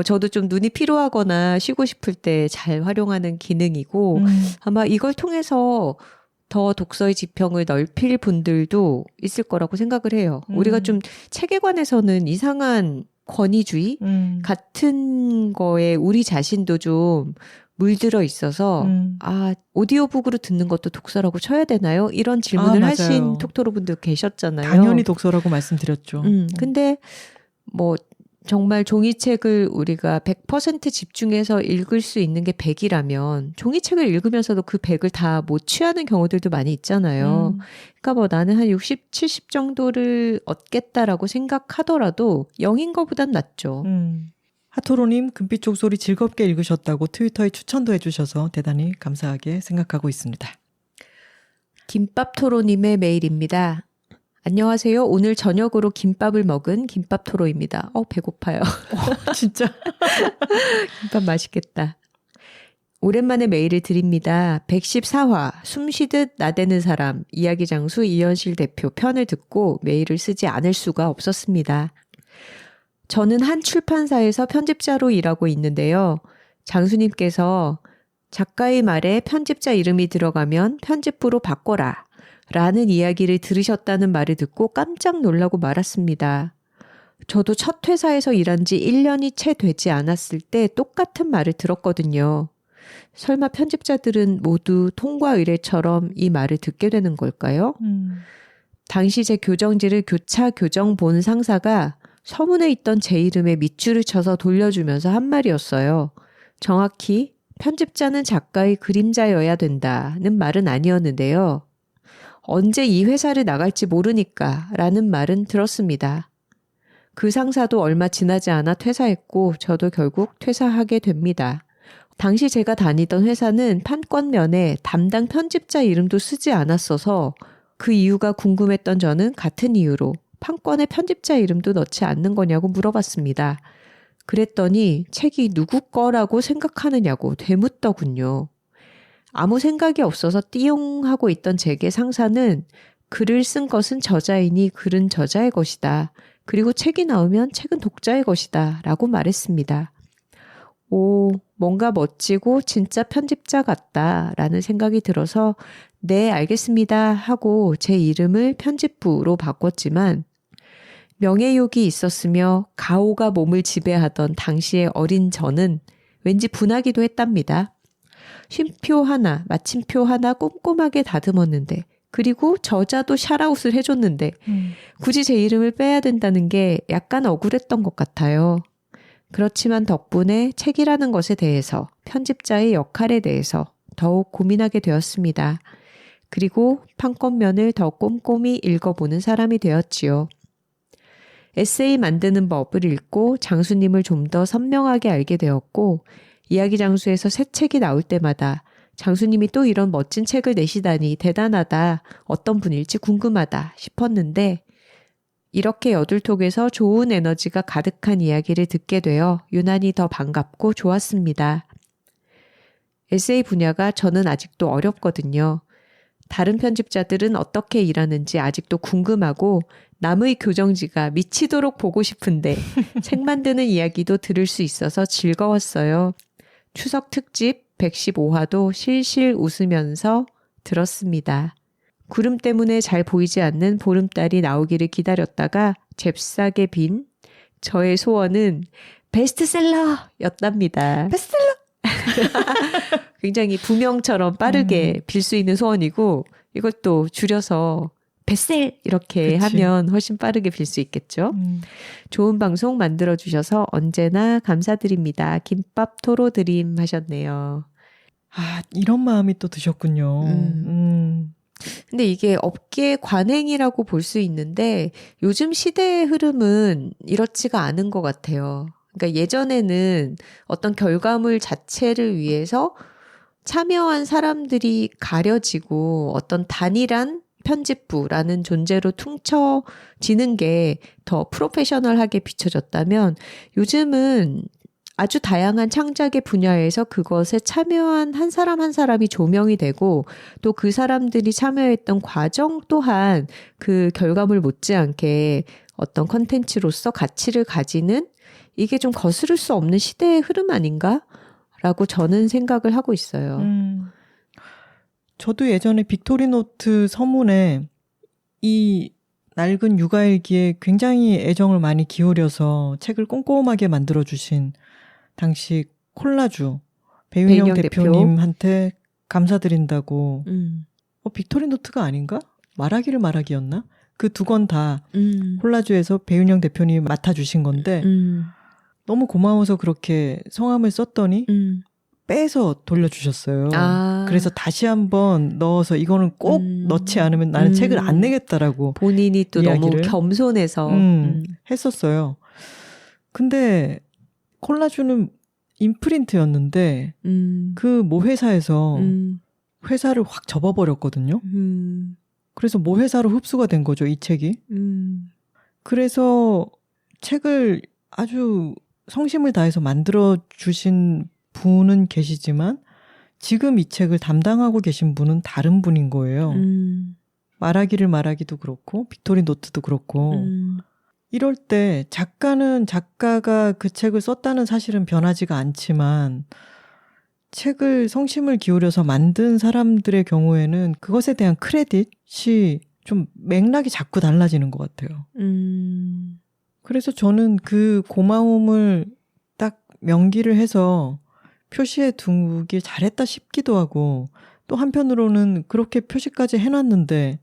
저도 좀 눈이 피로하거나 쉬고 싶을 때 잘 활용하는 기능이고 아마 이걸 통해서 더 독서의 지평을 넓힐 분들도 있을 거라고 생각을 해요. 우리가 좀 책에 관해서는 이상한 권위주의 같은 거에 우리 자신도 좀 물들어 있어서 오디오북으로 듣는 것도 독서라고 쳐야 되나요? 이런 질문을 하신 톡토로 분들 계셨잖아요. 당연히 독서라고 말씀드렸죠. 근데 뭐 정말 종이책을 우리가 100% 집중해서 읽을 수 있는 게 100이라면 종이책을 읽으면서도 그 100을 다 못 취하는 경우들도 많이 있잖아요. 그러니까 뭐 나는 한 60, 70 정도를 얻겠다라고 생각하더라도 0인 것보단 낫죠. 하토로님 금빛 종소리 즐겁게 읽으셨다고 트위터에 추천도 해주셔서 대단히 감사하게 생각하고 있습니다. 김밥토로님의 메일입니다. 안녕하세요. 오늘 저녁으로 김밥을 먹은 김밥토로입니다. 배고파요. 진짜? 김밥 맛있겠다. 오랜만에 메일을 드립니다. 114화 숨쉬듯 나대는 사람 이야기 장수 이현실 대표 편을 듣고 메일을 쓰지 않을 수가 없었습니다. 저는 한 출판사에서 편집자로 일하고 있는데요. 장수님께서 작가의 말에 편집자 이름이 들어가면 편집부로 바꿔라 라는 이야기를 들으셨다는 말을 듣고 깜짝 놀라고 말았습니다. 저도 첫 회사에서 일한 지 1년이 채 되지 않았을 때 똑같은 말을 들었거든요. 설마 편집자들은 모두 통과 의뢰처럼 이 말을 듣게 되는 걸까요? 당시 제 교정지를 교차 교정 본 상사가 서문에 있던 제 이름에 밑줄을 쳐서 돌려주면서 한 말이었어요. 정확히 편집자는 작가의 그림자여야 된다는 말은 아니었는데요. 언제 이 회사를 나갈지 모르니까 라는 말은 들었습니다. 그 상사도 얼마 지나지 않아 퇴사했고 저도 결국 퇴사하게 됩니다. 당시 제가 다니던 회사는 판권면에 담당 편집자 이름도 쓰지 않았어서 그 이유가 궁금했던 저는 같은 이유로 판권에 편집자 이름도 넣지 않는 거냐고 물어봤습니다. 그랬더니 책이 누구 거라고 생각하느냐고 되묻더군요. 아무 생각이 없어서 띠용 하고 있던 제게 상사는 글을 쓴 것은 저자이니 글은 저자의 것이다. 그리고 책이 나오면 책은 독자의 것이다. 라고 말했습니다. 오, 뭔가 멋지고 진짜 편집자 같다. 라는 생각이 들어서 네, 알겠습니다. 하고 제 이름을 편집부로 바꿨지만 명예욕이 있었으며 가오가 몸을 지배하던 당시의 어린 저는 왠지 분하기도 했답니다. 쉼표 하나, 마침표 하나 꼼꼼하게 다듬었는데 그리고 저자도 샤라웃을 해줬는데 굳이 제 이름을 빼야 된다는 게 약간 억울했던 것 같아요. 그렇지만 덕분에 책이라는 것에 대해서 편집자의 역할에 대해서 더욱 고민하게 되었습니다. 그리고 판권면을 더 꼼꼼히 읽어보는 사람이 되었지요. 에세이 만드는 법을 읽고 장수님을 좀 더 선명하게 알게 되었고 이야기 장수에서 새 책이 나올 때마다 장수님이 또 이런 멋진 책을 내시다니 대단하다, 어떤 분일지 궁금하다 싶었는데 이렇게 여둘톡에서 좋은 에너지가 가득한 이야기를 듣게 되어 유난히 더 반갑고 좋았습니다. 에세이 분야가 저는 아직도 어렵거든요. 다른 편집자들은 어떻게 일하는지 아직도 궁금하고 남의 교정지가 미치도록 보고 싶은데 책 만드는 이야기도 들을 수 있어서 즐거웠어요. 추석 특집 115화도 실실 웃으면서 들었습니다. 구름 때문에 잘 보이지 않는 보름달이 나오기를 기다렸다가 잽싸게 빈 저의 소원은 베스트셀러였답니다. 베스트셀러! 굉장히 부명처럼 빠르게 빌 수 있는 소원이고 이것도 줄여서 베셀 이렇게 그치. 하면 훨씬 빠르게 빌 수 있겠죠. 좋은 방송 만들어주셔서 언제나 감사드립니다. 김밥 토로 드림 하셨네요. 아, 이런 마음이 또 드셨군요. 근데 이게 업계 관행이라고 볼 수 있는데 요즘 시대의 흐름은 이렇지가 않은 것 같아요. 그러니까 예전에는 어떤 결과물 자체를 위해서 참여한 사람들이 가려지고 어떤 단일한 편집부라는 존재로 퉁쳐지는 게 더 프로페셔널하게 비춰졌다면 요즘은 아주 다양한 창작의 분야에서 그것에 참여한 한 사람 한 사람이 조명이 되고 또 그 사람들이 참여했던 과정 또한 그 결과물 못지않게 어떤 컨텐츠로서 가치를 가지는 이게 좀 거스를 수 없는 시대의 흐름 아닌가라고 저는 생각을 하고 있어요. 저도 예전에 빅토리노트 서문에 이 낡은 육아일기에 굉장히 애정을 많이 기울여서 책을 꼼꼼하게 만들어주신 당시 콜라주 배윤영 대표님한테 감사드린다고 빅토리노트가 아닌가? 말하기를 말하기였나? 그 두 권 다 콜라주에서 배윤영 대표님이 맡아주신 건데 너무 고마워서 그렇게 성함을 썼더니 빼서 돌려주셨어요. 아. 그래서 다시 한번 넣어서 이거는 꼭 넣지 않으면 나는 책을 안 내겠다라고 본인이 또 이야기를 너무 겸손해서 했었어요. 근데 콜라주는 인프린트였는데 그 모 회사에서 회사를 확 접어버렸거든요. 그래서 모 회사로 흡수가 된 거죠, 이 책이. 그래서 책을 아주 성심을 다해서 만들어주신 분은 계시지만 지금 이 책을 담당하고 계신 분은 다른 분인 거예요. 말하기를 말하기도 그렇고 빅토리노트도 그렇고 이럴 때 작가는 작가가 그 책을 썼다는 사실은 변하지가 않지만 책을 성심을 기울여서 만든 사람들의 경우에는 그것에 대한 크레딧이 좀 맥락이 자꾸 달라지는 것 같아요. 그래서 저는 그 고마움을 딱 명기를 해서 표시해 두길 잘했다 싶기도 하고 또 한편으로는 그렇게 표시까지 해놨는데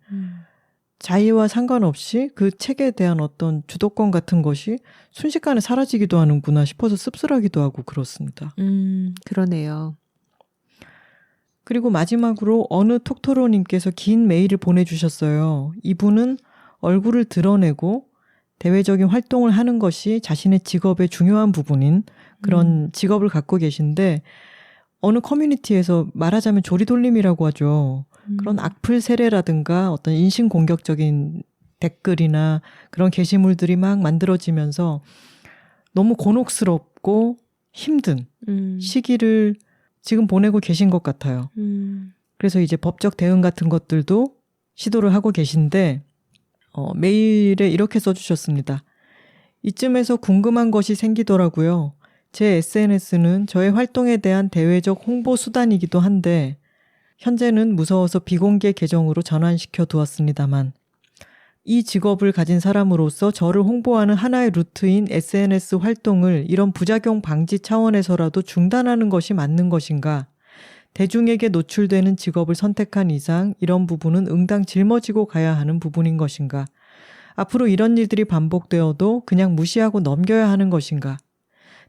자의와 상관없이 그 책에 대한 어떤 주도권 같은 것이 순식간에 사라지기도 하는구나 싶어서 씁쓸하기도 하고 그렇습니다. 그러네요. 그리고 마지막으로 어느 톡토로님께서 긴 메일을 보내주셨어요. 이분은 얼굴을 드러내고 대외적인 활동을 하는 것이 자신의 직업의 중요한 부분인 그런 직업을 갖고 계신데 어느 커뮤니티에서 말하자면 조리돌림이라고 하죠. 그런 악플 세례라든가 어떤 인신공격적인 댓글이나 그런 게시물들이 막 만들어지면서 너무 곤혹스럽고 힘든 시기를 지금 보내고 계신 것 같아요. 그래서 이제 법적 대응 같은 것들도 시도를 하고 계신데 메일에 이렇게 써주셨습니다. 이쯤에서 궁금한 것이 생기더라고요. 제 SNS는 저의 활동에 대한 대외적 홍보 수단이기도 한데 현재는 무서워서 비공개 계정으로 전환시켜 두었습니다만 이 직업을 가진 사람으로서 저를 홍보하는 하나의 루트인 SNS 활동을 이런 부작용 방지 차원에서라도 중단하는 것이 맞는 것인가? 대중에게 노출되는 직업을 선택한 이상 이런 부분은 응당 짊어지고 가야 하는 부분인 것인가? 앞으로 이런 일들이 반복되어도 그냥 무시하고 넘겨야 하는 것인가?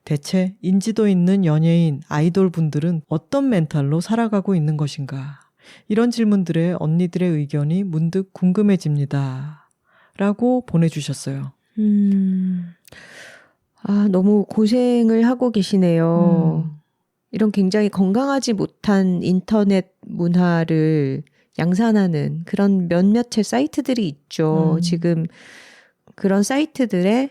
대체 인지도 있는 연예인, 아이돌 분들은 어떤 멘탈로 살아가고 있는 것인가? 이런 질문들에 언니들의 의견이 문득 궁금해집니다. 라고 보내주셨어요. 너무 고생을 하고 계시네요. 이런 굉장히 건강하지 못한 인터넷 문화를 양산하는 그런 몇몇의 사이트들이 있죠. 지금 그런 사이트들에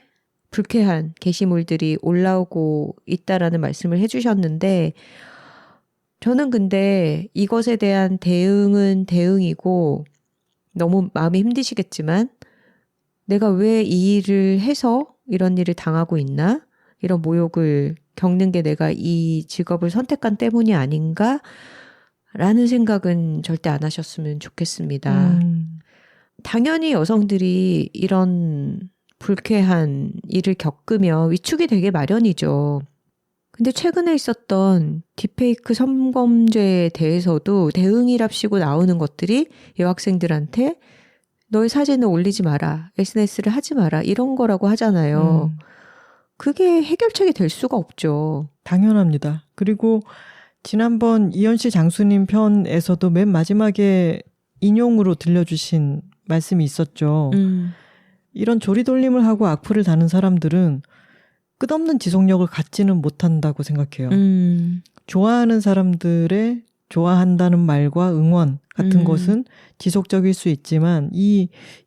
불쾌한 게시물들이 올라오고 있다라는 말씀을 해주셨는데 저는 근데 이것에 대한 대응은 대응이고 너무 마음이 힘드시겠지만 내가 왜 이 일을 해서 이런 일을 당하고 있나? 이런 모욕을 겪는 게 내가 이 직업을 선택한 때문이 아닌가? 라는 생각은 절대 안 하셨으면 좋겠습니다. 당연히 여성들이 이런 불쾌한 일을 겪으며 위축이 되게 마련이죠. 근데 최근에 있었던 딥페이크 성범죄에 대해서도 대응이랍시고 나오는 것들이 여학생들한테 너의 사진을 올리지 마라, SNS를 하지 마라 이런 거라고 하잖아요. 그게 해결책이 될 수가 없죠. 당연합니다. 그리고 지난번 이현씨 장수님 편에서도 맨 마지막에 인용으로 들려주신 말씀이 있었죠. 이런 조리돌림을 하고 악플을 다는 사람들은 끝없는 지속력을 갖지는 못한다고 생각해요. 좋아하는 사람들의 좋아한다는 말과 응원 같은 것은 지속적일 수 있지만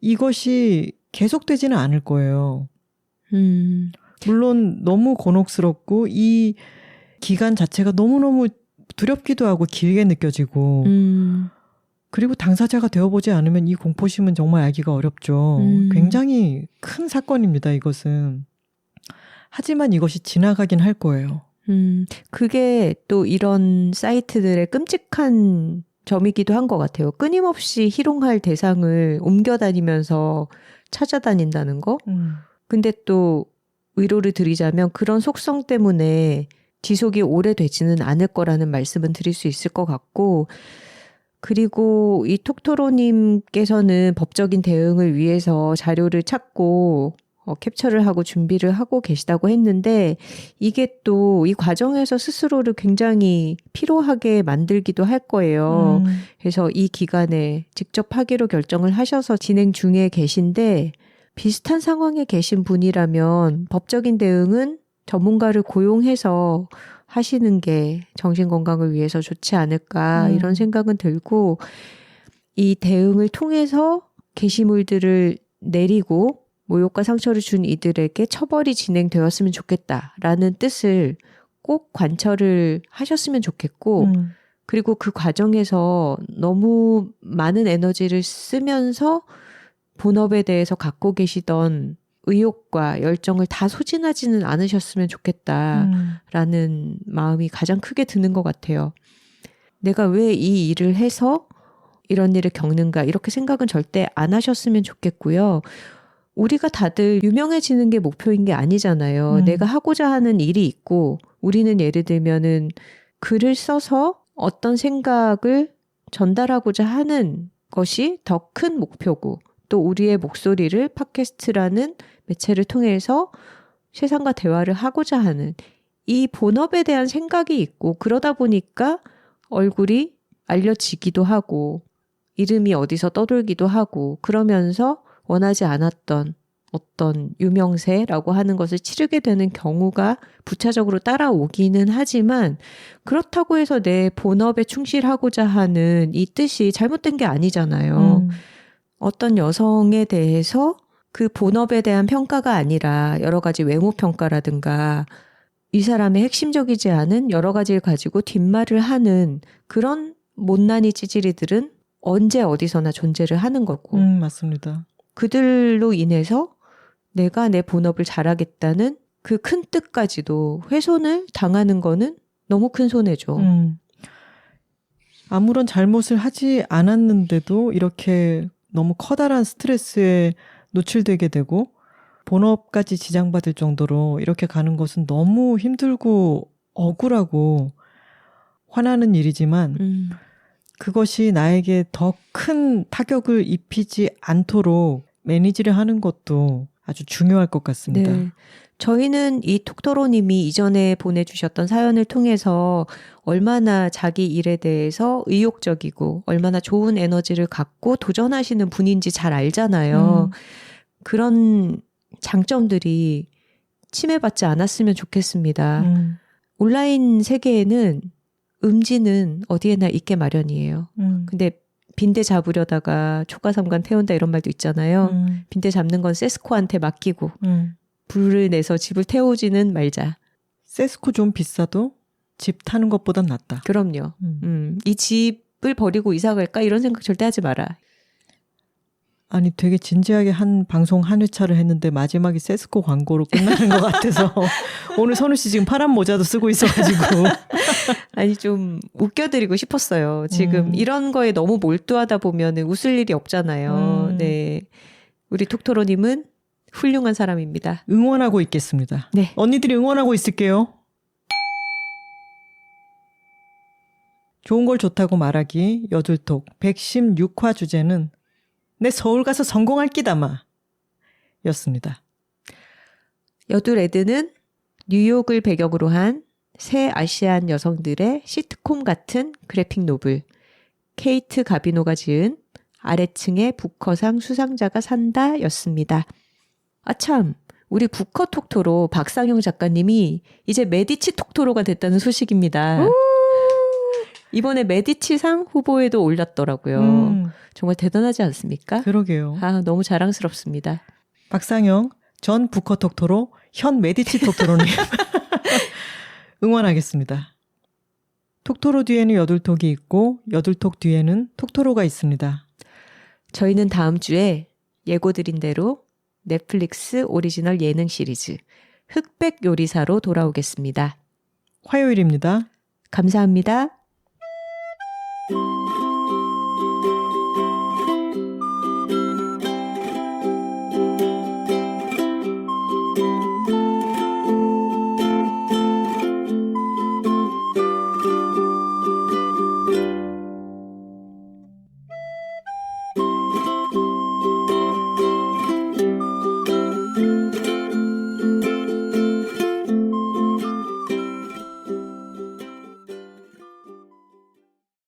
이것이 계속되지는 않을 거예요. 물론 너무 곤혹스럽고 이 기간 자체가 너무너무 두렵기도 하고 길게 느껴지고 그리고 당사자가 되어보지 않으면 이 공포심은 정말 알기가 어렵죠. 굉장히 큰 사건입니다, 이것은. 하지만 이것이 지나가긴 할 거예요. 그게 또 이런 사이트들의 끔찍한 점이기도 한 것 같아요. 끊임없이 희롱할 대상을 옮겨다니면서 찾아다닌다는 거. 근데 또 위로를 드리자면 그런 속성 때문에 지속이 오래되지는 않을 거라는 말씀은 드릴 수 있을 것 같고 그리고 이 톡토로님께서는 법적인 대응을 위해서 자료를 찾고 캡처를 하고 준비를 하고 계시다고 했는데 이게 또 이 과정에서 스스로를 굉장히 피로하게 만들기도 할 거예요. 그래서 이 기간에 직접 하기로 결정을 하셔서 진행 중에 계신데 비슷한 상황에 계신 분이라면 법적인 대응은 전문가를 고용해서 하시는 게 정신건강을 위해서 좋지 않을까 이런 생각은 들고 이 대응을 통해서 게시물들을 내리고 모욕과 상처를 준 이들에게 처벌이 진행되었으면 좋겠다라는 뜻을 꼭 관철을 하셨으면 좋겠고 그리고 그 과정에서 너무 많은 에너지를 쓰면서 본업에 대해서 갖고 계시던 의욕과 열정을 다 소진하지는 않으셨으면 좋겠다라는 마음이 가장 크게 드는 것 같아요. 내가 왜 이 일을 해서 이런 일을 겪는가 이렇게 생각은 절대 안 하셨으면 좋겠고요. 우리가 다들 유명해지는 게 목표인 게 아니잖아요. 내가 하고자 하는 일이 있고 우리는 예를 들면은 글을 써서 어떤 생각을 전달하고자 하는 것이 더 큰 목표고 또 우리의 목소리를 팟캐스트라는 매체를 통해서 세상과 대화를 하고자 하는 이 본업에 대한 생각이 있고 그러다 보니까 얼굴이 알려지기도 하고 이름이 어디서 떠돌기도 하고 그러면서 원하지 않았던 어떤 유명세라고 하는 것을 치르게 되는 경우가 부차적으로 따라오기는 하지만 그렇다고 해서 내 본업에 충실하고자 하는 이 뜻이 잘못된 게 아니잖아요. 어떤 여성에 대해서 그 본업에 대한 평가가 아니라 여러 가지 외모 평가라든가 이 사람의 핵심적이지 않은 여러 가지를 가지고 뒷말을 하는 그런 못난이 찌질이들은 언제 어디서나 존재를 하는 거고 맞습니다. 그들로 인해서 내가 내 본업을 잘하겠다는 그 큰 뜻까지도 훼손을 당하는 거는 너무 큰 손해죠. 아무런 잘못을 하지 않았는데도 이렇게 너무 커다란 스트레스에 노출되게 되고 본업까지 지장받을 정도로 이렇게 가는 것은 너무 힘들고 억울하고 화나는 일이지만 그것이 나에게 더 큰 타격을 입히지 않도록 매니지를 하는 것도 아주 중요할 것 같습니다. 네. 저희는 이 톡토로님이 이전에 보내주셨던 사연을 통해서 얼마나 자기 일에 대해서 의욕적이고 얼마나 좋은 에너지를 갖고 도전하시는 분인지 잘 알잖아요. 그런 장점들이 침해받지 않았으면 좋겠습니다. 온라인 세계에는 음지는 어디에나 있게 마련이에요. 근데 빈대 잡으려다가 초가삼간 태운다 이런 말도 있잖아요. 빈대 잡는 건 세스코한테 맡기고 불을 내서 집을 태우지는 말자. 세스코 좀 비싸도 집 타는 것보단 낫다. 그럼요. 이 집을 버리고 이사 갈까? 이런 생각 절대 하지 마라. 아니 되게 진지하게 한 방송 한 회차를 했는데 마지막에 세스코 광고로 끝나는 것 같아서 오늘 선우 씨 지금 파란 모자도 쓰고 있어가지고 아니 좀 웃겨드리고 싶었어요. 지금 이런 거에 너무 몰두하다 보면 웃을 일이 없잖아요. 네, 우리 톡토로님은 훌륭한 사람입니다. 응원하고 있겠습니다. 네. 언니들이 응원하고 있을게요. 좋은 걸 좋다고 말하기 여둘톡 116화 주제는 내 서울 가서 성공할 끼다마 였습니다. 여둘레드는 뉴욕을 배경으로 한 새 아시안 여성들의 시트콤 같은 그래픽 노블 케이트 가비노가 지은 아래층의 부커상 수상자가 산다 였습니다. 아참, 우리 부커 톡토로 박상영 작가님이 이제 메디치 톡토로가 됐다는 소식입니다. 이번에 메디치상 후보에도 올랐더라고요. 정말 대단하지 않습니까? 그러게요. 아, 너무 자랑스럽습니다. 박상영 전 부커 톡토로 현 메디치 톡토로님 응원하겠습니다. 톡토로 뒤에는 여둘톡이 있고 여둘톡 뒤에는 톡토로가 있습니다. 저희는 다음 주에 예고드린 대로 넷플릭스 오리지널 예능 시리즈 흑백 요리사로 돌아오겠습니다. 화요일입니다. 감사합니다.